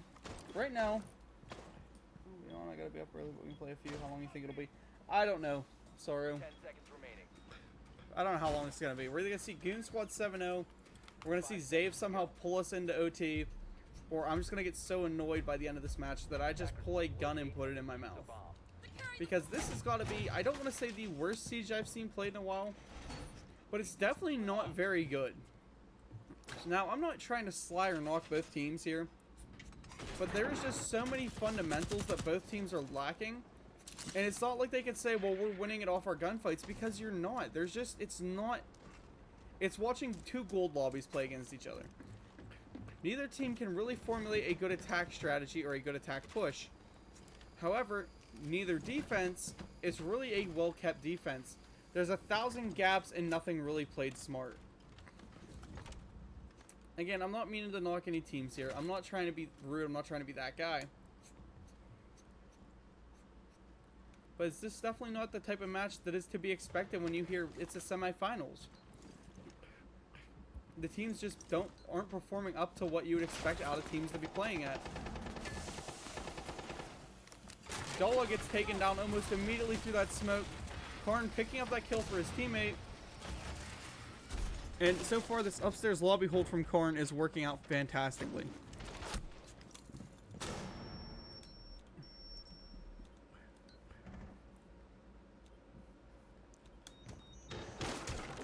Speaker 1: Right now, you know, I gotta be up early, but we can play a few. How long do you think it'll be? I don't know. Sorry.
Speaker 2: 10 seconds remaining.
Speaker 1: I don't know how long it's gonna be. We're either gonna see Goon Squad 7-0, we're gonna see Zave somehow pull us into OT, or I'm just gonna get so annoyed by the end of this match that I just pull a gun and put it in my mouth.
Speaker 2: The bomb.
Speaker 1: Because this has got to be, I don't want to say the worst Siege I've seen played in a while, but it's definitely not very good. Now, I'm not trying to sly or knock both teams here, but there's just so many fundamentals that both teams are lacking, and it's not like they could say, well, we're winning it off our gunfights, because you're not. There's just, it's watching 2 gold lobbies play against each other. Neither team can really formulate a good attack strategy or a good attack push. However, neither defense is really a well-kept defense. There's 1,000 gaps and nothing really played smart. Again, I'm not meaning to knock any teams here. I'm not trying to be rude. I'm not trying to be that guy. But it's just definitely not the type of match that is to be expected when you hear it's a semifinals. The teams just aren't performing up to what you would expect out of teams to be playing at. Dala gets taken down almost immediately through that smoke. Karn picking up that kill for his teammate. And so far, this upstairs lobby hold from Karn is working out fantastically.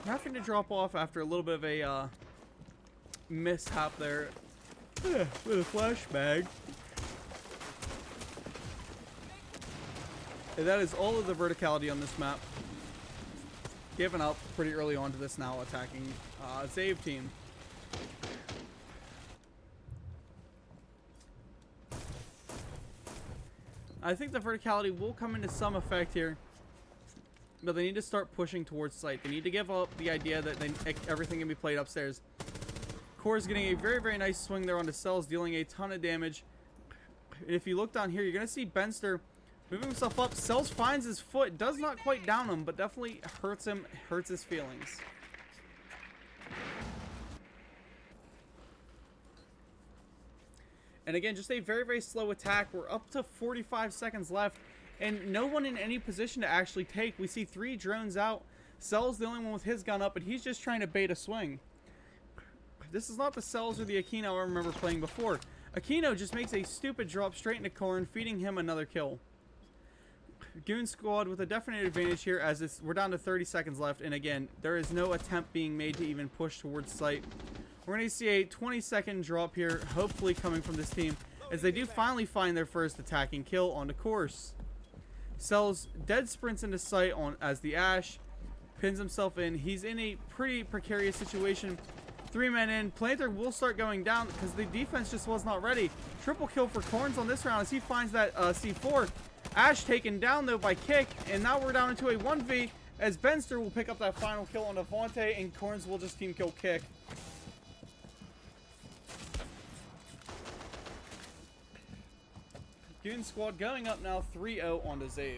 Speaker 1: Having to drop off after a little bit of a mishap there. With a flashbang. And that is all of the verticality on this map. Given up pretty early on to this now attacking Zave team. I think the verticality will come into some effect here. But they need to start pushing towards site. They need to give up the idea that everything can be played upstairs. Core's getting a very, very nice swing there onto cells, dealing a ton of damage. And if you look down here, you're going to see Benster moving himself up. Sells finds his foot. Does not quite down him, but definitely hurts him. Hurts his feelings. And again, just a very, very slow attack. We're up to 45 seconds left. And no one in any position to actually take. We see 3 drones out. Cell's the only one with his gun up, and he's just trying to bait a swing. This is not the Cells or the Aquino I remember playing before. Aquino just makes a stupid drop straight into Corn, feeding him another kill. Goon Squad with a definite advantage here as we're down to 30 seconds left. And again, there is no attempt being made to even push towards site. We're going to see a 20-second drop here, hopefully coming from this team, as they do finally find their first attacking kill on the course. Cells dead sprints into sight as the Ash pins himself in. He's in a pretty precarious situation. 3 men in. Planter will start going down because the defense just was not ready. Triple kill for Corns on this round as he finds that C4. Ash taken down though by Kick, and now we're down into a 1v as Benster will pick up that final kill on Avante, and Corns will just team kill Kick. Goon Squad going up now 3-0 onto Zave.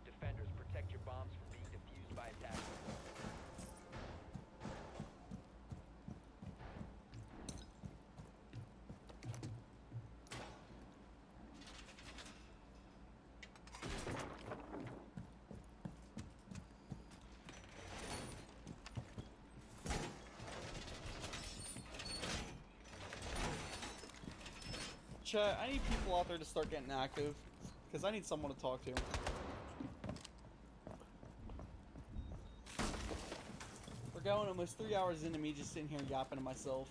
Speaker 2: Defenders, protect your bombs from being defused by attackers.
Speaker 1: Chat, I need people out there to start getting active, because I need someone to talk to. We're going almost 3 hours into me just sitting here yapping to myself.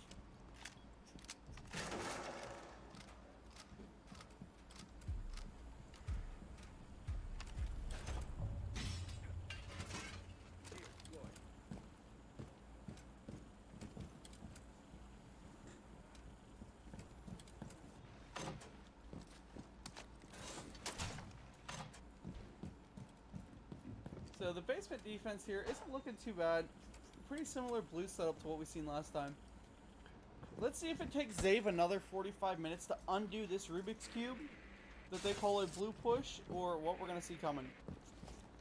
Speaker 1: So the basement defense here isn't looking too bad. Pretty similar blue setup to what we've seen last time. Let's see if it takes Zave another 45 minutes to undo this Rubik's Cube that they call a blue push, or what we're going to see coming.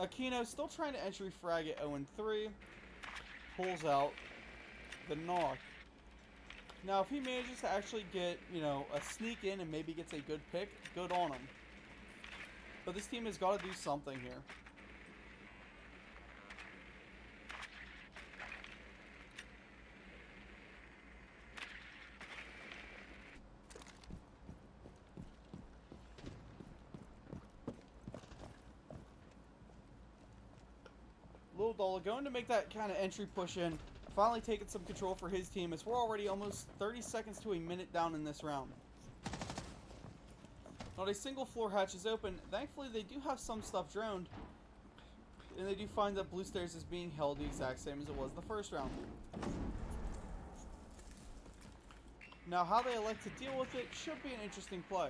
Speaker 1: Aquino still trying to entry frag at 0-3. Pulls out the knock. Now, if he manages to actually get, a sneak in and maybe gets a good pick, good on him. But this team has got to do something here. Little Dollar going to make that kind of entry push in. Finally taking some control for his team as we're already almost 30 seconds to a minute down in this round. Not a single floor hatch is open. Thankfully, they do have some stuff droned. And they do find that blue stairs is being held the exact same as it was the first round. Now, how they elect to deal with it should be an interesting play.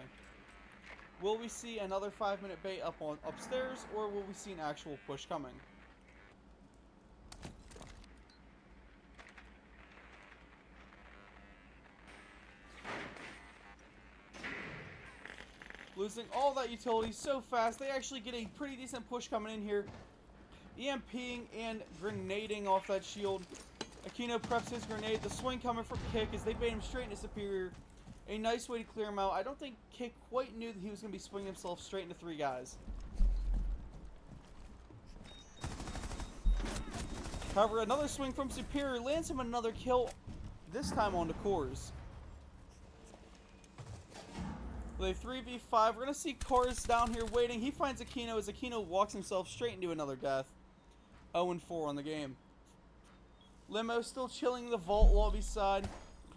Speaker 1: Will we see another 5-minute bait up on upstairs, or will we see an actual push coming? Losing all that utility so fast, they actually get a pretty decent push coming in here. EMPing and grenading off that shield. Aquino preps his grenade. The swing coming from Kick as they bait him straight into Superior. A nice way to clear him out. I don't think Kick quite knew that he was going to be swinging himself straight into 3 guys. However, another swing from Superior lands him another kill, this time on the cores. With a 3v5, we're going to see Cars down here waiting. He finds Aquino as Aquino walks himself straight into another death. 0-4 on the game. Limo still chilling the vault lobby side.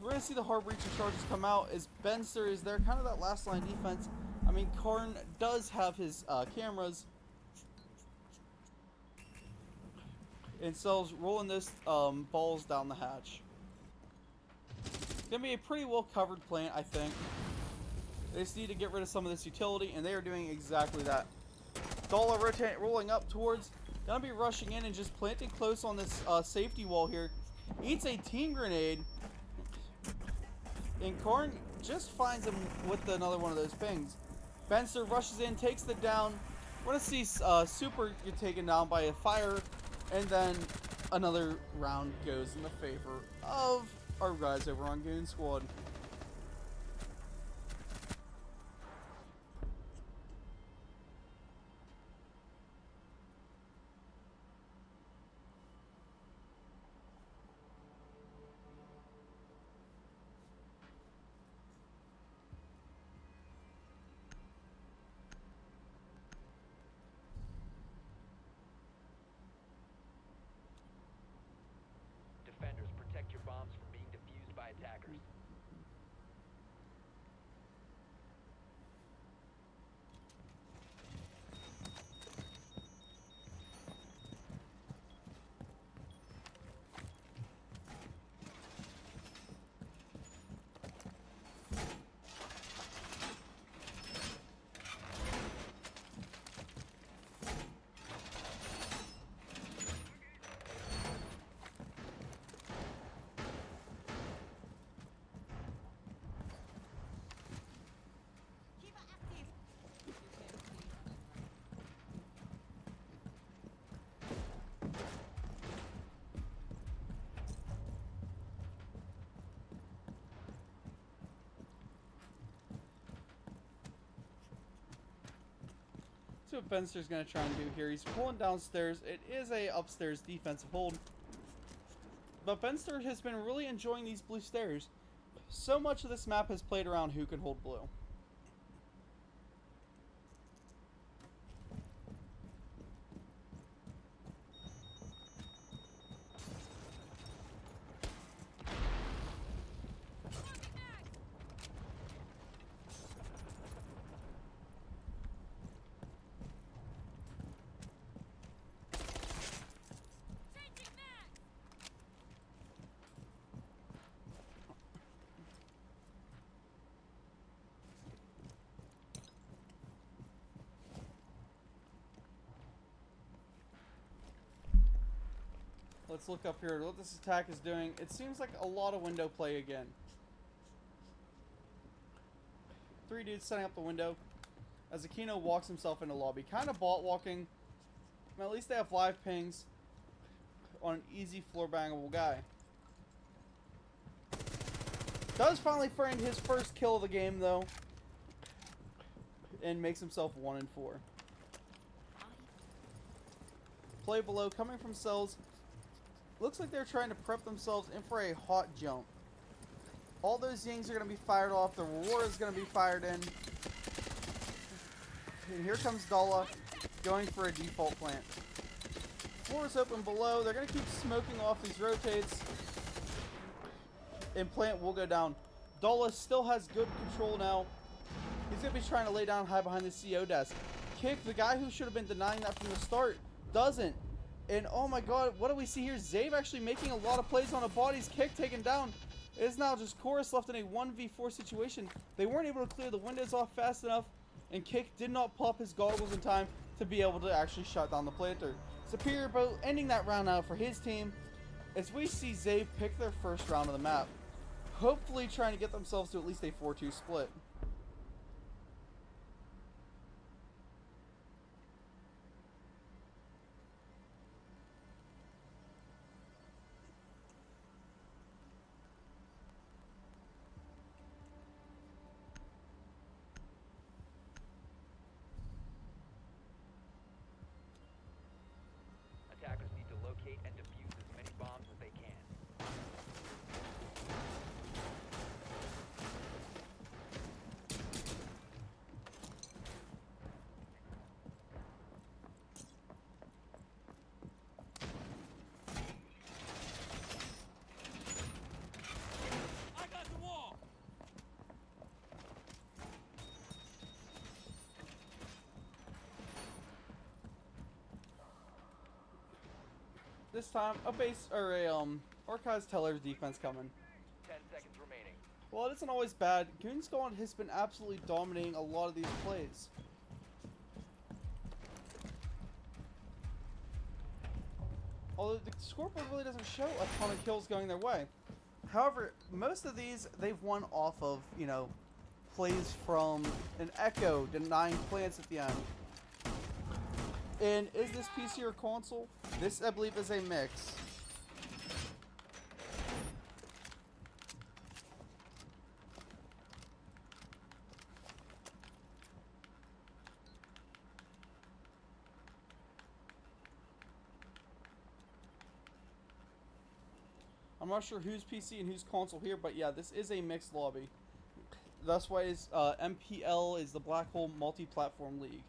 Speaker 1: We're going to see the hard breaching charges come out as Benster is there. Kind of that last line defense. I mean, Karn does have his cameras. And Cell's rolling those balls down the hatch. It's going to be a pretty well covered plant, I think. They just need to get rid of some of this utility, and they are doing exactly that. Dala rolling up towards, gonna be rushing in and just planting close on this safety wall here. Eats a team grenade, and Karn just finds him with another one of those pings. Benster rushes in, takes the down. We're gonna see Super get taken down by a fire, and then another round goes in the favor of our guys over on Goon Squad.
Speaker 2: Defenders, protect your bombs from being defused by attackers.
Speaker 1: See what Benster's going to try and do here. He's pulling downstairs. It is a upstairs defensive hold. But Benster has been really enjoying these blue stairs. So much of this map has played around who can hold blue. Let's look up here what this attack is doing. It seems like a lot of window play again. 3 dudes setting up the window as Aquino walks himself into lobby. Kind of bot walking. At least they have live pings on an easy floor bangable guy. Does finally find his first kill of the game though. And makes himself 1-4. Play below coming from cells. Looks like they're trying to prep themselves in for a hot jump. All those yings are going to be fired off. The roar is going to be fired in. And here comes Dala going for a default plant. Floor is open below. They're going to keep smoking off these rotates. And plant will go down. Dala still has good control now. He's going to be trying to lay down high behind the CO desk. Kick, the guy who should have been denying that from the start, doesn't. And oh my god, what do we see here? Zave actually making a lot of plays on a body's kick taken down. It is now just Chorus left in a 1v4 situation. They weren't able to clear the windows off fast enough, and Kick did not pop his goggles in time to be able to actually shut down the planter. Superior Boat ending that round out for his team as we see Zave pick their first round of the map. Hopefully trying to get themselves to at least a 4-2 split.
Speaker 2: Attackers need to locate and defuse as many bombs as they can.
Speaker 1: this time a base or a Archives Teller defense coming.
Speaker 2: 10 seconds remaining.
Speaker 1: Well, it isn't always bad. Goon Squad has been absolutely dominating a lot of these plays. Although the scoreboard really doesn't show a ton of kills going their way. However, most of these they've won off of, you know, plays from an Echo denying plants at the end. And is this PC or console? This, I believe, is a mix. I'm not sure who's PC and who's console here, but yeah, this is a mixed lobby. That's why MPL is the Black Hole Multi-Platform League.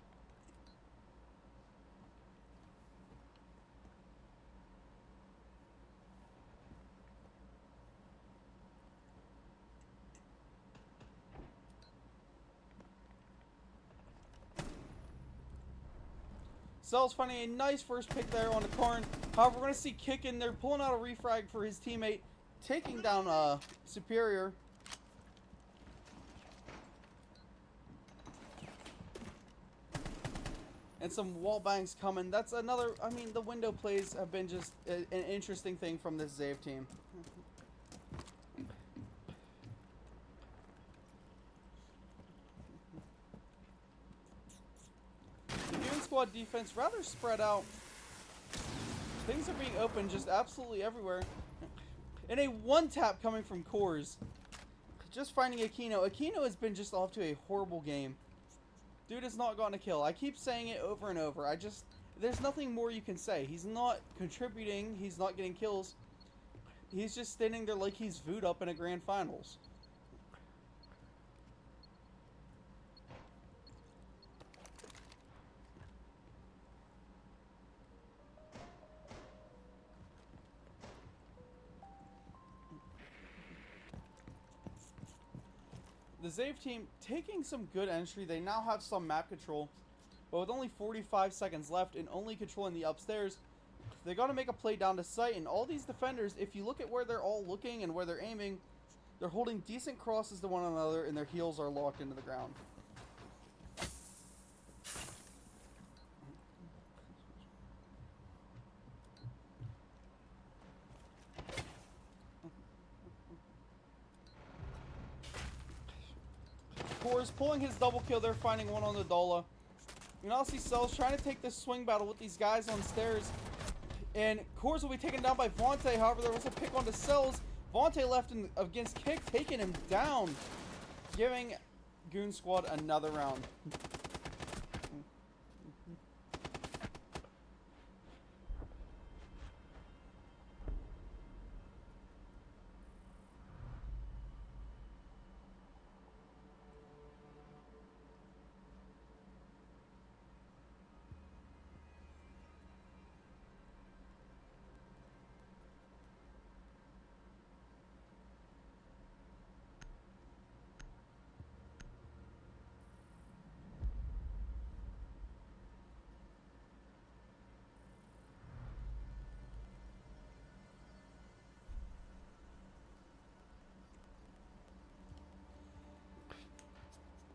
Speaker 1: Cell's finding a nice first pick there on the Karn. However, we're going to see Kickin. They're pulling out a refrag for his teammate, taking down Superior. And some wall bangs coming. That's another, I mean, the window plays have been just an interesting thing from this Zave team. The Goon Squad defense rather spread out. Things are being opened just absolutely everywhere. And a one-tap coming from Coors. Just finding Aquino. Aquino has been just off to a horrible game. Dude has not gotten a kill. I keep saying it over and over. There's nothing more you can say. He's not contributing. He's not getting kills. He's just standing there like he's Vood up in a grand finals. The Zave team taking some good entry. They now have some map control. But with only 45 seconds left and only controlling the upstairs, they got to make a play down to sight. And all these defenders, if you look at where they're all looking and where they're aiming, they're holding decent crosses to one another and their heels are locked into the ground. Coors pulling his double kill. They're finding one on the Dola. You now see Cells trying to take this swing battle with these guys on stairs. And Coors will be taken down by Vontae. However, there was a pick onto Cells. Vontae left against Kick, taking him down. Giving Goon Squad another round.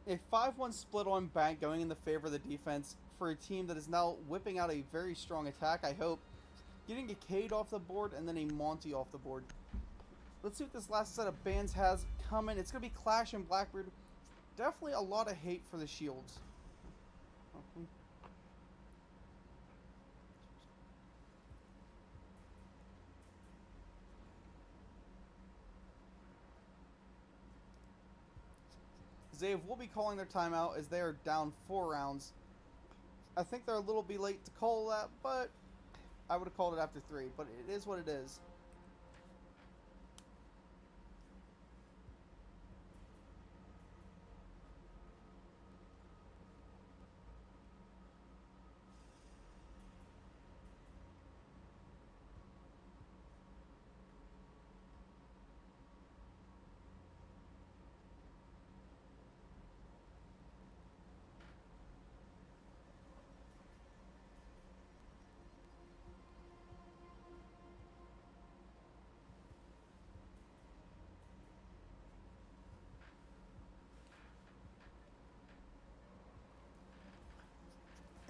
Speaker 1: A 5-1 split on bank going in the favor of the defense for a team that is now whipping out a very strong attack, I hope. Getting a Cade off the board and then a Monty off the board. Let's see what this last set of bans has coming. It's going to be Clash and Blackbeard. Definitely a lot of hate for the shields. Zave will be calling their timeout as they are down 4 rounds. I think they're a little bit late to call that, but I would have called it after 3. But it is what it is.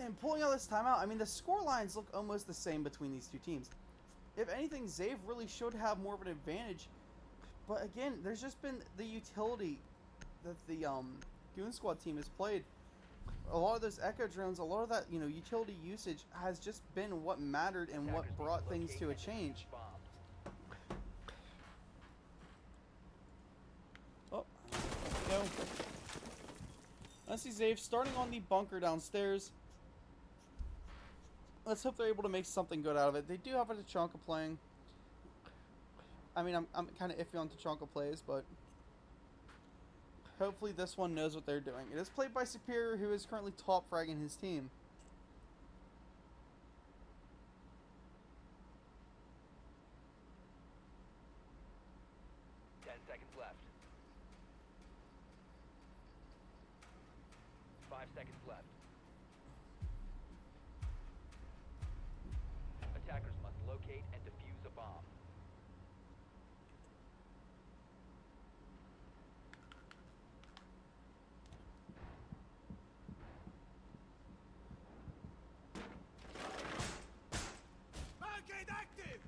Speaker 1: And pulling out this timeout, I mean, the score lines look almost the same between these two teams. If anything, Zave really should have more of an advantage. But again, there's just been the utility that the Goon Squad team has played. A lot of those Echo drones, a lot of that, utility usage has just been what mattered and what brought things to a change. Oh, there we go. I see Zave starting on the bunker downstairs. Let's hope they're able to make something good out of it. They do have a Tachanka playing. I mean, I'm kind of iffy on Tachanka plays, but hopefully this one knows what they're doing. It is played by Superior, who is currently top fragging his team.
Speaker 2: Left. 5 seconds left. Attackers must locate and defuse a bomb.
Speaker 3: Barricade active!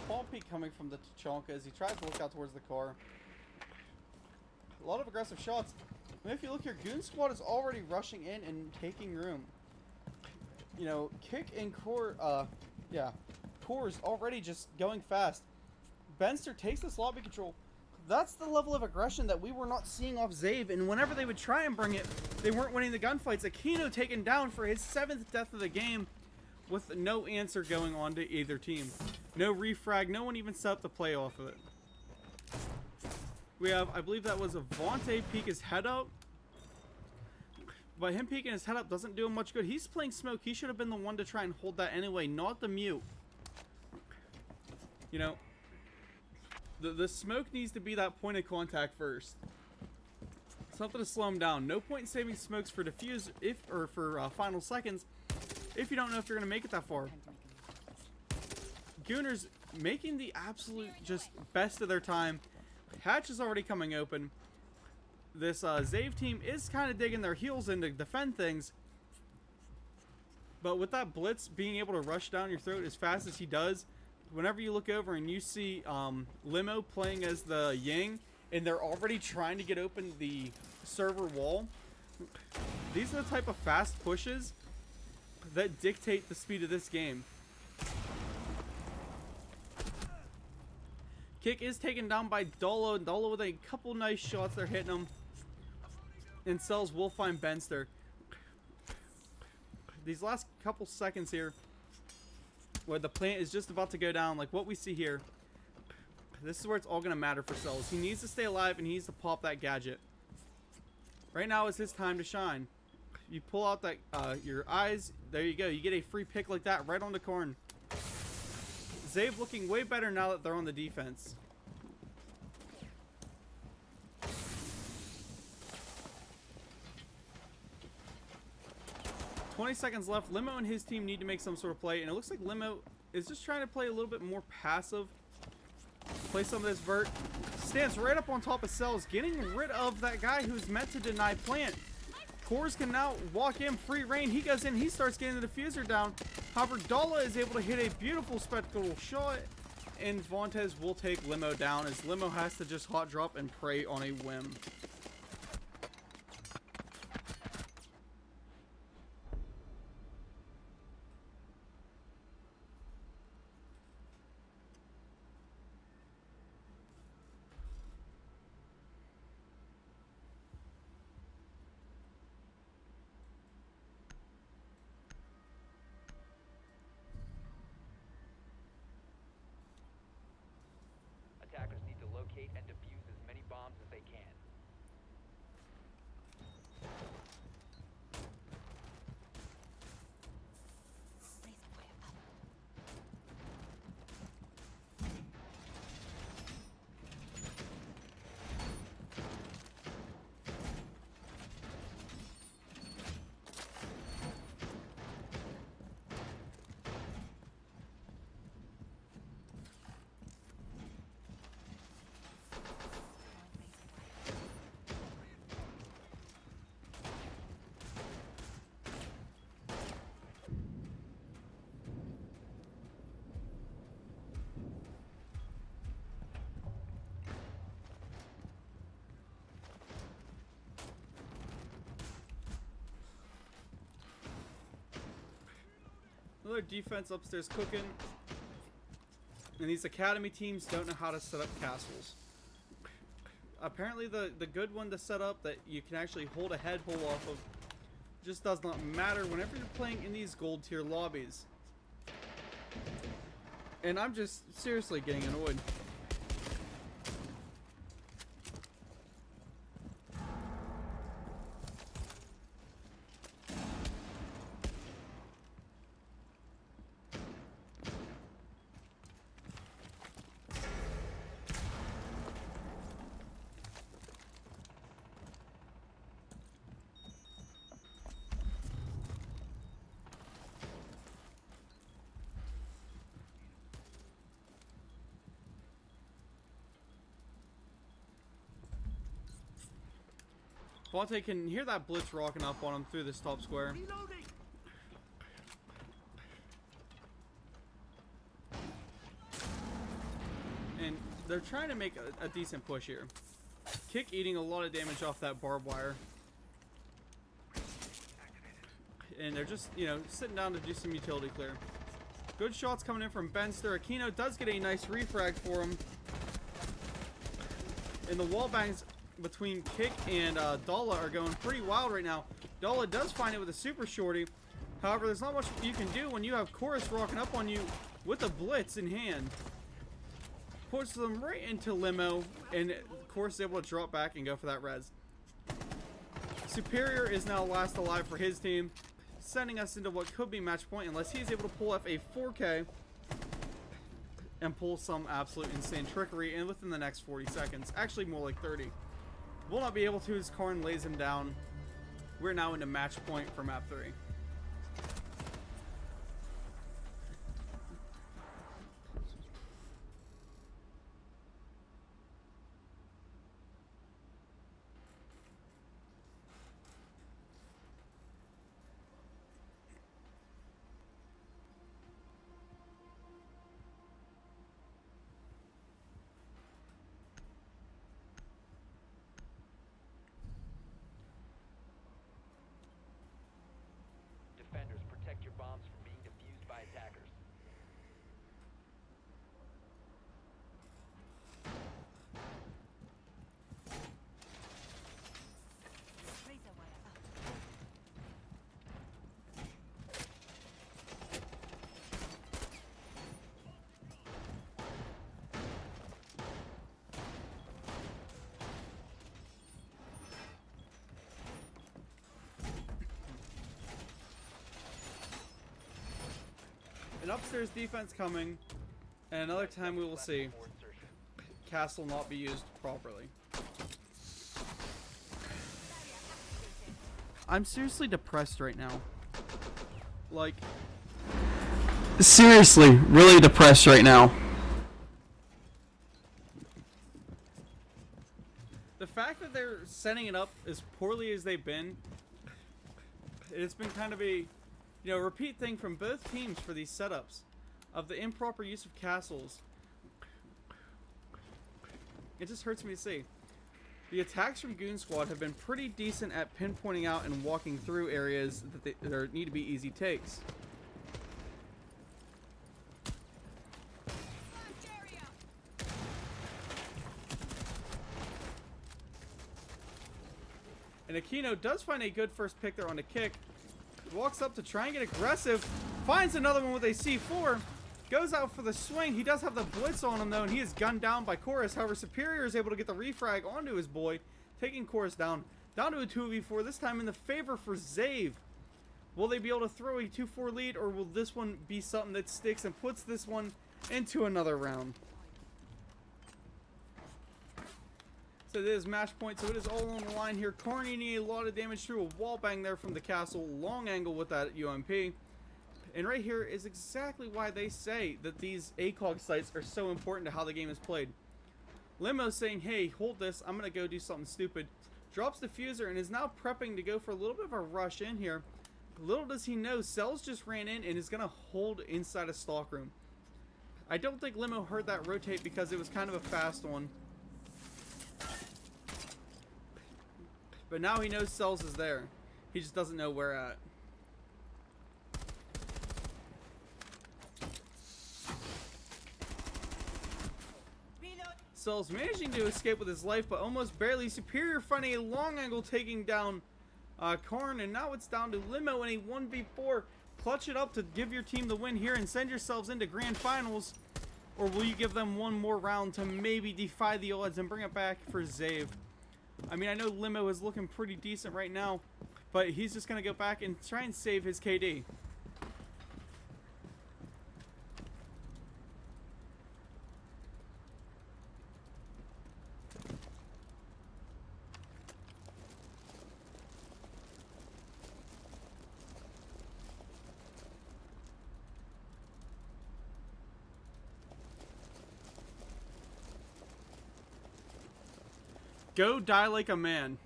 Speaker 1: Small peek coming from the Tachanka as he tries to look out towards the car. A lot of aggressive shots. I mean, if you look here, Goon Squad is already rushing in and taking room. Kick and Core, Core's already just going fast. Benster takes this lobby control. That's the level of aggression that we were not seeing off Zave, and whenever they would try and bring it, they weren't winning the gunfights. Aquino taken down for his 7th death of the game with no answer going on to either team. No refrag, no one even set up the play off of it. We have, I believe that was Avante peek his head up. But him peeking his head up doesn't do him much good. He's playing smoke. He should have been the one to try and hold that anyway, not the mute. The smoke needs to be that point of contact first. Something to slow him down. No point in saving smokes for defuse or for final seconds if you don't know if you're going to make it that far. Gooners making the absolute just best of their time. Hatch is already coming open. This Zave team is kind of digging their heels in to defend things. But with that blitz being able to rush down your throat as fast as he does, whenever you look over and you see Limo playing as the Ying, and they're already trying to get open the server wall, these are the type of fast pushes that dictate the speed of this game. Kick is taken down by Dolo. Dolo with a couple nice shots. They're hitting him. And Cells will find Benster. These last couple seconds here, where the plant is just about to go down, like what we see here, this is where it's all going to matter for Cells. He needs to stay alive and he needs to pop that gadget. Right now is his time to shine. You pull out that your eyes. There you go. You get a free pick like that right on the corn. Zave looking way better now that they're on the defense. "20 seconds left. Limo and his team need to make some sort of play, and it looks like Limo is just trying to play a little bit more passive. Play some of this vert. Stands right up on top of Cells, getting rid of that guy who's meant to deny plant. Cores can now walk in, free reign. He goes in, he starts getting the diffuser down. However, Dala is able to hit a beautiful spectacle shot, and Vontes will take Limo down as Limo has to just hot drop and pray on a whim.
Speaker 2: Attackers need to locate and defuse as many bombs as they can.
Speaker 1: Another defense upstairs cooking. And these academy teams don't know how to set up castles. Apparently the good one to set up that you can actually hold a head hole off of just does not matter whenever you're playing in these gold tier lobbies. And I'm just seriously getting annoyed. Fonte can hear that blitz rocking up on him through this top square.
Speaker 3: Reloading.
Speaker 1: And they're trying to make a decent push here. Kick eating a lot of damage off that barbed wire. And they're just, you know, sitting down to do some utility clear. Good shots coming in from Benster. Aquino does get a nice refrag for him. And the wall bangs between Kick and Dalla are going pretty wild right now. Dalla does find it with a super shorty. However, there's not much you can do when you have Chorus rocking up on you with a blitz in hand. Puts them right into Limo, and Chorus is able to drop back and go for that res. Superior is now last alive for his team, sending us into what could be match point unless he's able to pull off a 4K and pull some absolute insane trickery in within the next 40 seconds. Actually, more like 30. Will not be able to as Karn lays him down. We're now into match point for map 3.
Speaker 2: Defenders, protect your bombs from being defused by attackers.
Speaker 4: Razor wire up.
Speaker 1: An upstairs defense coming, and another time we will see
Speaker 2: Before insertion.
Speaker 1: Castle not be used properly. I'm seriously depressed right now. Like, seriously, really depressed right now. The fact that they're setting it up as poorly as they've been, it's been kind of a, you know, repeat thing from both teams for these setups of the improper use of castles. It just hurts me to see. The attacks from Goon Squad have been pretty decent at pinpointing out and walking through areas that need to be easy takes. And Aquino does find a good first pick there on the Kick. Walks up to try and get aggressive. Finds another one with a C4. Goes out for the swing. He does have the blitz on him though, and he is gunned down by Chorus. However, Superior is able to get the refrag onto his boy, taking Chorus down. Down to a 2v4, this time in the favor for Zave. Will they be able to throw a 2-4 lead, or will this one be something that sticks and puts this one into another round? So it is match point, so it is all on the line here. Karn needing a lot of damage through a wall bang there from the castle. Long angle with that UMP. And right here is exactly why they say that these ACOG sites are so important to how the game is played. Limo saying, hey, hold this, I'm going to go do something stupid. Drops the fuser and is now prepping to go for a little bit of a rush in here. Little does he know, Cells just ran in and is going to hold inside a stockroom. I don't think Limo heard that rotate because it was kind of a fast one. But now he knows Cells is there. He just doesn't know where at. themselves, managing to escape with his life, but almost barely. Superior finding a long angle, taking down Karn, and now it's down to Limo in a 1v4. Clutch it up to give your team the win here and send yourselves into grand finals, or will you give them one more round to maybe defy the odds and bring it back for Zave? I mean, I know Limo is looking pretty decent right now, but he's just going to go back and try and save his KD. Go die like a man.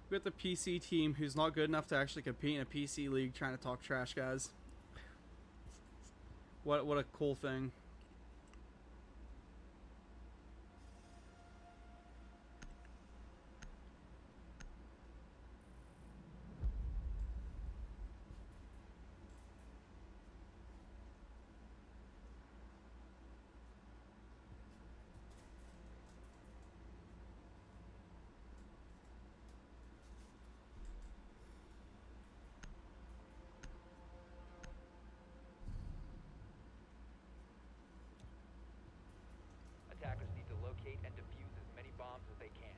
Speaker 1: We got the PC team who's not good enough to actually compete in a PC league trying to talk trash, guys. What a cool thing.
Speaker 2: Attackers need to locate and defuse as many bombs as they can.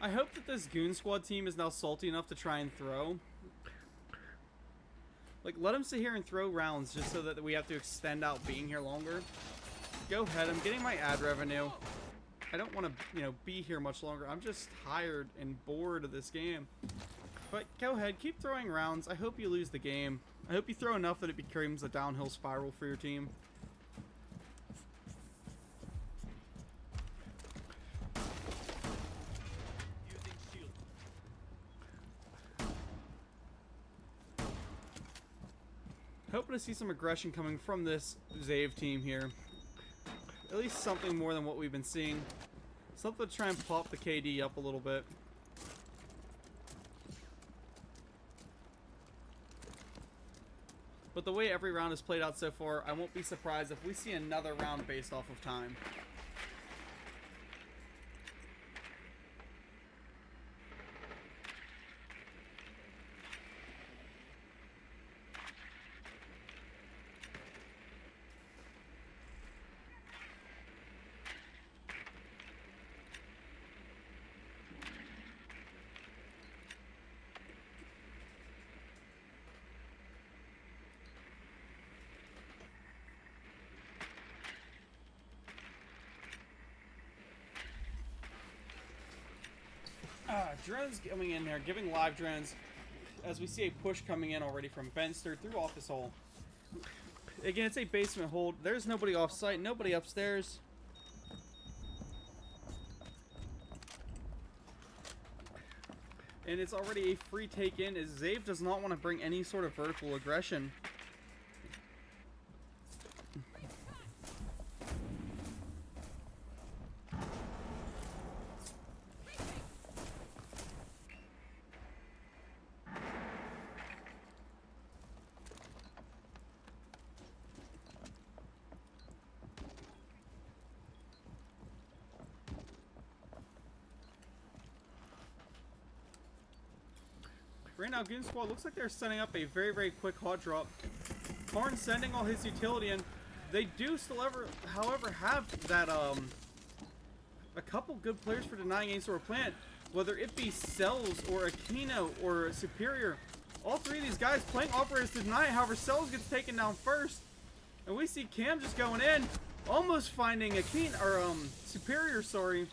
Speaker 1: I hope that this Goon Squad team is now salty enough to try and throw. Like, let them sit here and throw rounds just so that we have to extend out being here longer. Go ahead, I'm getting my ad revenue. I don't want to, be here much longer. I'm just tired and bored of this game. But go ahead, keep throwing rounds. I hope you lose the game. I hope you throw enough that it becomes a downhill spiral for your team.
Speaker 3: Using shield.
Speaker 1: Hoping to see some aggression coming from this Zave team here. At least something more than what we've been seeing. Something to try and pop the KD up a little bit. But the way every round has played out so far, I won't be surprised if we see another round based off of time. Drones coming in there, giving live drones, as we see a push coming in already from Benster through office hole. Again, it's a basement hold. There's nobody off site, nobody upstairs. And it's already a free take in, as Zave does not want to bring any sort of vertical aggression. Right now, Goon Squad looks like they're setting up a very, very quick hot drop. Karn sending all his utility in. They do still however, have that, a couple good players for denying any sort of plant. Whether it be Cells or Aquino or Superior, All three of these guys playing operators to deny it. However, Cells gets taken down first. And we see Cam just going in. Almost finding a Superior, sorry.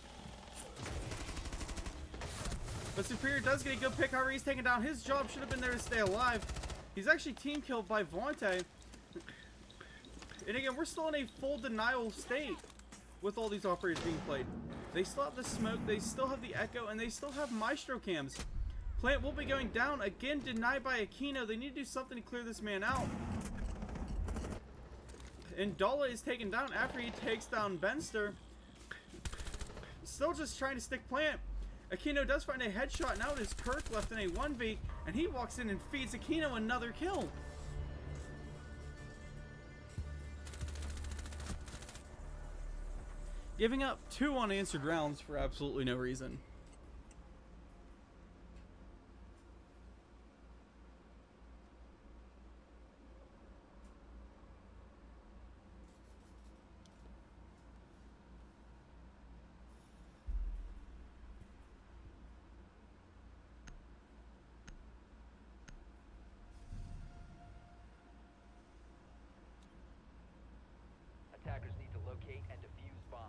Speaker 1: But Superior does get a good pick. However, he's taken down. His job should have been there to stay alive. He's actually team killed by Vontae. And again, we're still in a full denial state with all these operators being played. They still have the smoke, they still have the echo, and they still have Maestro cams. Plant will be going down. Again, denied by Aquino. They need to do something to clear this man out. And Dala is taken down after he takes down Benster. Still just trying to stick Plant. Aquino does find a headshot. Now it is Kirk left in a 1v. And he walks in and feeds Aquino another kill. Giving up 2 unanswered rounds for absolutely no reason.
Speaker 2: Attackers need to locate and defuse bombs.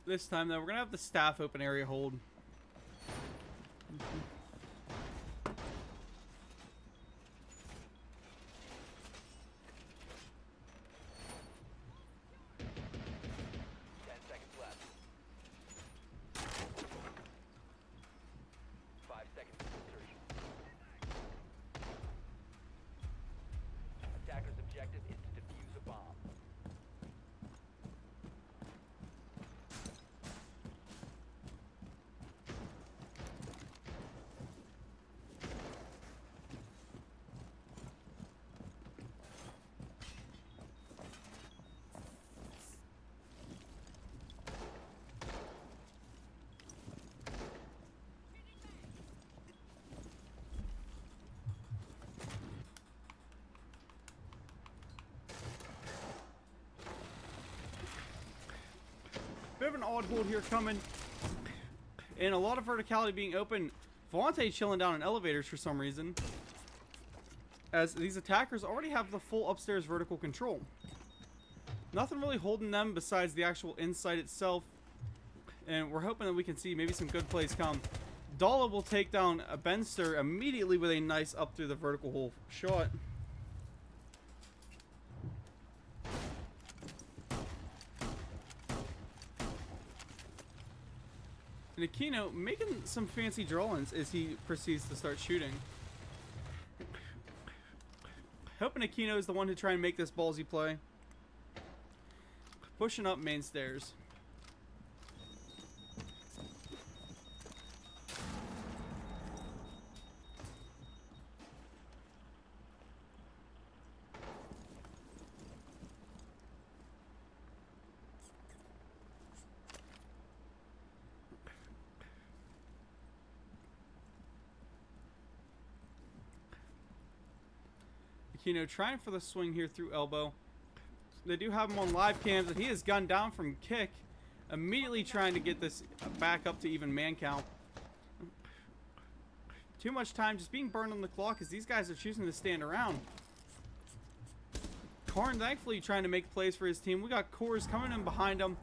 Speaker 1: This time, though, we're going to have the staff open area hold.
Speaker 2: Attacker's objective is to defuse a bomb.
Speaker 1: Bit of an odd hold here coming. And a lot of verticality being open. Vontae chilling down in elevators for some reason. As these attackers already have the full upstairs vertical control. Nothing really holding them besides the actual inside itself. And we're hoping that we can see maybe some good plays come. Dala will take down a Benster immediately with a nice up through the vertical hole shot. And Aquino making some fancy draw-ins as he proceeds to start shooting. Hoping Aquino is the one to try and make this ballsy play. Pushing up main stairs. Aquino trying for the swing here through elbow. They do have him on live cams, and he is gunned down from kick. Immediately trying to get this back up to even man count. Too much time just being burned on the clock as these guys are choosing to stand around. Karn thankfully trying to make plays for his team. We got Kors coming in behind him.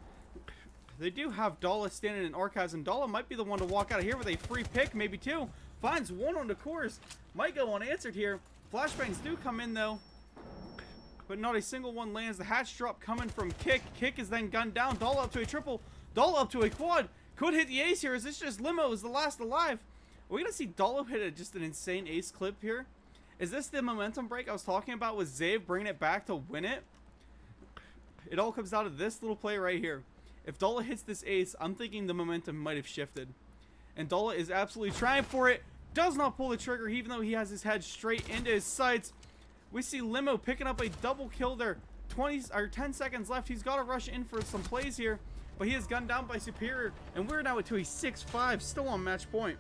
Speaker 1: They do have Dala standing in Archives, and Dala might be the one to walk out of here with a free pick, maybe two. Finds one on the Kors. Might go unanswered here. Flashbangs do come in though, but not a single one lands. The hatch drop coming from Kick. Kick is then gunned down. Dala up to a triple. Dala up to a quad. Could hit the ace here. Is this just Limo is the last alive? Are we going to see Dala hit just an insane ace clip here? Is this the momentum break I was talking about with Zave bringing it back to win it? It all comes out of this little play right here. If Dala hits this ace, I'm thinking the momentum might have shifted. And Dala is absolutely trying for it. Does not pull the trigger even though he has his head straight into his sights. We see Limo picking up a double kill there. 10 seconds left. He's got to rush in for some plays here, but he is gunned down by Superior, and we're now to a 6-5, still on match point.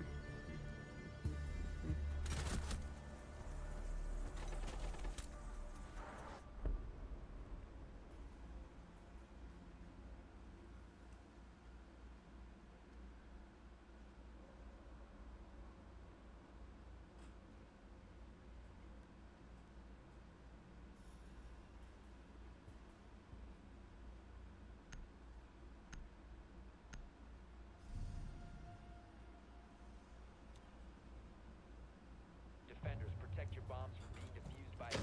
Speaker 2: their bombs from being defused by attackers.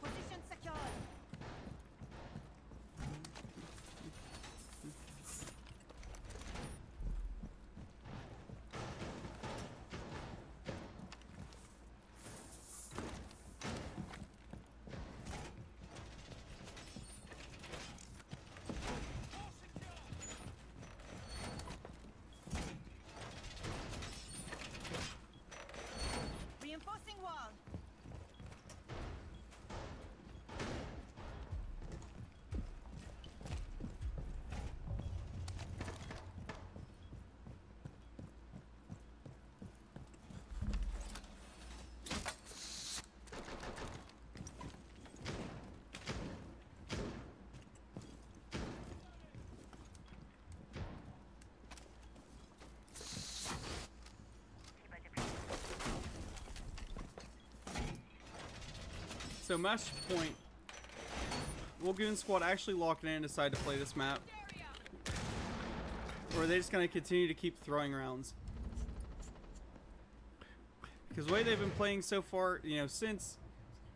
Speaker 4: Position secured. Reinforcing wall.
Speaker 1: So match point. Will Goon Squad actually lock it in and decide to play this map? Or are they just going to continue to keep throwing rounds? Because the way they've been playing so far, you know, since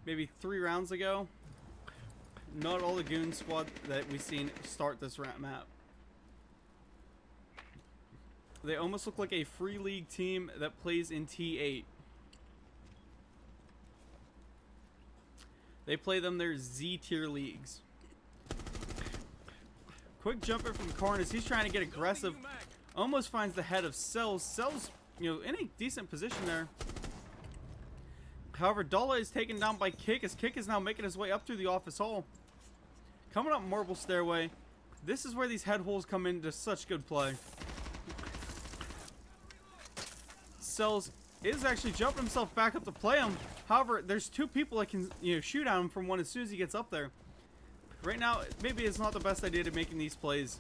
Speaker 1: maybe 3 rounds ago, not all the Goon Squad that we've seen start this map. They almost look like a free league team that plays in T8. They play them their Z tier leagues. Quick jumper from Karn as he's trying to get aggressive. Almost finds the head of Cells. Cells, you know, in a decent position there. However, Dala is taken down by Kick as Kick is now making his way up through the office hall. Coming up Marble Stairway. This is where these head holes come into such good play. Cells is actually jumping himself back up to play him. However, there's 2 people that can, you know, shoot at him from one as soon as he gets up there. Right now, maybe it's not the best idea to making these plays.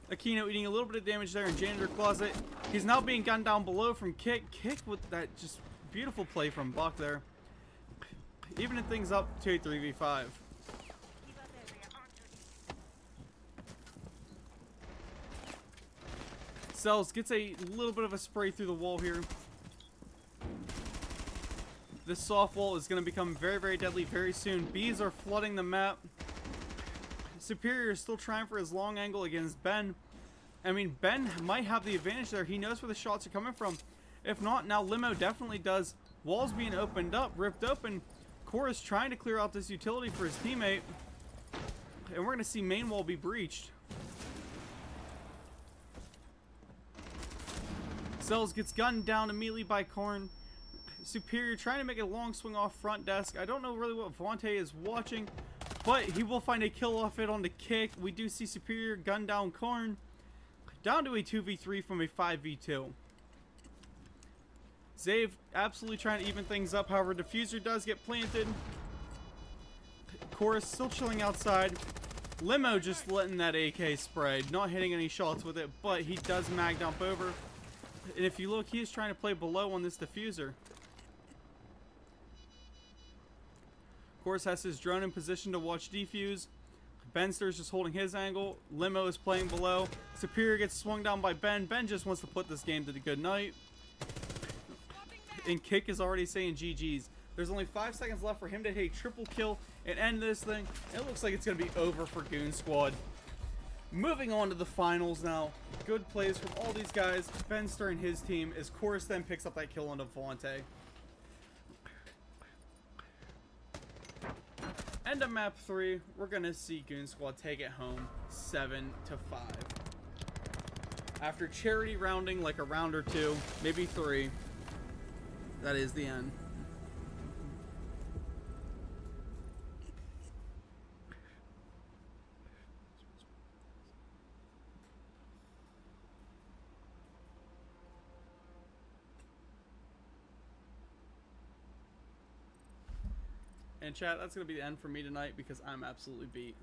Speaker 1: Aquino eating a little bit of damage there in Janitor Closet. He's now being gunned down below from Kick. Kick with that just beautiful play from Buck there. Evening things up to a 3v5. Cells gets a little bit of a spray through the wall here. This soft wall is going to become very, very deadly very soon. Bees are flooding the map. Superior is still trying for his long angle against Ben. I mean, Ben might have the advantage there. He knows where the shots are coming from. If not, now Limo definitely does. Walls being opened up, ripped open. Core is trying to clear out this utility for his teammate. And we're going to see main wall be breached. Cells gets gunned down immediately by Korn. Superior trying to make a long swing off front desk. I don't know really what Vontae is watching, but he will find a kill off it on the Kick. We do see Superior gun down Korn. Down to a 2v3 from a 5v2. Zave absolutely trying to even things up. However, Diffuser does get planted. Chorus still chilling outside. Limo just letting that AK spray. Not hitting any shots with it, but he does mag dump over. And if you look, he is trying to play below on this Diffuser. Course has his drone in position to watch defuse. Benster is just holding his angle. Limo is playing below. Superior gets swung down by Ben. Ben just wants to put this game to the good night. And Kick is already saying GG's. There's only 5 seconds left for him to hit a triple kill and end this thing. It looks like it's going to be over for Goon Squad. Moving on to the finals now. Good plays from all these guys. Benster and his team as Chorus then picks up that kill on Devontae. End of map 3, we're going to see Goon Squad take it home 7-5. After charity rounding like a round or 2, maybe 3, that is the end. And chat, that's going to be the end for me tonight because I'm absolutely beat.